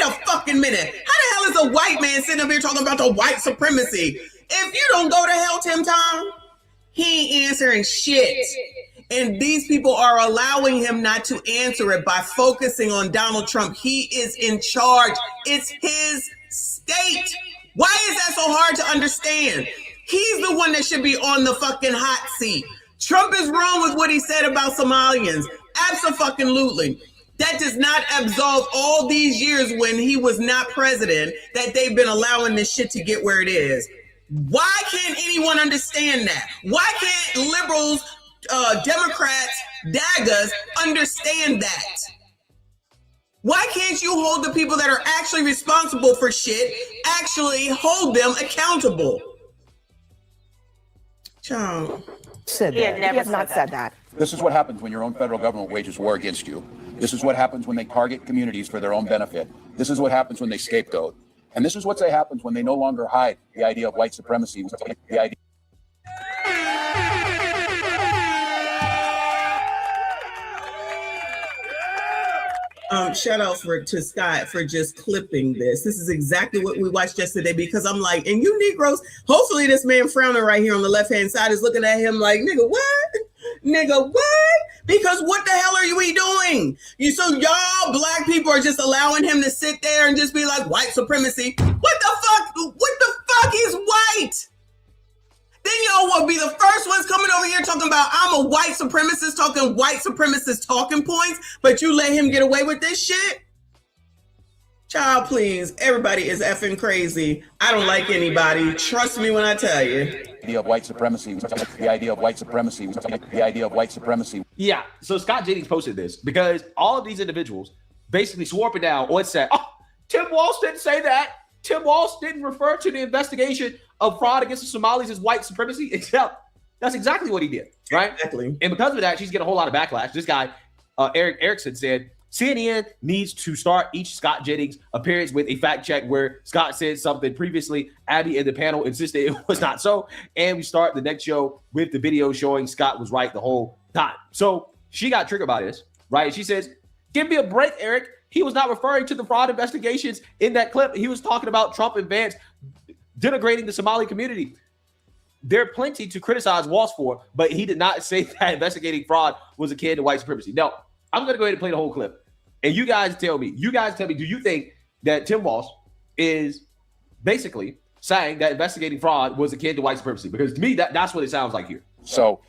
a fucking minute. How the hell is a white man sitting up here talking about the white supremacy? If you don't go to hell, Tim Tom, he ain't answering shit. And these people are allowing him not to answer it by focusing on Donald Trump. He is in charge. It's his state. Why is that so hard to understand? He's the one that should be on the fucking hot seat. Trump is wrong with what he said about Somalians. Abso-fucking-lutely. That does not absolve all these years when he was not president that they've been allowing this shit to get where it is. Why can't anyone understand that? Why can't liberals, Democrats, DAGAs understand that? Why can't you hold the people that are actually responsible for shit, actually hold them accountable? Child. Said that. He has not said that. This is what happens when your own federal government wages war against you. This is what happens when they target communities for their own benefit. This is what happens when they scapegoat. And this is what happens when they no longer hide the idea of white supremacy. The idea. Shout out to Scott for just clipping this. This is exactly what we watched yesterday, because I'm like, and you Negroes, hopefully this man frowning right here on the left-hand side is looking at him like, nigga, what? Nigga, what? Because what the hell are we doing? So y'all black people are just allowing him to sit there and just be like, white supremacy. What the fuck? What the fuck is white? Then y'all will be the first ones coming over here talking about I'm a white supremacist, talking white supremacist talking points, but you let him get away with this shit? Child, please. Everybody is effing crazy. I don't like anybody. Trust me when I tell you. The idea of white supremacy. The idea of white supremacy. The idea of white supremacy. Yeah, so Scott Jennings posted this because all of these individuals basically swore up and down or said, oh, Tim Walz didn't say that. Tim Walz didn't refer to the investigation of fraud against the Somalis as white supremacy, except that's exactly what he did, right? Exactly. And because of that, she's getting a whole lot of backlash. This guy, Eric Erickson, said, CNN needs to start each Scott Jennings appearance with a fact check where Scott said something previously. Abby and the panel insisted it was not so. And we start the next show with the video showing Scott was right the whole time. So she got triggered by this, right? She says, give me a break, Eric. He was not referring to the fraud investigations in that clip. He was talking about Trump and Vance denigrating the Somali community. There are plenty to criticize Walz for, but he did not say that investigating fraud was akin to white supremacy. No, I'm going to go ahead and play the whole clip. And you guys tell me, do you think that Tim Walz is basically saying that investigating fraud was akin to white supremacy? Because to me, that's what it sounds like here. So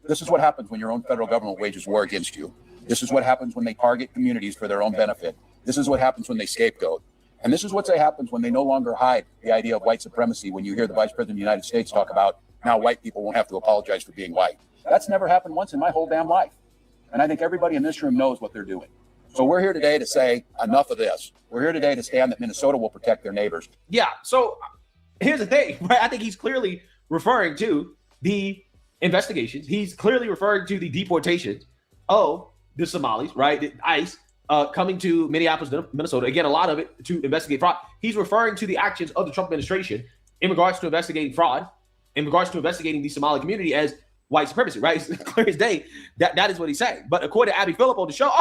this is what happens when your own federal government wages war against you. This is what happens when they target communities for their own benefit. This is what happens when they scapegoat. And this is what happens when they no longer hide the idea of white supremacy. When you hear the Vice President of the United States talk about now white people won't have to apologize for being white. That's never happened once in my whole damn life. And I think everybody in this room knows what they're doing. So we're here today to say enough of this. We're here today to stand that Minnesota will protect their neighbors. Yeah. So here's the thing, right? I think he's clearly referring to the investigations. He's clearly referring to the deportations of the Somalis, right? The ICE coming to Minneapolis, Minnesota. Again, a lot of it to investigate fraud. He's referring to the actions of the Trump administration in regards to investigating fraud in regards to investigating the Somali community as white supremacy, right? It's clear as day that is what he's saying. But according to Abby Phillip on the show,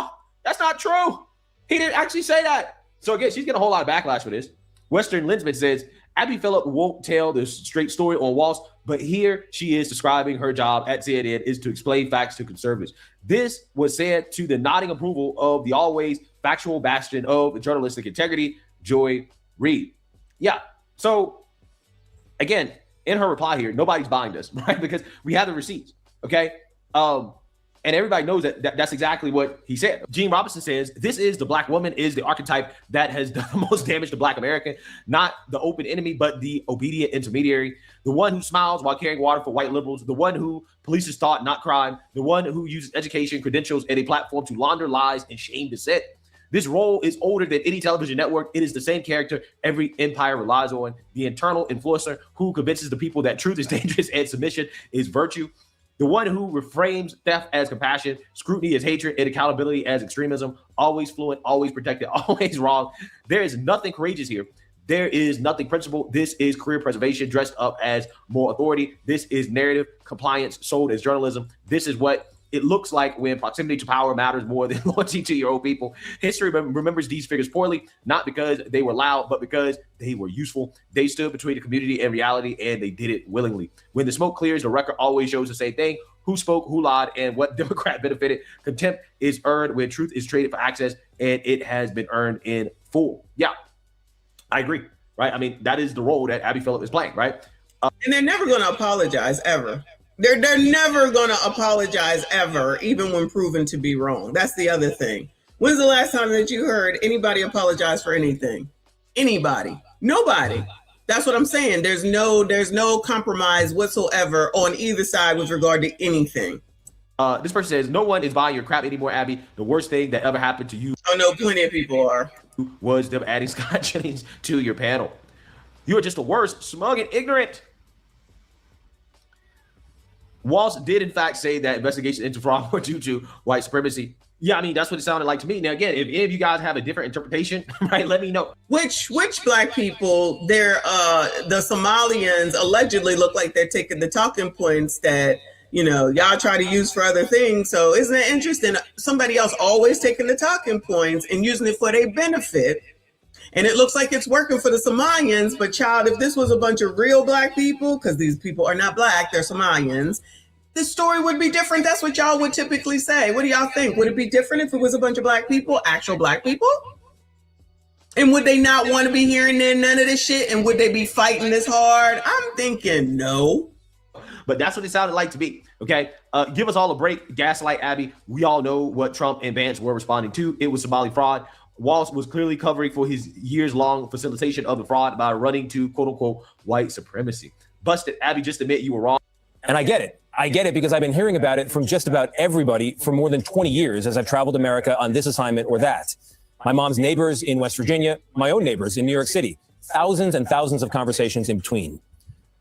that's not true. He didn't actually say that. So again, she's getting a whole lot of backlash for this. Western Lensman says, Abby Phillip won't tell the straight story on Walsh, but here she is describing her job at CNN is to explain facts to conservatives. This was said to the nodding approval of the always factual bastion of journalistic integrity, Joy Reid. Yeah. So again, in her reply here, nobody's buying this, right? Because we have the receipts, okay? And everybody knows that's exactly what he said. Gene Robinson says, this is the black woman is the archetype that has done the most damage to black America, not the open enemy, but the obedient intermediary, the one who smiles while carrying water for white liberals, the one who polices thought, not crime, the one who uses education, credentials, and a platform to launder lies and shame dissent. This role is older than any television network. It is the same character every empire relies on, the internal influencer who convinces the people that truth is dangerous and submission is virtue. The one who reframes theft as compassion, scrutiny as hatred, and accountability as extremism, always fluent, always protected, always wrong. There is nothing courageous here. There is nothing principled. This is career preservation dressed up as more authority. This is narrative compliance sold as journalism. This is what it looks like when proximity to power matters more than loyalty to your own people. History remembers these figures poorly, not because they were loud, but because they were useful. They stood between the community and reality, and they did it willingly. When the smoke clears, the record always shows the same thing: who spoke, who lied, and what Democrat benefited. Contempt is earned when truth is traded for access, and it has been earned in full. Yeah, I agree, right? I mean, that is the role that Abby Phillip is playing, right? And they're never going to apologize, ever. They're never going to apologize ever, even when proven to be wrong. That's the other thing. When's the last time that you heard anybody apologize for anything? Anybody? Nobody. That's what I'm saying. There's no compromise whatsoever on either side with regard to anything. This person says, no one is buying your crap anymore, Abby. The worst thing that ever happened to you. Oh, no, plenty of people are. Was them adding Scott Jennings to your panel. You are just the worst, smug and ignorant. Walsh did, in fact, say that investigations into fraud were due to white supremacy. Yeah, I mean, that's what it sounded like to me. Now, again, if any of you guys have a different interpretation, right, let me know. Which black people, they're the Somalians allegedly look like they're taking the talking points that, y'all try to use for other things. So isn't it interesting? Somebody else always taking the talking points and using it for their benefit. And it looks like it's working for the Somalians, but child, if this was a bunch of real black people, because these people are not black, they're Somalians, this story would be different. That's what y'all would typically say. What do y'all think? Would it be different if it was a bunch of black people, actual black people? And would they not want to be hearing none of this shit? And would they be fighting this hard? I'm thinking no. But that's what it sounded like to me. Okay, give us all a break. Gaslight Abby. We all know what Trump and Vance were responding to. It was Somali fraud. Walsh was clearly covering for his years-long facilitation of the fraud by running to quote-unquote white supremacy. Busted. Abby, just admit you were wrong. And I get it. I get it because I've been hearing about it from just about everybody for more than 20 years as I've traveled America on this assignment or that. My mom's neighbors in West Virginia, my own neighbors in New York City, thousands and thousands of conversations in between.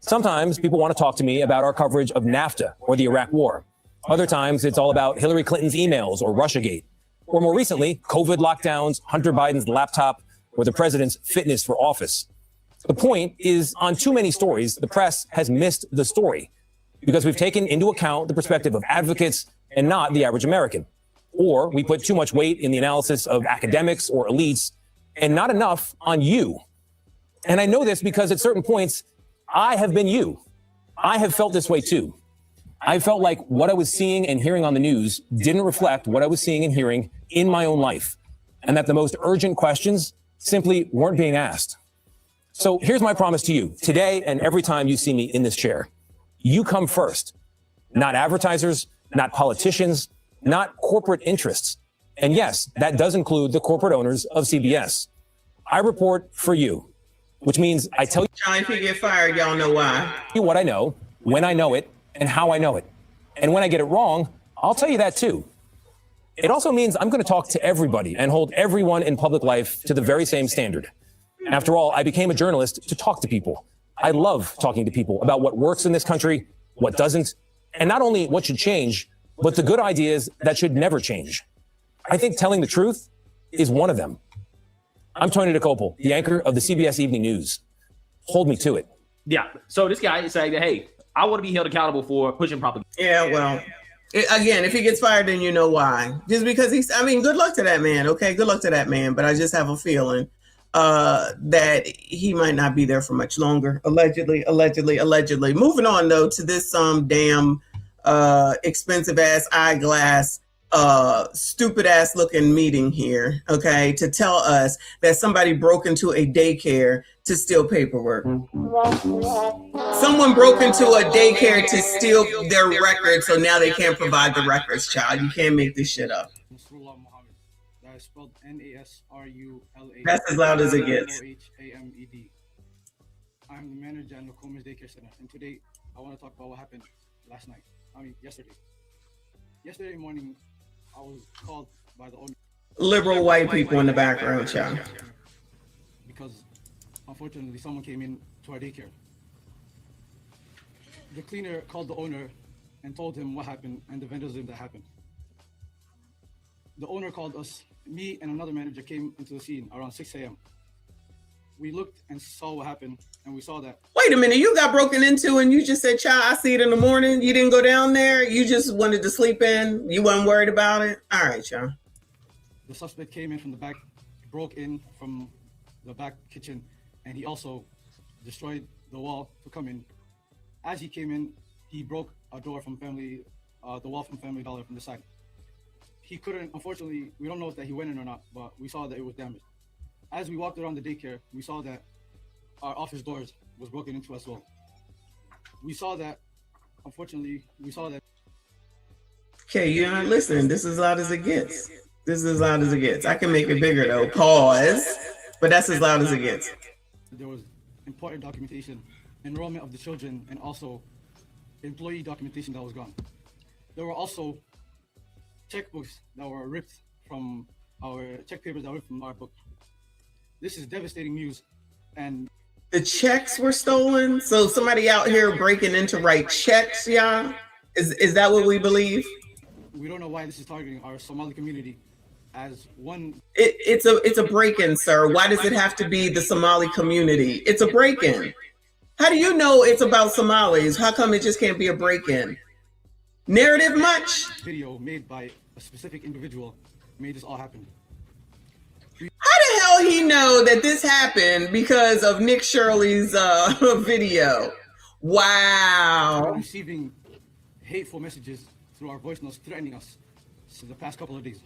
Sometimes people want to talk to me about our coverage of NAFTA or the Iraq War. Other times it's all about Hillary Clinton's emails or Russiagate. Or more recently, COVID lockdowns, Hunter Biden's laptop, or the president's fitness for office. The point is, on too many stories, the press has missed the story because we've taken into account the perspective of advocates and not the average American. Or we put too much weight in the analysis of academics or elites and not enough on you. And I know this because at certain points, I have been you. I have felt this way too. I felt like what I was seeing and hearing on the news didn't reflect what I was seeing and hearing in my own life, and that the most urgent questions simply weren't being asked. So here's my promise to you today and every time you see me in this chair. You come first, not advertisers, not politicians, not corporate interests. And yes, that does include the corporate owners of CBS. I report for you, which means I tell you. Johnny, if you get fired, y'all know why. What I know, when I know it, and how I know it. And when I get it wrong, I'll tell you that too. It also means I'm going to talk to everybody and hold everyone in public life to the very same standard. After all, I became a journalist to talk to people. I love talking to people about what works in this country, what doesn't, and not only what should change, but the good ideas that should never change. I think telling the truth is one of them. I'm Tony DeCopel, the anchor of the CBS Evening News. Hold me to it. Yeah. So this guy is saying that, hey, I want to be held accountable for pushing propaganda. Yeah, well, again, if he gets fired, then you know why. Just because good luck to that man. Okay, good luck to that man. But I just have a feeling that he might not be there for much longer. Allegedly. Moving on though to this damn expensive ass eyeglass, stupid ass looking meeting here. Okay, to tell us that somebody broke into a daycare to steal paperwork. Someone broke into a daycare to steal their records, so now they can't provide the records, child. You can't make this shit up. That is spelled Nasrullah. That's as loud as it gets. Mohamed. I'm the manager at Nokomis Daycare Center, and today I want to talk about what happened yesterday. Yesterday morning, I was called by the owner. Liberal white people in the background, child. Because unfortunately, someone came in to our daycare. The cleaner called the owner and told him what happened and the vandalism that happened. The owner called us. Me and another manager came into the scene around 6 a.m. We looked and saw what happened, and we saw that. Wait a minute, you got broken into and you just said, child, I see it in the morning. You didn't go down there. You just wanted to sleep in. You weren't worried about it. All right, child. The suspect came in from the back, broke in from the back kitchen, and he also destroyed the wall to come in. As he came in, he broke a door from the wall from Family Dollar from the side. He couldn't, unfortunately, we don't know if that he went in or not, but we saw that it was damaged. As we walked around the daycare, we saw that our office doors was broken into as well. We saw that, unfortunately, Okay, you're not listening. This is as loud as it gets. I can make it bigger though. Pause. But that's as loud as it gets. There was important documentation, enrollment of the children, and also employee documentation that was gone. There were also checkbooks that were ripped from our check papers that were ripped from our book. This is devastating news, and the checks were stolen. So somebody out here breaking in to write checks, y'all. Is that what we believe? We don't know why this is targeting our Somali community as one. It's a break-in, sir. Why does it have to be the Somali community? It's a break-in. How do you know it's about Somalis? How come it just can't be a break-in? Narrative much? Video made by a specific individual made this all happen. How the hell he know that this happened because of Nick Shirley's video? Wow. We're receiving hateful messages through our voice notes threatening us for the past couple of days,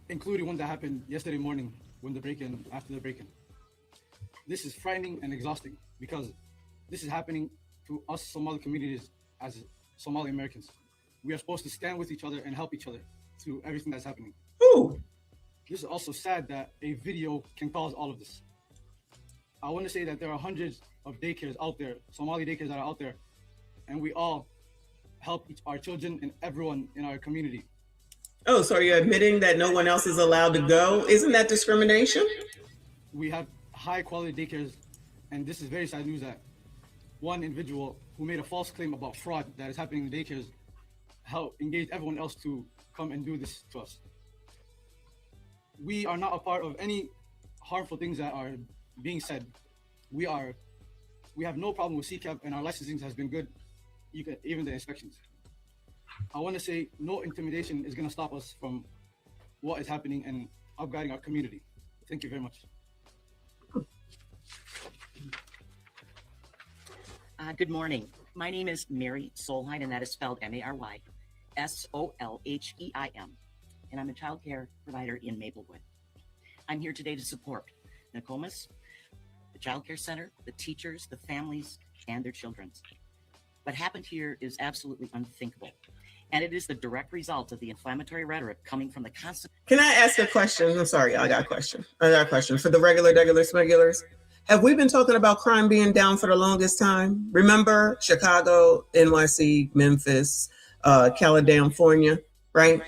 including one that happened yesterday morning after the break-in. This is frightening and exhausting because this is happening to us Somali communities as Somali Americans. We are supposed to stand with each other and help each other through everything that's happening. Ooh. This is also sad that a video can cause all of this. I want to say that there are hundreds of daycares out there, Somali daycares that are out there, and we all help our children and everyone in our community. Oh, so you're admitting that no one else is allowed to go? Isn't that discrimination? We have high quality daycares, and this is very sad news that one individual who made a false claim about fraud that is happening in the daycares helped engage everyone else to come and do this to us. We are not a part of any harmful things that are being said. We have no problem with CCAP, and our licensing has been good, even the inspections. I want to say no intimidation is going to stop us from what is happening and upguiding our community. Thank you very much. Good morning. My name is Mary Solheim, and that is spelled Mary Solheim. And I'm a child care provider in Maplewood. I'm here today to support Nokomis, the child care center, the teachers, the families, and their children. What happened here is absolutely unthinkable. And it is the direct result of the inflammatory rhetoric coming from the constant. Can I ask a question? I'm sorry, I got a question. For the regulars. Have we been talking about crime being down for the longest time? Remember Chicago, NYC, Memphis, California, right?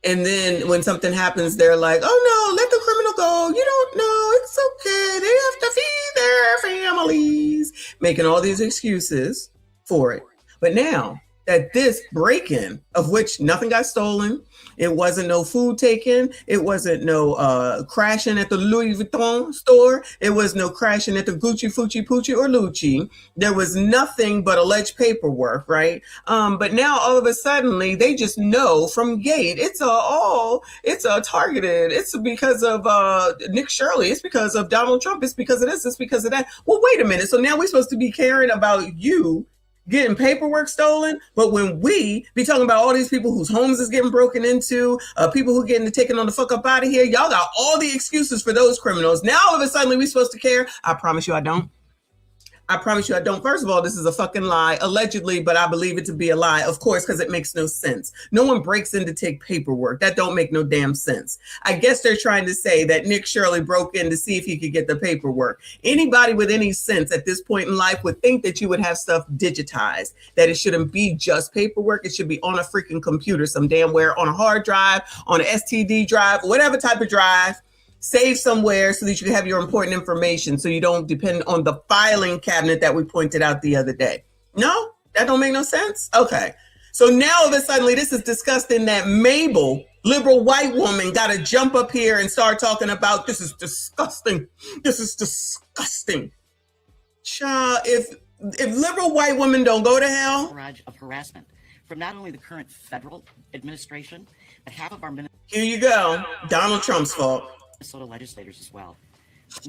And then when something happens, they're like, oh no, let the criminal go. You don't know, it's okay. They have to feed their families, making all these excuses for it. But now that this break-in, of which nothing got stolen, it wasn't no food taken, it wasn't no crashing at the Louis Vuitton store, it was no crashing at the Gucci, Fucci, Poochie, or Lucci. There was nothing but alleged paperwork, right? But now all of a sudden, they just know from Gate, it's targeted. It's because of Nick Shirley. It's because of Donald Trump. It's because of this. It's because of that. Well, wait a minute. So now we're supposed to be caring about you getting paperwork stolen, but when we be talking about all these people whose homes is getting broken into, people who getting taken on the fuck up out of here, y'all got all the excuses for those criminals. Now all of a sudden we supposed to care? I promise you I don't. I promise you I don't. First of all, this is a fucking lie, allegedly, but I believe it to be a lie, of course, because it makes no sense. No one breaks in to take paperwork. That don't make no damn sense. I guess they're trying to say that Nick Shirley broke in to see if he could get the paperwork. Anybody with any sense at this point in life would think that you would have stuff digitized, that it shouldn't be just paperwork. It should be on a freaking computer, some damn where, on a hard drive, on an STD drive, whatever type of drive. Save somewhere so that you have your important information so you don't depend on the filing cabinet that we pointed out the other day. No, that don't make no sense. Okay. So now all of a sudden this is disgusting that Mabel, liberal white woman, got to jump up here and start talking about this is disgusting. This is disgusting. Child, if liberal white women don't go to hell. Barrage of harassment from not only the current federal administration, but half of our Here you go. Donald Trump's fault. Minnesota legislators as well.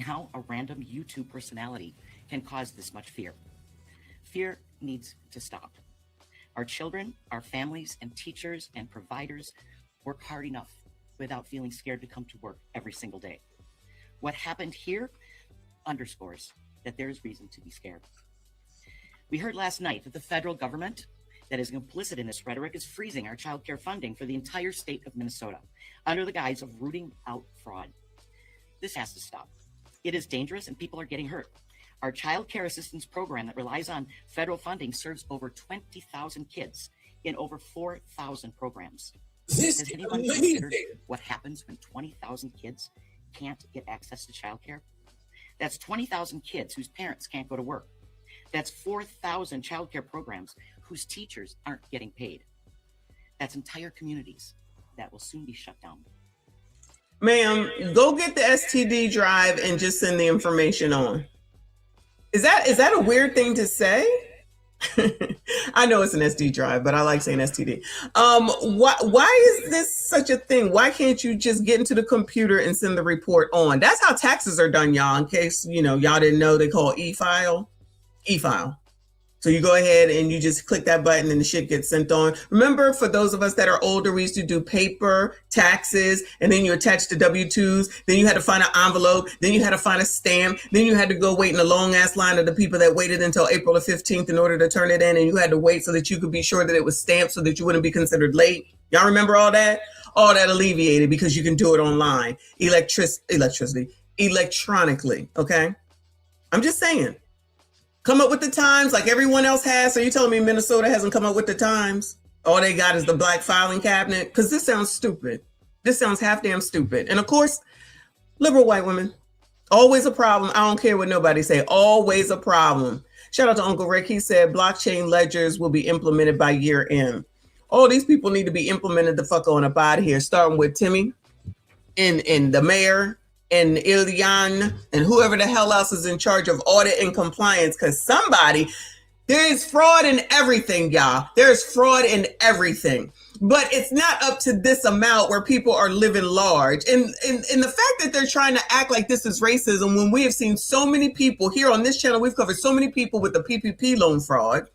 Now a random YouTube personality can cause this much fear. Fear needs to stop. Our children, our families, and teachers and providers work hard enough without feeling scared to come to work every single day. What happened here underscores that there is reason to be scared. We heard last night that the federal government that is complicit in this rhetoric is freezing our child care funding for the entire state of Minnesota under the guise of rooting out fraud. This has to stop. It is dangerous and people are getting hurt. Our child care assistance program that relies on federal funding serves over 20,000 kids in over 4,000 programs. Has anyone considered what happens when 20,000 kids can't get access to child care? That's 20,000 kids whose parents can't go to work. That's 4,000 child care programs whose teachers aren't getting paid. That's entire communities that will soon be shut down. Ma'am, go get the STD drive and just send the information on. Is that a weird thing to say? I know it's an SD drive, but I like saying STD. Why is this such a thing? Why can't you just get into the computer and send the report on? That's how taxes are done, y'all. In case y'all didn't know, they call e-file. E-file. So you go ahead and you just click that button and the shit gets sent on. Remember, for those of us that are older, we used to do paper taxes and then you attach the W-2s. Then you had to find an envelope. Then you had to find a stamp. Then you had to go wait in a long ass line of the people that waited until April the 15th in order to turn it in. And you had to wait so that you could be sure that it was stamped so that you wouldn't be considered late. Y'all remember all that? All that alleviated because you can do it online. Electronically. Okay. I'm just saying. Come up with the times like everyone else has. So you telling me Minnesota hasn't come up with the times? All they got is the black filing cabinet? Because this sounds stupid. This sounds half damn stupid. And of course, liberal white women, always a problem. I don't care what nobody say. Always a problem. Shout out to Uncle Rick. He said blockchain ledgers will be implemented by year end. All these people need to be implemented the fuck on up out of here, starting with Timmy and the mayor and Ilian and whoever the hell else is in charge of audit and compliance, because there is fraud in everything, y'all. There's fraud in everything. But it's not up to this amount where people are living large. And the fact that they're trying to act like this is racism when we have seen so many people here on this channel, we've covered so many people with the PPP loan fraud,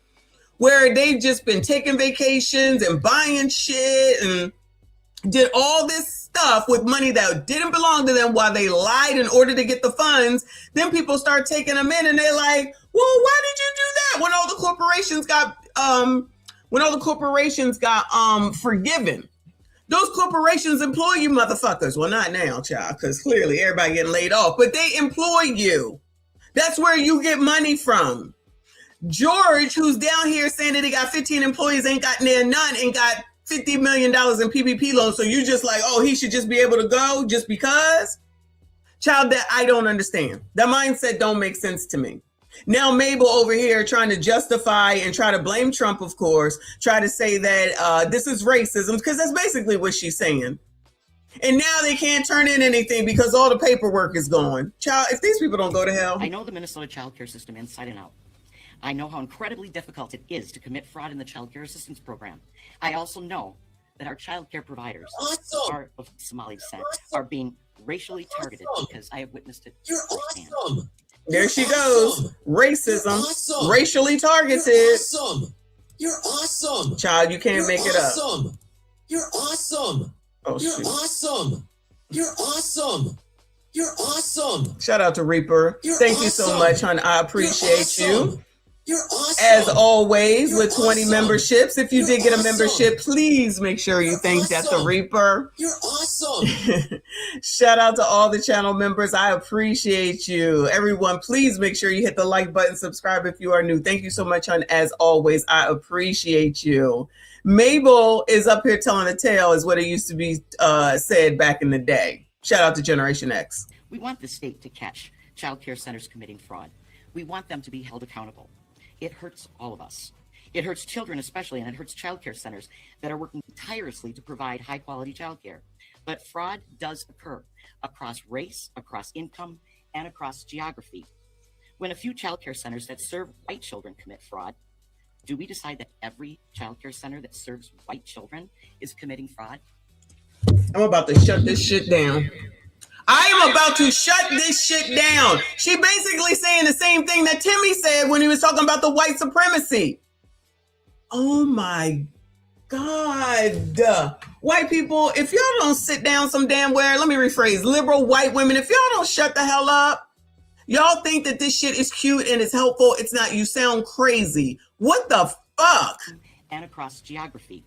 where they've just been taking vacations and buying shit and did all this stuff with money that didn't belong to them while they lied in order to get the funds. Then people start taking them in and they're like, well, why did you do that? When all the corporations got forgiven. Those corporations employ you motherfuckers. Well, not now, child, because clearly everybody getting laid off, but they employ you. That's where you get money from. George, who's down here saying that he got 15 employees, ain't got near none, and got $50 million in PPP loans. So you just like, oh, he should just be able to go just because? Child, that I don't understand. That mindset don't make sense to me. Now Mabel over here trying to justify and try to blame Trump, of course, try to say that this is racism, because that's basically what she's saying. And now they can't turn in anything because all the paperwork is gone. Child, if these people don't go to hell. I know the Minnesota child care system inside and out. I know how incredibly difficult it is to commit fraud in the child care assistance program. I also know that our child care providers are of Somali descent are being racially targeted because I have witnessed it. You're awesome. There she goes. Racism. Racially targeted. You're awesome. Child, you can't make it up. You're awesome. Oh, You're shoot. awesome. You're awesome. You're awesome. Shout out to Reaper. Thank you so much, hon. I appreciate you. You're awesome. As always, with 20 memberships. If you did get a membership, please make sure you thank that to Reaper. You're awesome. Shout out to all the channel members. I appreciate you. Everyone, please make sure you hit the like button, subscribe if you are new. Thank you so much, hon. As always, I appreciate you. Mabel is up here telling a tale, is what it used to be said back in the day. Shout out to Generation X. We want the state to catch child care centers committing fraud. We want them to be held accountable. It hurts all of us. It hurts children especially, and it hurts child care centers that are working tirelessly to provide high-quality child care. But fraud does occur across race, across income, and across geography. When a few child care centers that serve white children commit fraud, do we decide that every child care center that serves white children is committing fraud? I'm about to shut this shit down. I am about to shut this shit down. She basically saying the same thing that Timmy said when he was talking about the white supremacy. Oh my God. White people, if y'all don't sit down some damn where, let me rephrase, liberal white women, if y'all don't shut the hell up, y'all think that this shit is cute and it's helpful. It's not. You sound crazy. What the fuck? And across geography.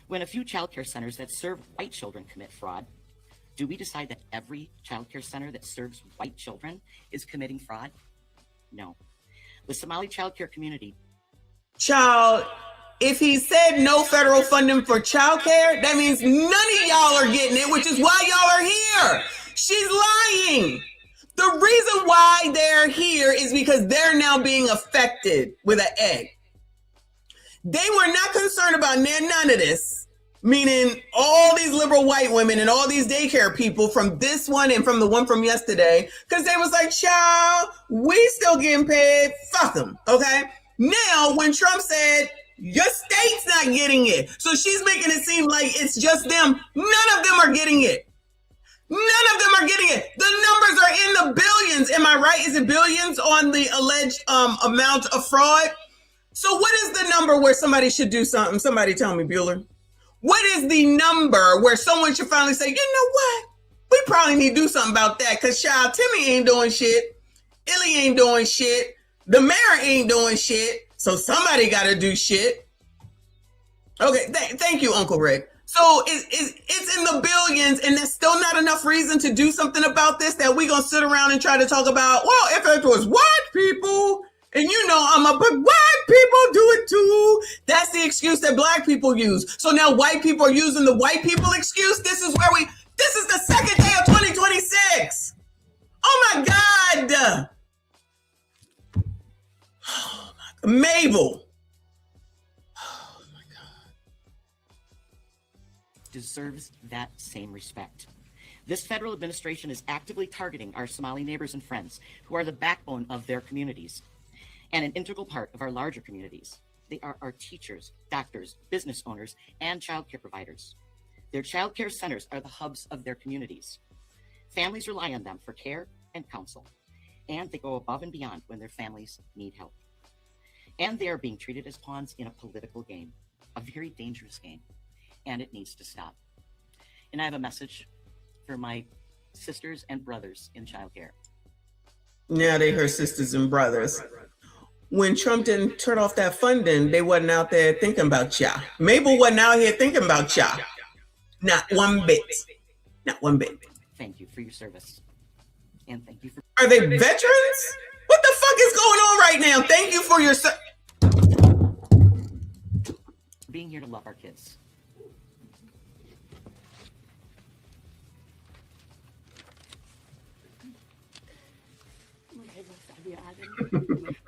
When a few child care centers that serve white children commit fraud, do we decide that every child care center that serves white children is committing fraud? No. The Somali child care community. Child, if he said no federal funding for child care, that means none of y'all are getting it, which is why y'all are here. She's lying. The reason why they're here is because they're now being affected with an egg. They were not concerned about none of this. Meaning all these liberal white women and all these daycare people from this one and from the one from yesterday, because they was like, child, we still getting paid. Fuck them. Okay. Now, when Trump said, your state's not getting it. So she's making it seem like it's just them. None of them are getting it. None of them are getting it. The numbers are in the billions. Am I right? Is it billions on the alleged amount of fraud? So what is the number where somebody should do something? Somebody tell me, Bueller. What is the number where someone should finally say, you know what? We probably need to do something about that, because child, Timmy ain't doing shit. Illy ain't doing shit. The mayor ain't doing shit. So somebody got to do shit. Okay, thank you, Uncle Rick. So it's in the billions, and there's still not enough reason to do something about this, that we going to sit around and try to talk about, well, if it was white people, and you know, but white people do it too. That's the excuse that black people use. So now white people are using the white people excuse. This is the second day of 2026. Oh my God. Oh my God. Mabel. Oh my God. Deserves that same respect. This federal administration is actively targeting our Somali neighbors and friends who are the backbone of their communities and an integral part of our larger communities. They are our teachers, doctors, business owners, and childcare providers. Their childcare centers are the hubs of their communities. Families rely on them for care and counsel, and they go above and beyond when their families need help. And they are being treated as pawns in a political game, a very dangerous game, and it needs to stop. And I have a message for my sisters and brothers in childcare. Now they her sisters and brothers. When Trump didn't turn off that funding, they wasn't out there thinking about y'all. Mabel wasn't out here thinking about y'all. Not one bit. Not one bit. Thank you for your service. And thank you for... Are they veterans? What the fuck is going on right now? Thank you for your... being here to love our kids.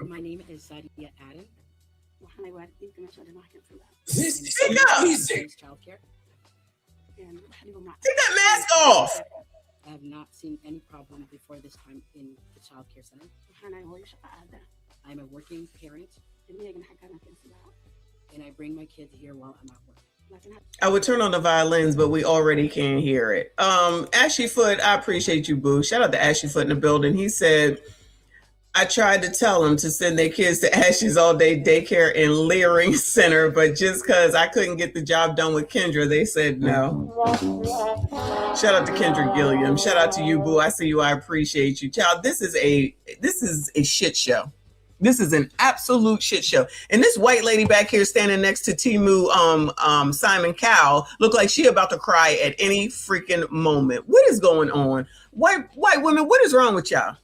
My name is Sadia Adam. This is Speak up. amazing. Take that mask off. I have not seen any problem before this time in the child care center. I'm a working parent, and I bring my kids here while I'm at work. I would turn on the violins, but we already can't hear it. Ashy Foot, I appreciate you, boo. Shout out to Ashy Foot in the building. He said, I tried to tell them to send their kids to Ashley's All Day Daycare and Leering Center, but just because I couldn't get the job done with Kendra, they said no. Shout out to Kendra Gilliam. Shout out to you, boo. I see you. I appreciate you. Child, this is a shit show. This is an absolute shit show. And this white lady back here standing next to Timu Simon Cowell look like she about to cry at any freaking moment. What is going on? White women, what is wrong with y'all?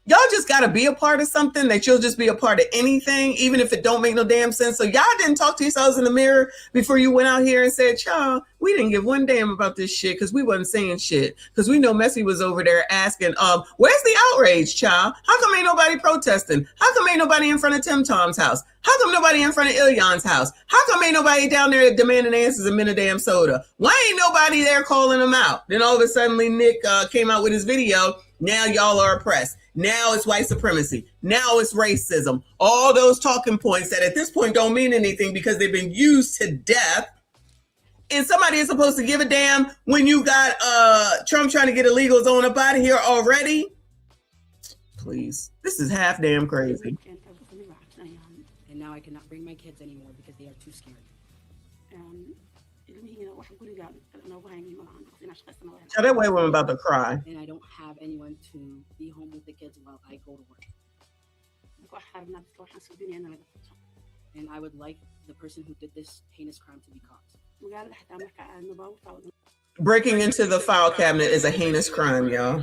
Y'all just got to be a part of something that you'll just be a part of anything, even if it don't make no damn sense. So y'all didn't talk to yourselves in the mirror before you went out here and said, y'all, we didn't give one damn about this shit because we wasn't saying shit. Because we know Messi was over there asking, where's the outrage, child? How come ain't nobody protesting? How come ain't nobody in front of Tim Tom's house? How come nobody in front of Ilyan's house? How come ain't nobody down there demanding answers and minute damn soda? Why ain't nobody there calling them out? Then all of a sudden Nick came out with his video. Now y'all are oppressed. Now it's white supremacy. Now it's racism. All those talking points that at this point don't mean anything because they've been used to death. And somebody is supposed to give a damn when you got Trump trying to get illegals on up out of here already. Please. This is half damn crazy. And now I cannot bring my kids anymore because they are too scared. Tell that white woman about to cry. And I don't have anyone to be home with the kids while I go to work. And I would like the person who did this heinous crime to be caught. Breaking into the file cabinet is a heinous crime, y'all.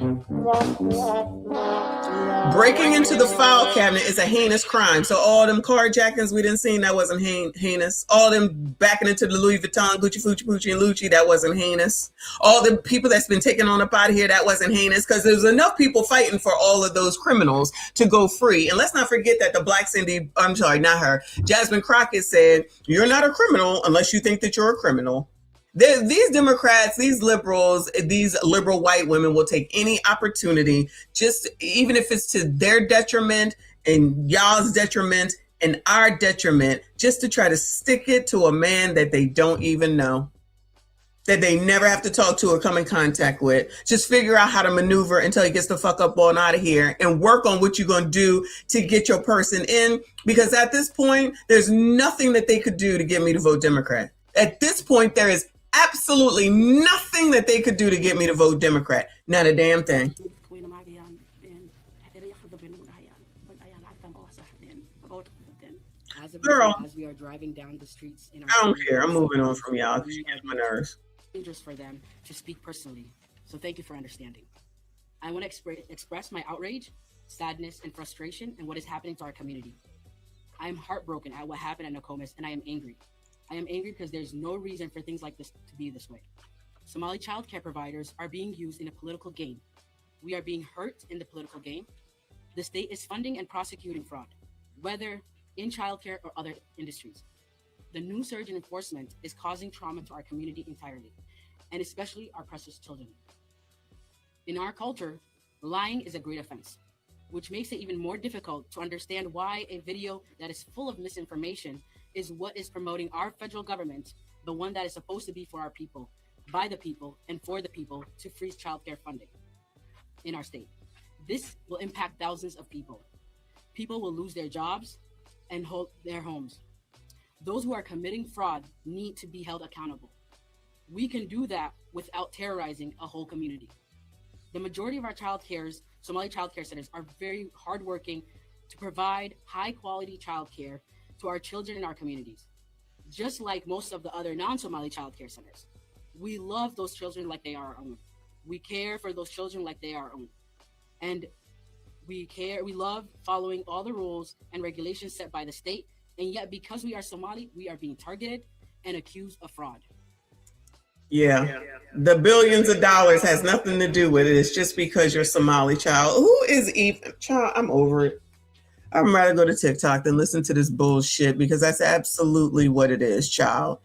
Breaking into the file cabinet is a heinous crime. So all them carjackings we didn't see, that wasn't heinous. All them backing into the Louis Vuitton, Gucci, Fucci, Pucci, and Lucci, that wasn't heinous. All the people that's been taken on up out of here, that wasn't heinous, because there's enough people fighting for all of those criminals to go free. And let's not forget that the Black Cindy, I'm sorry, not her, Jasmine Crockett said, you're not a criminal unless you think that you're a criminal. These Democrats, these liberals, these liberal white women will take any opportunity, just even if it's to their detriment and y'all's detriment and our detriment, just to try to stick it to a man that they don't even know, that they never have to talk to or come in contact with. Just figure out how to maneuver until he gets the fuck up on out of here and work on what you're going to do to get your person in. Because at this point, there's nothing that they could do to get me to vote Democrat. At this point, there is absolutely nothing that they could do to get me to vote Democrat. Not a damn thing. Girl, as we are driving down the streets in our I don't care. I'm moving on from y'all. She gets my nerves. Dangerous for them to speak personally. So thank you for understanding. I want to express my outrage, sadness, and frustration in what is happening to our community. I am heartbroken at what happened at Nokomis, and I am angry. I am angry because there's no reason for things like this to be this way. Somali child care providers are being used in a political game. We are being hurt in the political game. The state is funding and prosecuting fraud, whether in childcare or other industries. The new surge in enforcement is causing trauma to our community entirely, and especially our precious children. In our culture, lying is a great offense, which makes it even more difficult to understand why a video that is full of misinformation is what is promoting our federal government, the one that is supposed to be for our people, by the people, and for the people, to freeze childcare funding in our state. This will impact thousands of people. People will lose their jobs and hold their homes. Those who are committing fraud need to be held accountable. We can do that without terrorizing a whole community. The majority of our Somali child care centers are very hardworking to provide high quality child care to our children in our communities, just like most of the other non-Somali child care centers. We love those children like they are our own. We care for those children like they are our own. And we love following all the rules and regulations set by the state. And yet, because we are Somali, we are being targeted and accused of fraud. Yeah. The billions of dollars has nothing to do with it. It's just because you're Somali, child. Who is even, child, I'm over it. I'd rather go to TikTok than listen to this bullshit because that's absolutely what it is, child.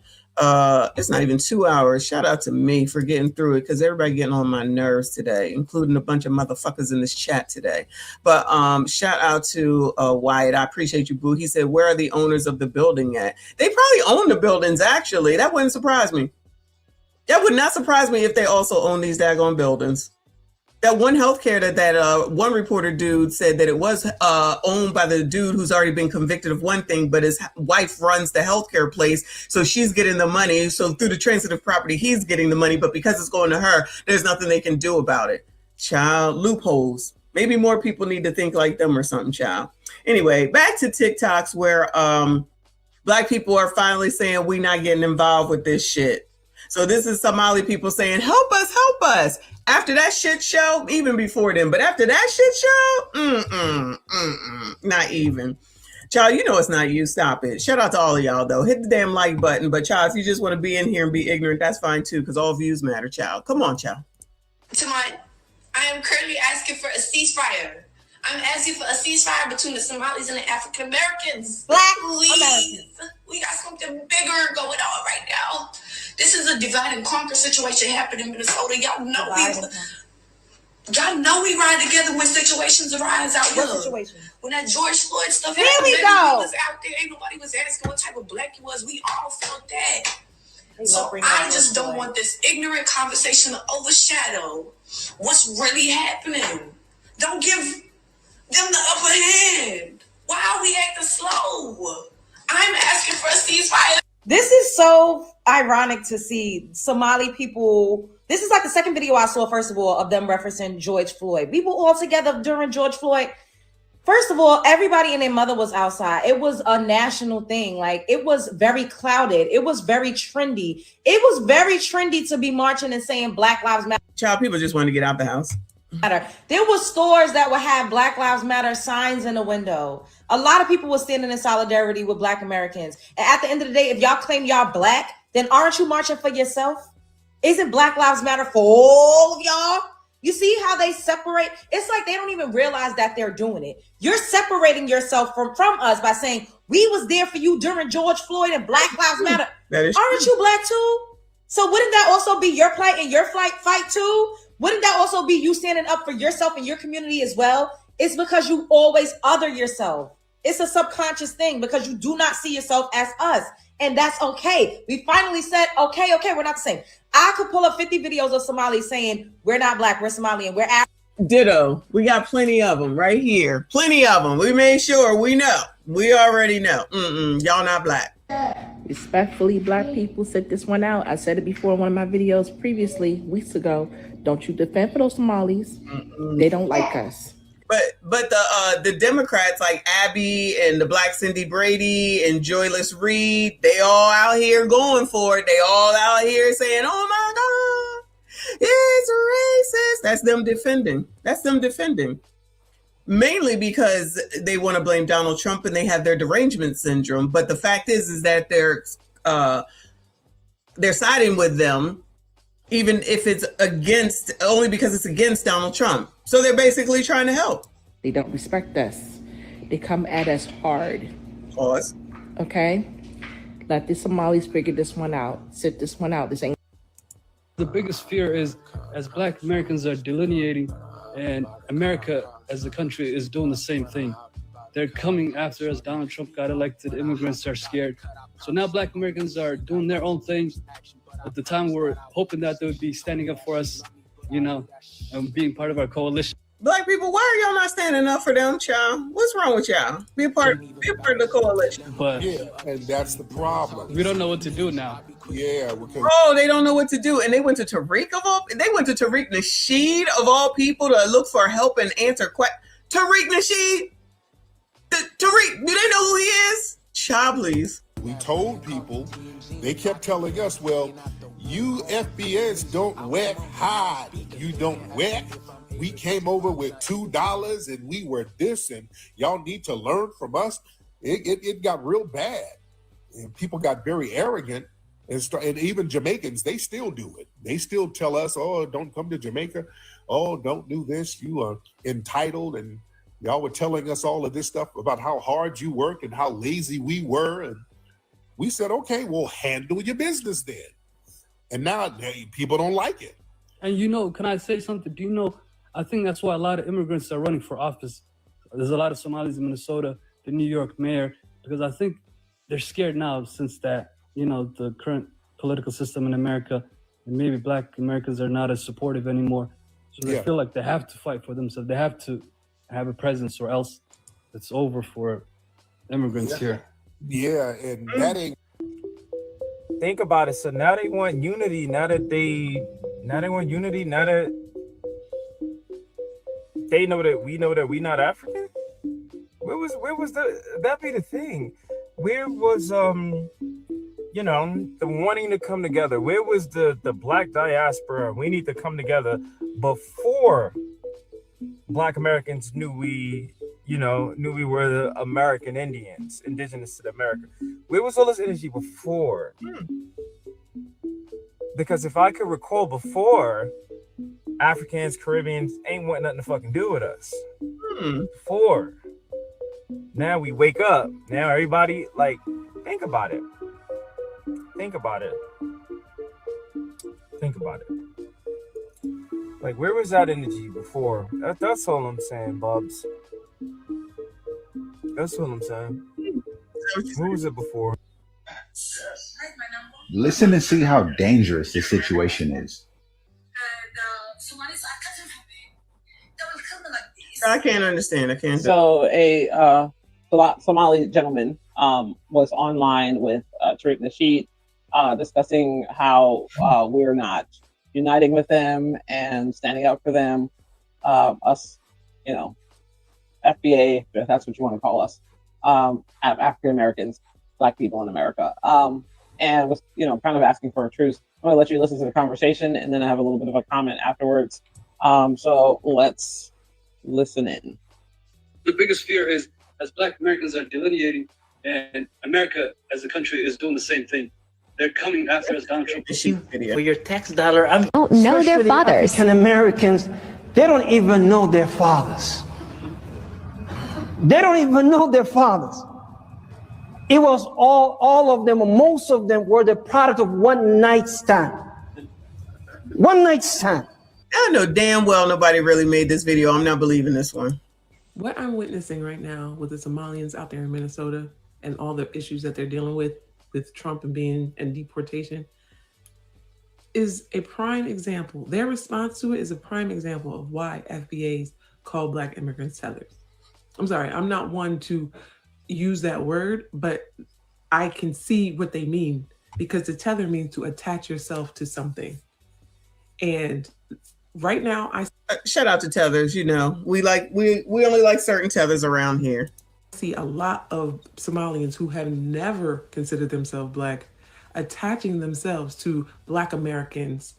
It's not even 2 hours. Shout out to me for getting through it because everybody getting on my nerves today, including a bunch of motherfuckers in this chat today. But shout out to Wyatt. I appreciate you, boo. He said, where are the owners of the building at? They probably own the buildings, actually. That wouldn't surprise me. That would not surprise me if they also own these daggone buildings. That one healthcare that one reporter dude said that it was owned by the dude who's already been convicted of one thing, but his wife runs the healthcare place, so she's getting the money. So through the transitive property, he's getting the money, but because it's going to her, there's nothing they can do about it. Child, loopholes. Maybe more people need to think like them or something, child. Anyway, back to TikToks where Black people are finally saying we're not getting involved with this shit. So this is Somali people saying, help us, help us. After that shit show, even before then, but after that shit show, not even. Child, you know it's not you. Stop it. Shout out to all of y'all, though. Hit the damn like button. But, child, if you just want to be in here and be ignorant, that's fine, too, because all views matter, child. Come on, child. I am currently asking for a ceasefire. I'm asking for a ceasefire between the Somalis and the African Americans. Please. We got something bigger going on right now. This is a divide and conquer situation happening in Minnesota. Y'all know we ride together when situations arise out here. When that George Floyd stuff happened, he was out there. Ain't nobody was asking what type of black he was. We all felt that. So I just don't want this ignorant conversation to overshadow what's really happening. Don't give them the upper hand. Why are we acting slow? I'm asking for a ceasefire. This is so ironic to see Somali people. This is like the second video I saw, first of all, of them referencing George Floyd. We were all together during George Floyd. First of all, everybody and their mother was outside. It was a national thing. Like, it was very clouded. It was very trendy. It was very trendy to be marching and saying Black Lives Matter. Child, people just want to get out the house. There were stores that would have Black Lives Matter signs in the window. A lot of people were standing in solidarity with Black Americans. And at the end of the day, if y'all claim y'all Black, then aren't you marching for yourself? Isn't Black Lives Matter for all of y'all? You see how they separate? It's like they don't even realize that they're doing it. You're separating yourself from us by saying, we was there for you during George Floyd and Black Lives Matter. Aren't you Black too? So wouldn't that also be your plight and your fight too? Wouldn't that also be you standing up for yourself and your community as well? It's because you always other yourself. It's a subconscious thing because you do not see yourself as us. And that's okay. We finally said, okay, we're not the same. I could pull up 50 videos of Somalis saying, we're not Black, we're Somali, and we're African. Ditto. We got plenty of them right here. Plenty of them. We made sure we know. We already know. Y'all not Black. Respectfully, Black people, sit this one out. I said it before in one of my videos previously, weeks ago. Don't you defend for those Somalis. They don't like us. But the Democrats like Abby and the Black Cindy Brady and Joyless Reed, they all out here going for it. They all out here saying, oh my God, it's racist. That's them defending. Mainly because they want to blame Donald Trump and they have their derangement syndrome. But the fact is that they're siding with them, even if it's only because it's against Donald Trump. So they're basically trying to help. They don't respect us. They come at us hard. Pause. Okay? Let the Somalis figure this one out. Sit this one out. This ain't. The biggest fear is, as Black Americans are delineating, and America as a country is doing the same thing. They're coming after us. Donald Trump got elected. Immigrants are scared. So now Black Americans are doing their own thing. At the time, we're hoping that they would be standing up for us, and being part of our coalition. Black people, why are y'all not standing up for them, child? What's wrong with y'all? Be a part of the coalition. But and that's the problem. We don't know what to do now. Yeah. They don't know what to do. And they went to Tariq Tariq Nasheed of all people to look for help and answer questions. Tariq Nasheed? Tariq, do they know who he is? Child, please. We told people, they kept telling us, well, you FBS don't wet hide. You don't wet. We came over with $2 and we were this, and y'all need to learn from us. It got real bad. And people got very arrogant. And even Jamaicans, they still do it. They still tell us, oh, don't come to Jamaica. Oh, don't do this. You are entitled. And Y'all were telling us all of this stuff about how hard you worked and how lazy we were. And we said, okay, well, handle your business then. And now people don't like it. And can I say something? Do you know, I think that's why a lot of immigrants are running for office. There's a lot of Somalis in Minnesota, the New York mayor, because I think they're scared now since that, the current political system in America, and maybe Black Americans are not as supportive anymore. So they feel like they have to fight for themselves. They have to have a presence, or else it's over for immigrants here. Yeah, and that ain't. Think about it. So now they want unity. Now that they know that we know that we not African. Where was that be the thing? Where was the wanting to come together? Where was the Black diaspora? We need to come together before Black Americans knew we were the American Indians, indigenous to America. Where was all this energy before? Because if I could recall before, Africans, Caribbeans ain't want nothing to fucking do with us. Before. Now we wake up. Now everybody, think about it. Think about it. Like, where was that energy before? That's all I'm saying, Bubs. That's what I'm saying. Where was it before? Listen and see how dangerous this situation is. I can't understand. I can't. So a Somali gentleman was online with Tariq Nasheed discussing how we're not uniting with them and standing up for them. Us, FBA, if that's what you want to call us, African Americans, Black people in America, and was kind of asking for a truce. I'm going to let you listen to the conversation, and then I have a little bit of a comment afterwards. So let's listen in. The biggest fear is, as Black Americans are delineating, and America as a country is doing the same thing. They're coming after us, Donald Trump. For your tax dollar, don't know their fathers. African Americans, they don't even know their fathers. They don't even know their fathers. It was all of them, most of them were the product of one night stand. One night stand. I know damn well nobody really made this video. I'm not believing this one. What I'm witnessing right now with the Somalians out there in Minnesota and all the issues that they're dealing with Trump and deportation is a prime example. Their response to it is a prime example of why FBAs call Black immigrants tethers. I'm sorry, I'm not one to use that word, but I can see what they mean, because the tether means to attach yourself to something. And right now, shout out to tethers. We only like certain tethers around here. I see a lot of Somalians who have never considered themselves Black attaching themselves to Black Americans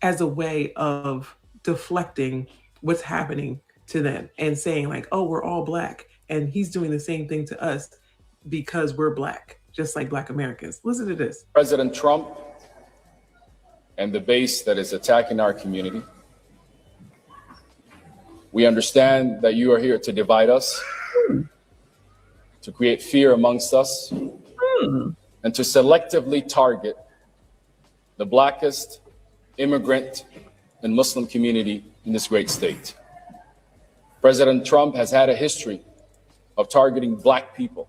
as a way of deflecting what's happening to them and saying like, oh, we're all Black and he's doing the same thing to us because we're Black, just like Black Americans. Listen to this. President Trump and the base that is attacking our community. We understand that you are here to divide us, to create fear amongst us, and to selectively target the Blackest immigrant and Muslim community in this great state. President Trump has had a history of targeting Black people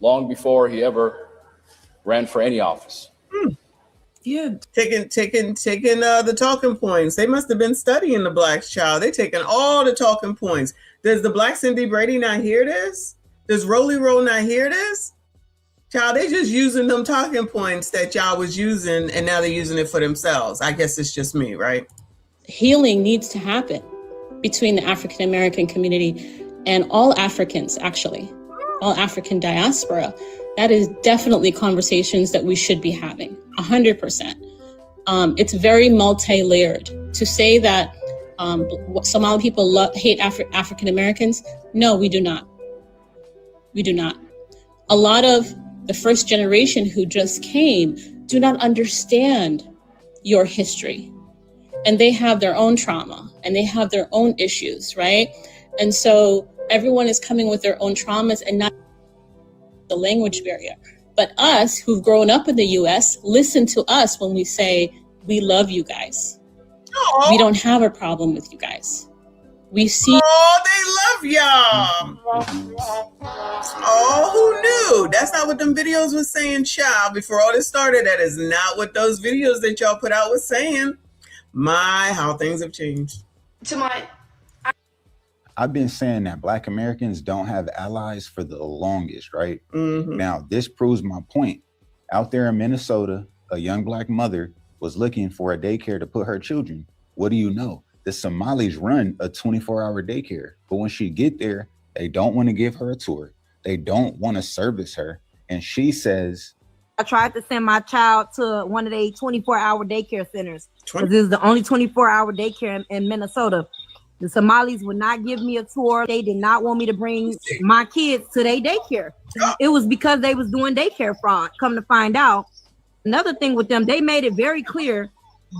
long before he ever ran for any office. Yeah, taking the talking points. They must have been studying the Blacks, child. They taking all the talking points. Does the Black Cindy Brady not hear this? Does Rolly Roll not hear this? Child, they just using them talking points that y'all was using, and now they're using it for themselves. I guess it's just me, right? Healing needs to happen between the African American community and all Africans, actually, all African diaspora. That is definitely conversations that we should be having, 100%. It's very multi-layered. To say that Somali people hate African Americans, no, we do not. We do not. A lot of the first generation who just came do not understand your history. And they have their own trauma and they have their own issues, right? And so Everyone is coming with their own traumas and not the language barrier. But us who've grown up in the US, listen to us when we say, we love you guys. Aww. We don't have a problem with you guys. We see. Oh, they love y'all. Oh, who knew? That's not what them videos was saying, child. Before all this started, that is not what those videos that y'all put out was saying. My, how things have changed. I've been saying that Black Americans don't have allies for the longest, right? Mm-hmm. Now, this proves my point. Out there in Minnesota, a young Black mother was looking for a daycare to put her children. What do you know? The Somalis run a 24-hour daycare. But when she get there, they don't want to give her a tour. They don't want to service her. And she says, I tried to send my child to one of the 24-hour daycare centers because this is the only 24-hour daycare in Minnesota. The Somalis would not give me a tour. They did not want me to bring my kids to their daycare. It was because they was doing daycare fraud. Come to find out, another thing with them, they made it very clear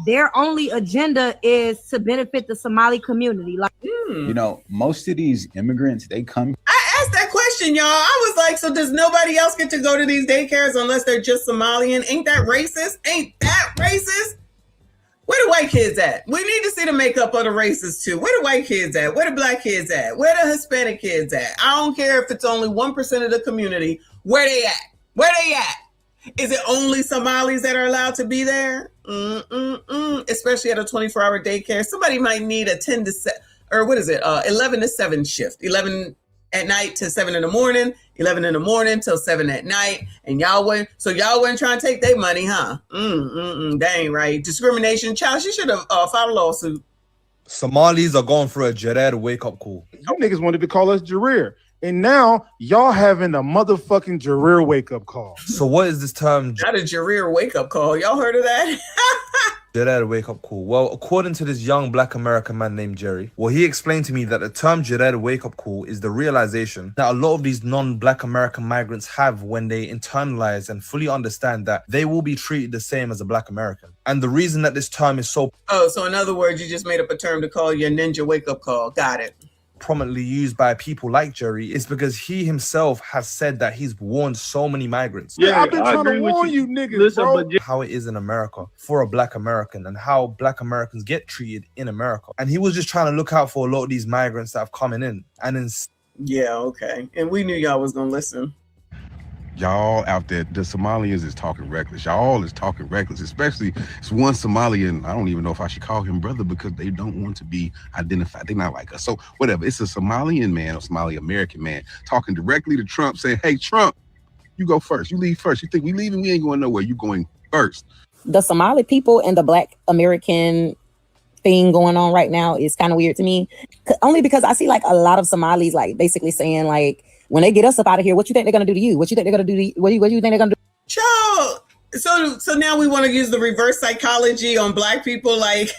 their only agenda is to benefit the Somali community. Like, you know, most of these immigrants, they come. I asked that question, y'all. I was like, so does nobody else get to go to these daycares unless they're just Somalian? Ain't that racist? Ain't that racist? Where the white kids at? We need to see the makeup of the races too. Where the white kids at? Where the Black kids at? Where the Hispanic kids at? I don't care if it's only 1% of the community. Where they at? Where they at? Is it only Somalis that are allowed to be there? Especially at a 24-hour daycare. Somebody might need a 10 to 7, or what is it? 11 to 7 shift. 11 at night to 7 in the morning, 11 in the morning till 7 at night. And y'all wouldn't trying to take their money, huh? That ain't right. Discrimination. Child, she should have filed a lawsuit. Somalis are going for a Jared wake-up call. You niggas wanted to call us Jareer. And now y'all having a motherfucking Jareer wake-up call. So what is this term? Not a Jareer wake-up call. Y'all heard of that? Jared wake-up call. Well, according to this young Black American man named Jerry, well, he explained to me that the term Jared wake-up call is the realization that a lot of these non-Black American migrants have when they internalize and fully understand that they will be treated the same as a Black American. And the reason that this term is so... Oh, so in other words, you just made up a term to call your ninja wake-up call. Got it. Prominently used by people like Jerry is because he himself has said that he's warned so many migrants. Yeah, I've been trying to warn you niggas, bro. How it is in America for a Black American and how Black Americans get treated in America. And he was just trying to look out for a lot of these migrants that have coming in. And yeah, okay. And we knew y'all was gonna listen. Y'all out there, the Somalians is talking reckless. Y'all is talking reckless, especially it's one Somalian. I don't even know if I should call him brother because they don't want to be identified. They're not like us. So whatever. It's a Somalian man or Somali American man talking directly to Trump saying, hey, Trump, you go first. You leave first. You think we leaving? We ain't going nowhere. You going first. The Somali people and the Black American thing going on right now is kind of weird to me. Only because I see like a lot of Somalis like basically saying like, when they get us up out of here, what you think they're gonna do to you? What you think they're gonna do to you? What do you think they're gonna do? Child, so now we want to use the reverse psychology on Black people, like,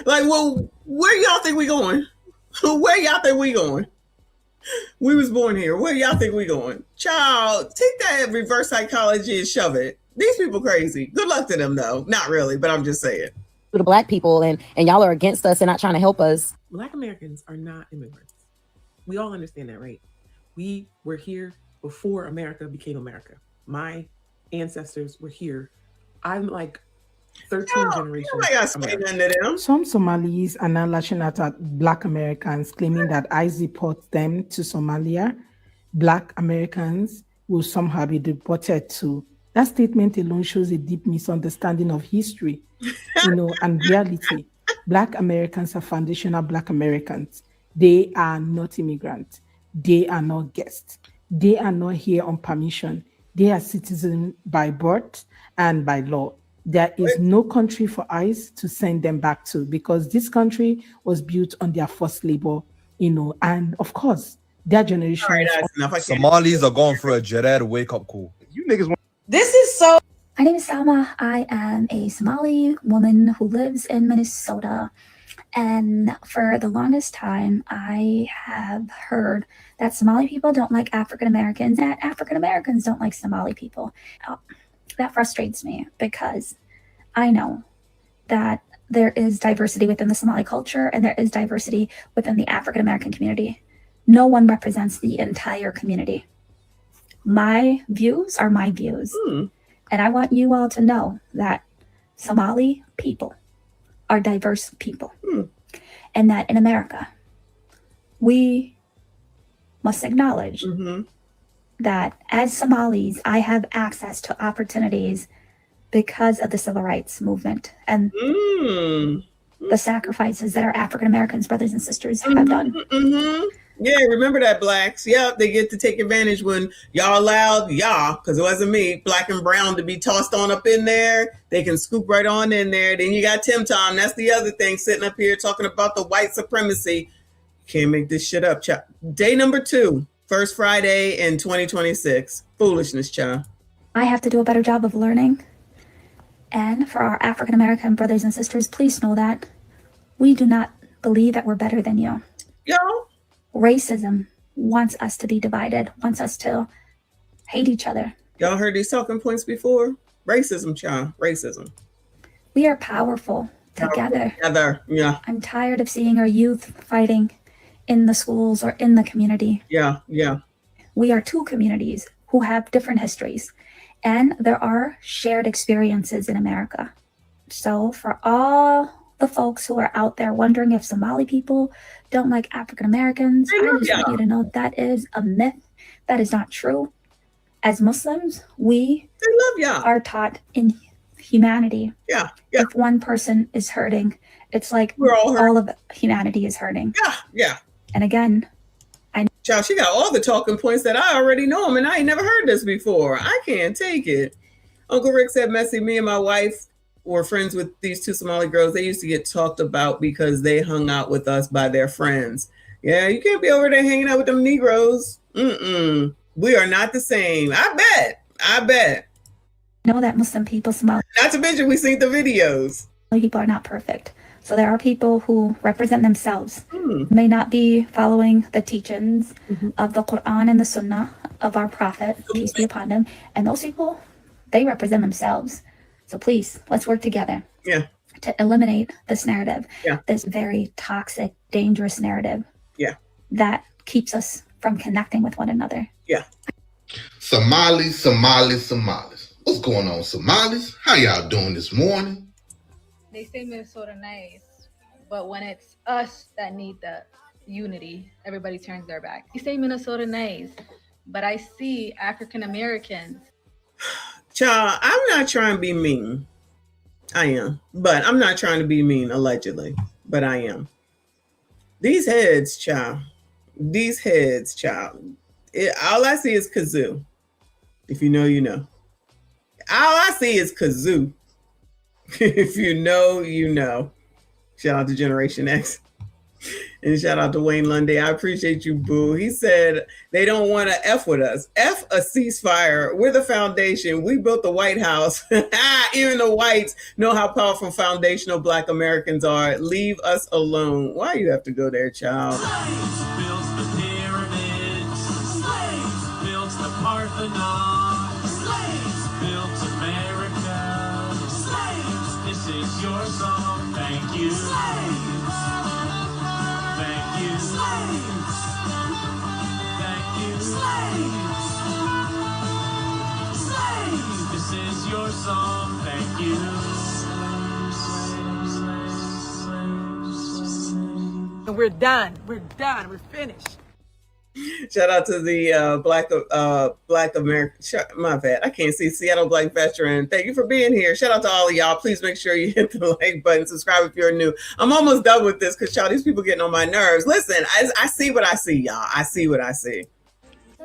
well, where y'all think we going? Where y'all think we going? We was born here. Where y'all think we going? Child, take that reverse psychology and shove it. These people crazy. Good luck to them though. Not really, but I'm just saying. To the Black people and y'all are against us and not trying to help us. Black Americans are not immigrants. We all understand that, right? We were here before America became America. My ancestors were here. I'm like 13 generations. Some Somalis are now lashing out at Black Americans, claiming that ICE deport them to Somalia. Black Americans will somehow be deported too. That statement alone shows a deep misunderstanding of history, and reality. Black Americans are foundational Black Americans. They are not immigrants. They are not guests. They are not here on permission. They are citizens by birth and by law. There is no country for ICE to send them back to because this country was built on their forced labor, and of course, their generation. Somalis are going for a Jared wake-up call. You niggas want. This is so. My name is Salma. I am a Somali woman who lives in Minnesota. And for the longest time, I have heard that Somali people don't like African Americans, and that African Americans don't like Somali people. That frustrates me because I know that there is diversity within the Somali culture and there is diversity within the African American community. no one represents the entire community. My views are my views. And I want you all to know that Somali people are diverse people. And that in America, we must acknowledge that as Somalis, I have access to opportunities because of the civil rights movement and the sacrifices that our African Americans, brothers and sisters, have done. Yeah, remember that, blacks. Yep, they get to take advantage when y'all allowed because it wasn't me, black and brown, to be tossed on up in there. They can scoop right on in there. Then you got Tim Tom. That's the other thing, sitting up here talking about the white supremacy. Can't make this shit up, child. Day number 2, first Friday in 2026. Foolishness, child. I have to do a better job of learning. And for our African American brothers and sisters, please know that we do not believe that we're better than you. Y'all. Racism wants us to be divided, wants us to hate each other. Y'all heard these talking points before? Racism, child. Racism. We are powerful together. Yeah. I'm tired of seeing our youth fighting in the schools or in the community. Yeah. We are two communities who have different histories, and there are shared experiences in America. So for all the folks who are out there wondering if Somali people don't like African Americans, I just want you to know that is a myth. That is not true. As Muslims, we are taught in humanity. If one person is hurting, it's like all of humanity is hurting. Yeah. And again, Child, she got all the talking points that I already know them, and I ain't never heard this before. I can't take it. Uncle Rick said, Messy, me and my wife were friends with these 2 Somali girls. They used to get talked about because they hung out with us by their friends. Yeah, you can't be over there hanging out with them Negroes. We are not the same. I bet. Know that Muslim people, Somali. Not to mention, we seen the videos. People are not perfect. So there are people who represent themselves, may not be following the teachings of the Quran and the Sunnah of our Prophet, peace be upon him. And those people, they represent themselves. So please, let's work together to eliminate this narrative, this very toxic, dangerous narrative that keeps us from connecting with one another. Somalis. What's going on, Somalis? How y'all doing this morning? They say Minnesota nice, but when it's us that need the unity, everybody turns their back. They say Minnesota nice, but I see African Americans. Child, I'm not trying to be mean. I am, but I'm not trying to be mean, allegedly, but I am. These heads, child. All I see is kazoo. If you know, you know. All I see is kazoo. If you know, you know. Shout out to Generation X. And shout out to Wayne Lundy. I appreciate you, boo. He said they don't want to F with us. F a ceasefire. We're the foundation. We built the White House. Even the whites know how powerful foundational Black Americans are. Leave us alone. Why you have to go there, child? Slaves built the pyramids. Slaves built the Parthenon. Slaves built America. Slaves, this is your song. Thank you. Slaves. Thank you. Slaves. Thank you. Slaves. Slaves. This is your song. Thank you. We're done. We're done. We're finished. Shout out to the Black American. My bad. I can't see Seattle Black Veteran. Thank you for being here. Shout out to all of y'all. Please make sure you hit the like button. Subscribe if you're new. I'm almost done with this because, y'all, these people getting on my nerves. Listen, I see what I see, y'all. I see what I see.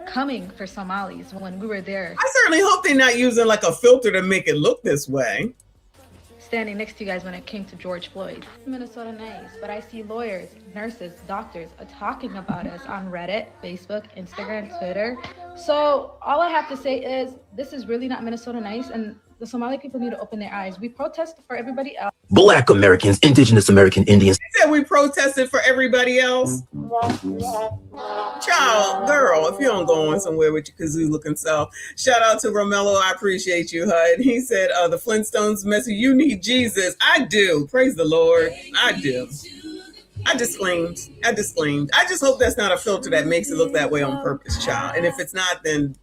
Coming for Somalis when we were there. I certainly hope they're not using like a filter to make it look this way. Standing next to you guys when it came to George Floyd. Minnesota nice, but I see lawyers, nurses, doctors talking about us on Reddit, Facebook, Instagram, Twitter. So all I have to say is this is really not Minnesota nice, and the Somali people need to open their eyes. We protest for everybody else. Black Americans, Indigenous American Indians. They said we protested for everybody else. Child, girl, if you don't go on somewhere with your kazoo looking self. Shout out to Romello. I appreciate you, HUD. He said, the Flintstones message, you need Jesus. I do. Praise the Lord. I do. I disclaimed. I just hope that's not a filter that makes it look that way on purpose, child. And if it's not, then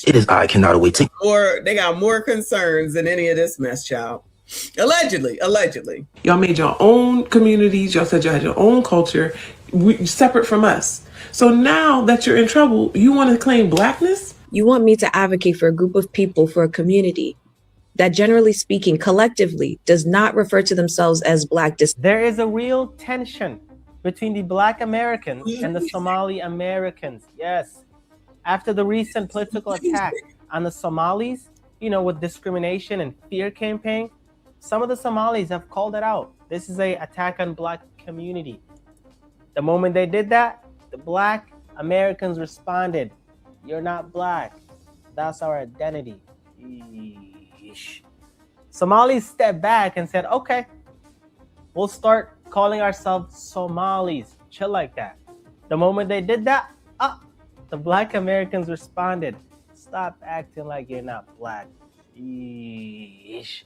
It is I cannot wait to. or they got more concerns than any of this mess, child. Allegedly. Y'all made your own communities. Y'all said you had your own culture, separate from us. So now that you're in trouble, you want to claim blackness? You want me to advocate for a group of people, for a community that, generally speaking, collectively does not refer to themselves as Black. There is a real tension between the Black Americans and the Somali Americans. Yes. After the recent political attack on the Somalis, with discrimination and fear campaign, some of the Somalis have called it out. This is an attack on Black community. The moment they did that, the Black Americans responded, "You're not Black. That's our identity." Eesh. Somalis stepped back and said, "Okay, we'll start calling ourselves Somalis." Chill like that. The moment they did that, the Black Americans responded, "Stop acting like you're not Black." Eesh.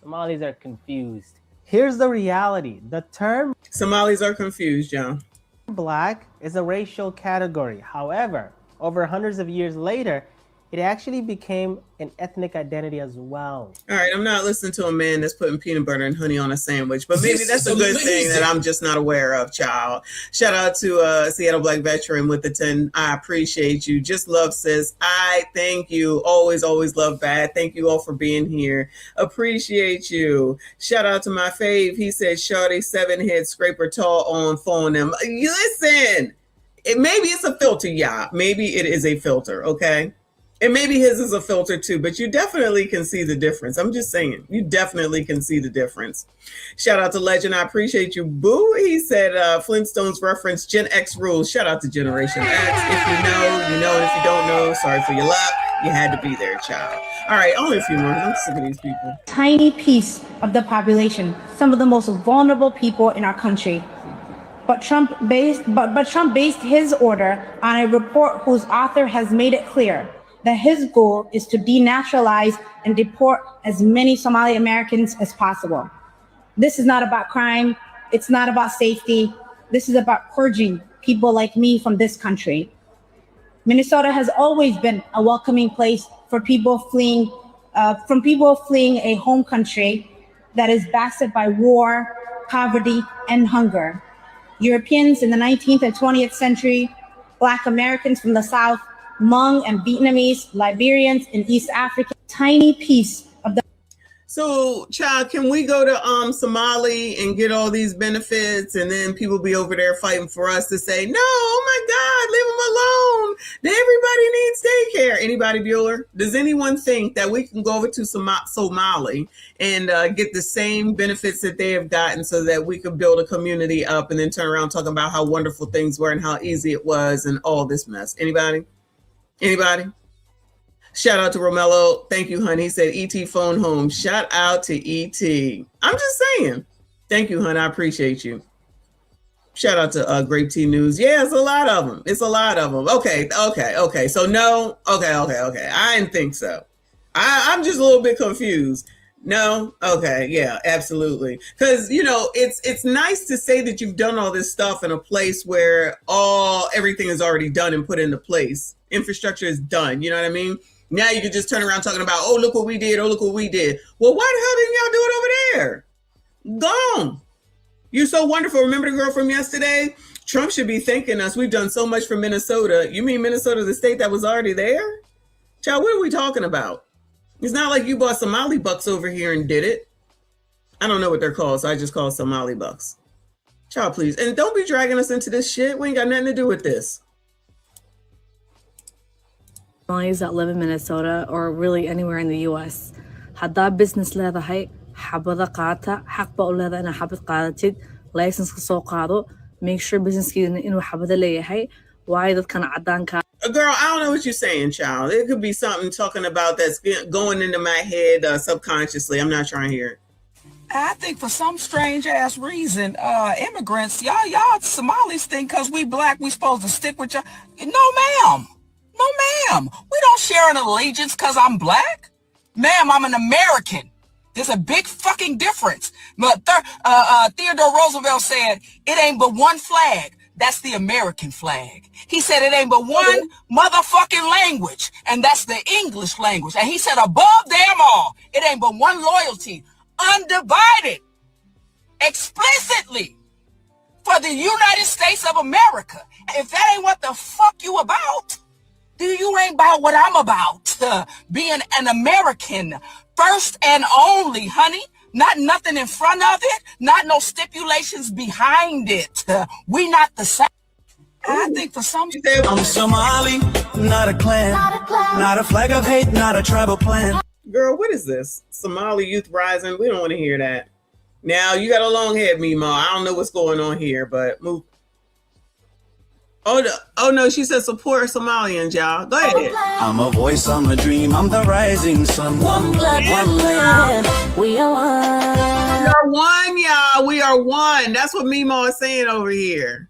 Somalis are confused. Here's the reality. The term Somalis are confused, John. Black is a racial category. However, over hundreds of years later, it actually became an ethnic identity as well. All right, I'm not listening to a man that's putting peanut butter and honey on a sandwich, but maybe that's a good thing that I'm just not aware of, child. Shout out to Seattle Black Veteran with the 10. I appreciate you. Just love, sis. I thank you. Always love bad. Thank you all for being here. Appreciate you. Shout out to my fave. He said, "Shorty 7-head scraper tall on phone them." Listen, maybe it's a filter, y'all. Maybe it is a filter, okay? And maybe his is a filter too, but you definitely can see the difference. I'm just saying, you definitely can see the difference. Shout out to Legend. I appreciate you, boo. He said Flintstones reference Gen X rules. Shout out to Generation X. If you know, you know. And if you don't know, sorry for your luck. You had to be there, child. All right, only a few more. I'm sick of these people. Tiny piece of the population, some of the most vulnerable people in our country. But Trump based his order on a report whose author has made it clear that his goal is to denaturalize and deport as many Somali Americans as possible. This is not about crime. It's not about safety. This is about purging people like me from this country. Minnesota has always been a welcoming place for people fleeing a home country that is blasted by war, poverty, and hunger. Europeans in the 19th and 20th century, Black Americans from the South, Hmong and Vietnamese, Liberians in East Africa, tiny piece of the. So, child, can we go to Somali and get all these benefits, and then people be over there fighting for us to say, no, oh my God, leave them alone. Everybody needs daycare. Anybody, Bueller? Does anyone think that we can go over to Somali and get the same benefits that they have gotten so that we could build a community up and then turn around talking about how wonderful things were and how easy it was and all this mess? Anybody? Shout out to Romello. Thank you, honey. He said, ET phone home. Shout out to ET. I'm just saying. Thank you, honey. I appreciate you. Shout out to Grape Tea News. Yeah, it's a lot of them. Okay. So no. Okay. I didn't think so. I'm just a little bit confused. No. Okay. Yeah, absolutely. Because, it's nice to say that you've done all this stuff in a place where everything is already done and put into place. Infrastructure is done. You know what I mean? Now you can just turn around talking about, look what we did. Well, why the hell didn't y'all do it over there? Gone. You're so wonderful. Remember the girl from yesterday? Trump should be thanking us. We've done so much for Minnesota. You mean Minnesota, the state that was already there? Child, what are we talking about? It's not like you bought Somali bucks over here and did it. I don't know what they're called, so I just call Somali bucks. Child, please. And don't be dragging us into this shit. We ain't got nothing to do with this. Somalis that live in Minnesota or really anywhere in the US. Haddaa business leedahay, xabada qaata, xaq baa u leedahay inaa xabad qaadatid, license ka soo qaado, make sure businesskeedana inuu xabada leeyahay, waayo dadkan cadaanka. Girl, I don't know what you're saying, child. It could be something talking about that's going into my head subconsciously. I'm not trying to hear it. I think for some strange ass reason, immigrants, y'all Somalis think because we Black, we supposed to stick with y'all. No, ma'am. We don't share an allegiance because I'm Black. Ma'am, I'm an American. There's a big fucking difference. But Theodore Roosevelt said, it ain't but one flag. That's the American flag. He said it ain't but one motherfucking language, and that's the English language. And he said above them all, it ain't but one loyalty, undivided, explicitly for the United States of America. If that ain't what the fuck you about, then you ain't about what I'm about. Being an American first and only, honey. Not nothing in front of it, not no stipulations behind it. We not the same. I think for some I'm Somali, not a clan, not a flag of hate, not a tribal plan. Girl, what is this? Somali Youth Rising? We don't want to hear that. Now, you got a long head, Mimo. I don't know what's going on here, but move. Oh no, she said support Somalians, y'all. Go ahead. I'm a voice, I'm a dream, I'm the rising sun. One blood, one land. We are one. We are one, y'all. We are one. That's what Mimo is saying over here.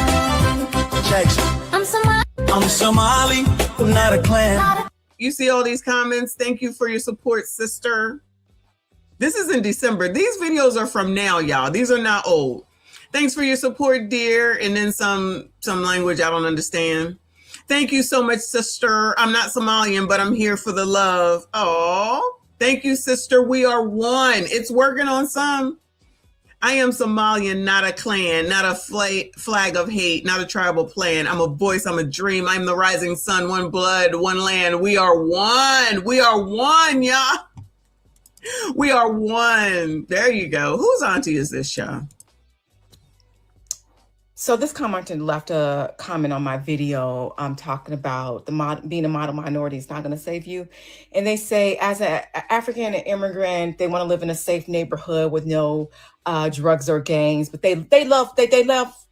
I'm Somali, not a clan. You see all these comments? Thank you for your support, sister. This is in December. These videos are from now, y'all. These are not old. Thanks for your support, dear. And then some language I don't understand. Thank you so much, sister. I'm not Somalian, but I'm here for the love. Oh, thank you, sister. We are one. It's working on some. I am Somalian, not a clan, not a flag of hate, not a tribal plan. I'm a voice, I'm a dream. I'm the rising sun, one blood, one land. We are one. We are one, y'all. We are one. There you go. Whose auntie is this, y'all? So this commenter left a comment on my video talking about being a model minority is not going to save you. And they say, as an African immigrant, they want to live in a safe neighborhood with no drugs or gangs, but they love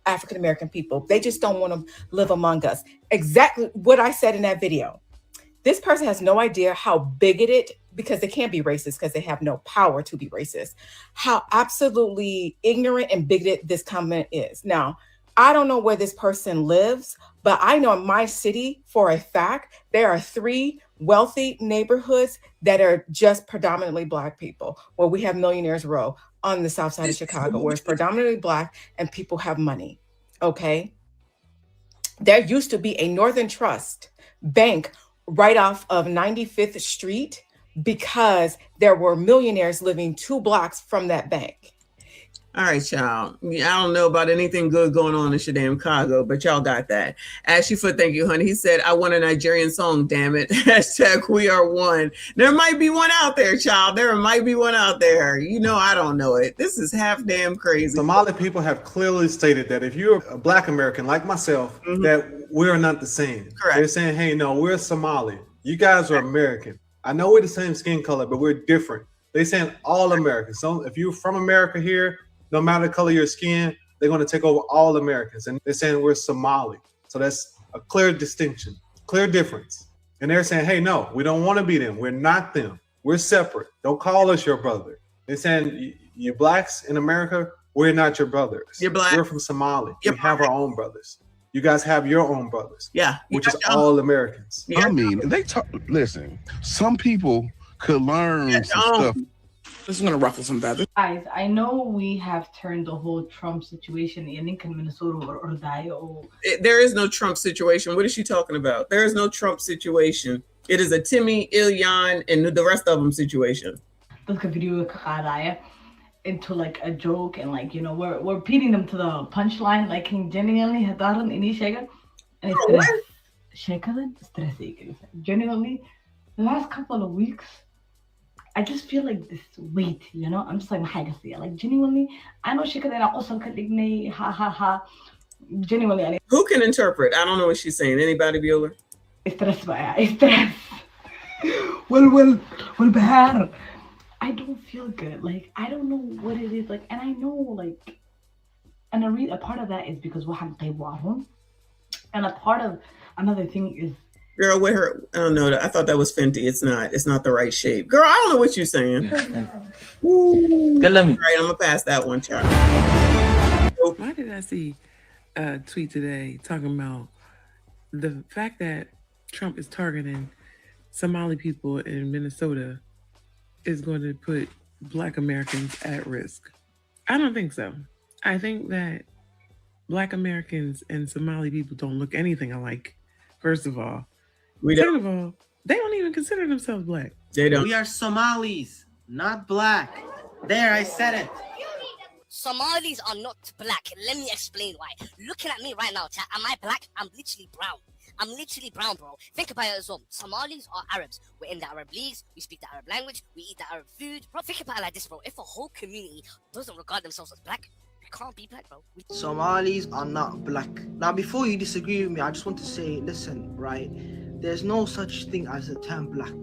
African American people. They just don't want to live among us. Exactly what I said in that video. This person has no idea how bigoted, because they can't be racist because they have no power to be racist, how absolutely ignorant and bigoted this comment is. Now, I don't know where this person lives, but I know in my city for a fact, there are 3 wealthy neighborhoods that are just predominantly Black people, where we have Millionaires Row on the south side of Chicago, where it's predominantly Black and people have money, okay? There used to be a Northern Trust bank right off of 95th Street because there were millionaires living 2 blocks from that bank. All right, y'all. I don't know about anything good going on in Shadam Chicago, but y'all got that. Ashley Foot, thank you, honey. He said, I want a Nigerian song, damn it. Hashtag we are one. There might be one out there, child. There might be one out there. You know, I don't know it. This is half damn crazy. Somali people have clearly stated that if you're a Black American like myself, that we're not the same. Correct. They're saying, hey, no, we're Somali. You guys are American. I know we're the same skin color, but we're different. They're saying all Americans. So if you're from America here, no matter the color of your skin, they're going to take over all Americans. And they're saying we're Somali. So that's a clear distinction, clear difference. And they're saying, hey, no, we don't want to be them. We're not them. We're separate. Don't call us your brother. They're saying you Blacks in America, we're not your brothers. You're Black. We're from Somalia. We have our own brothers. You guys have your own brothers. Yeah. Which is all Americans. I mean, listen, some people could learn some stuff. This is going to ruffle some feathers. Guys, I know we have turned the whole Trump situation in Minnesota or There is no Trump situation. What is she talking about? There is no Trump situation. It is a Timmy, Ilyan, and the rest of them situation. Into like a joke, and like, you know, we're beating them to the punchline, like genuinely hadaran ini shega and it's genuinely the last couple of weeks I just feel like this weight, you know. I'm just like like genuinely I know she could ha ha ha. Genuinely, who can interpret? I don't know what she's saying. Anybody, Bueller? Well, Bahar, I don't feel good. Like, I don't know what it is. Like, and I know, like, and a part of that is because we're having Taiwan. And a part of another thing is, girl, with her, I don't know. I thought that was Fenty. It's not. It's not the right shape. Girl, I don't know what you're saying. Ooh. All right, I'm gonna pass that one, child. Why did I see a tweet today talking about the fact that Trump is targeting Somali people in Minnesota is going to put Black Americans at risk? I don't think so. I think that Black Americans and Somali people don't look anything alike, first of all. Second of all, they don't even consider themselves Black. They don't. We are Somalis, not Black. There, I said it. Somalis are not black. Let me explain why. Looking at me right now, chat, am I black? I'm literally brown. I'm literally brown, bro. Think about it as well. Somalis are Arabs. We're in the Arab leagues. We speak the Arab language. We eat the Arab food. Bro, think about it like this, bro. If a whole community doesn't regard themselves as black, we can't be black, bro. Somalis are not Black. Now, before you disagree with me, I just want to say, listen, right? There's no such thing as the term Black.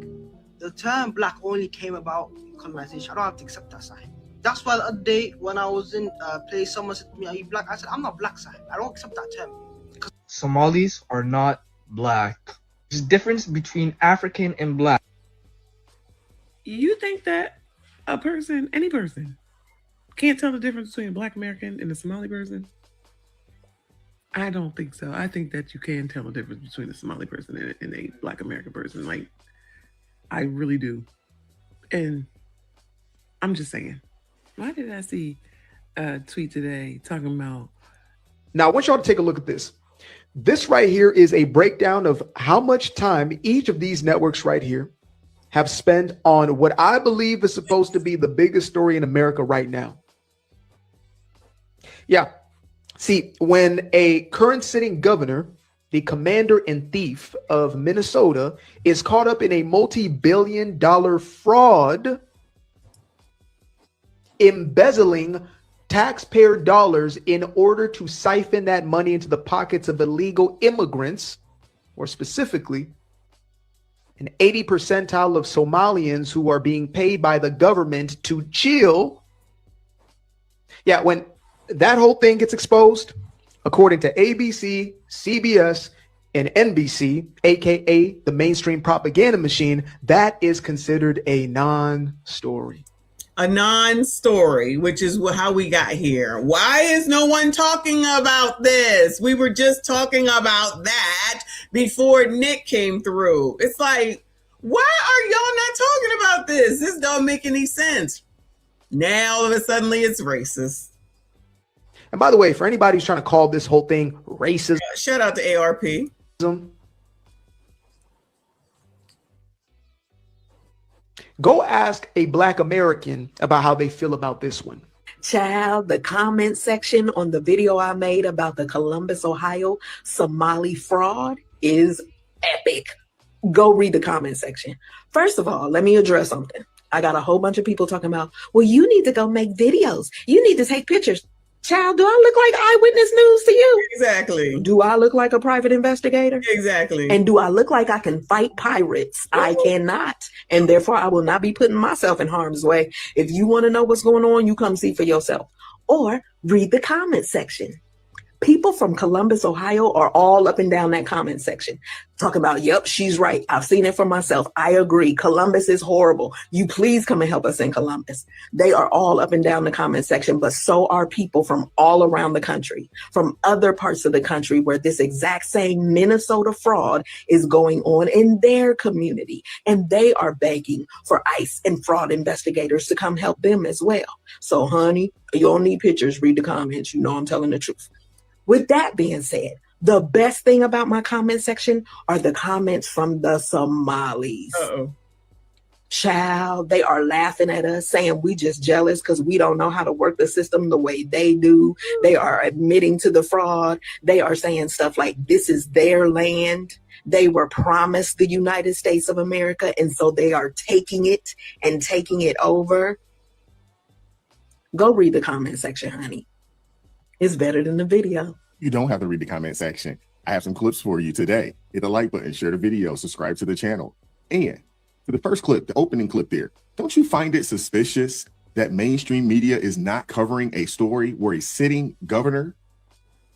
The term Black only came about in colonization. I don't have to accept that side. That's why the other day when I was in a place, someone said to me, "Are you Black?" I said, "I'm not Black, side. I don't accept that term." Somalis are not Black. There's a difference between African and Black. You think that a person, any person, can't tell the difference between a Black American and a Somali person? I don't think so. I think that you can tell the difference between a Somali person and a Black American person. Like, I really do. And I'm just saying, why did I see a tweet today talking about... Now, I want y'all to take a look at this. This right here is a breakdown of how much time each of these networks right here have spent on what I believe is supposed to be the biggest story in America right now. Yeah. See, when a current sitting governor, the commander and thief of Minnesota, is caught up in a multi-billion-dollar fraud, embezzling taxpayer dollars in order to siphon that money into the pockets of illegal immigrants, or specifically an 80 percentile of Somalians who are being paid by the government to chill. Yeah, when that whole thing gets exposed, according to ABC, CBS, and NBC, aka the mainstream propaganda machine, that is considered a non-story. A non-story, which is how we got here. Why is no one talking about this? We were just talking about that before Nick came through. It's like, why are y'all not talking about this? This don't make any sense. Now all of a sudden it's racist. And by the way, for anybody who's trying to call this whole thing racism, shout out to ARP. Go ask a Black American about how they feel about this one. Child, the comment section on the video I made about the Columbus, Ohio Somali fraud is epic. Go read the comment section. First of all, let me address something. I got a whole bunch of people talking about, well, you need to go make videos. You need to take pictures. Child, do I look like eyewitness news to you? Exactly. Do I look like a private investigator? Exactly. And do I look like I can fight pirates? I cannot. And therefore, I will not be putting myself in harm's way. If you want to know what's going on, you come see for yourself. Or read the comment section. People from Columbus, Ohio are all up and down that comment section talking about, yep, she's right. I've seen it for myself. I agree. Columbus is horrible. You please come and help us in Columbus. They are all up and down the comment section, but so are people from all around the country, from other parts of the country where this exact same Minnesota fraud is going on in their community. And they are begging for ICE and fraud investigators to come help them as well. So, honey, you don't need pictures. Read the comments. You know I'm telling the truth. With that being said, the best thing about my comment section are the comments from the Somalis. Uh-oh. Child, they are laughing at us, saying we just jealous because we don't know how to work the system the way they do. They are admitting to the fraud. They are saying stuff like this is their land. They were promised the United States of America, and so they are taking it and taking it over. Go read the comment section, honey. It's better than the video. You don't have to read the comment section. I have some clips for you today. Hit the like button, share the video, subscribe to the channel. And for the first clip, the opening clip there, don't you find it suspicious that mainstream media is not covering a story where a sitting governor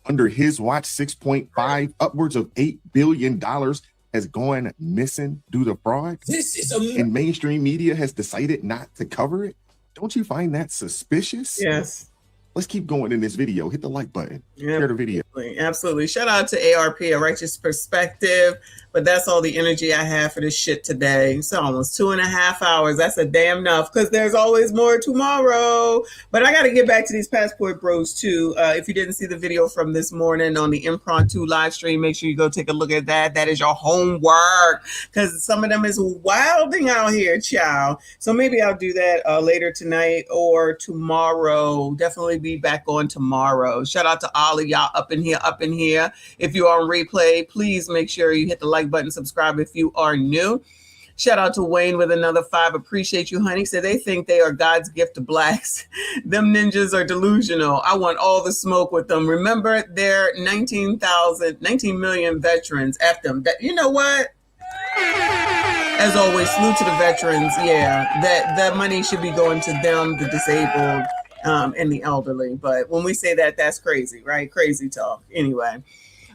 under his watch, 6.5, upwards of $8 billion has gone missing due to fraud? And mainstream media has decided not to cover it? Don't you find that suspicious? Yes. Let's keep going in this video. Hit the like button. Share the video. Absolutely. Shout out to ARP, A Righteous Perspective. But that's all the energy I have for this shit today. It's almost 2.5 hours. That's a damn enough because there's always more tomorrow. But I got to get back to these passport bros too. If you didn't see the video from this morning on the impromptu live stream, make sure you go take a look at that. That is your homework because some of them is wilding out here, child. So maybe I'll do that later tonight or tomorrow. Definitely be back on tomorrow. Shout out to all of y'all up in here. If you're on replay, please make sure you hit the like button, subscribe if you are new. Shout out to Wayne with another 5. Appreciate you, honey. So they think they are God's gift to blacks. Them ninjas are delusional. I want all the smoke with them. Remember, there are 19 million veterans after them. You know what? As always, salute to the veterans. Yeah, that money should be going to them, the disabled, and the elderly. But when we say that, that's crazy, right? Crazy talk. Anyway.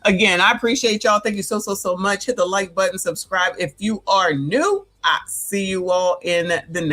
Again, I appreciate y'all. Thank you so much. Hit the like button, subscribe if you are new. I see you all in the next.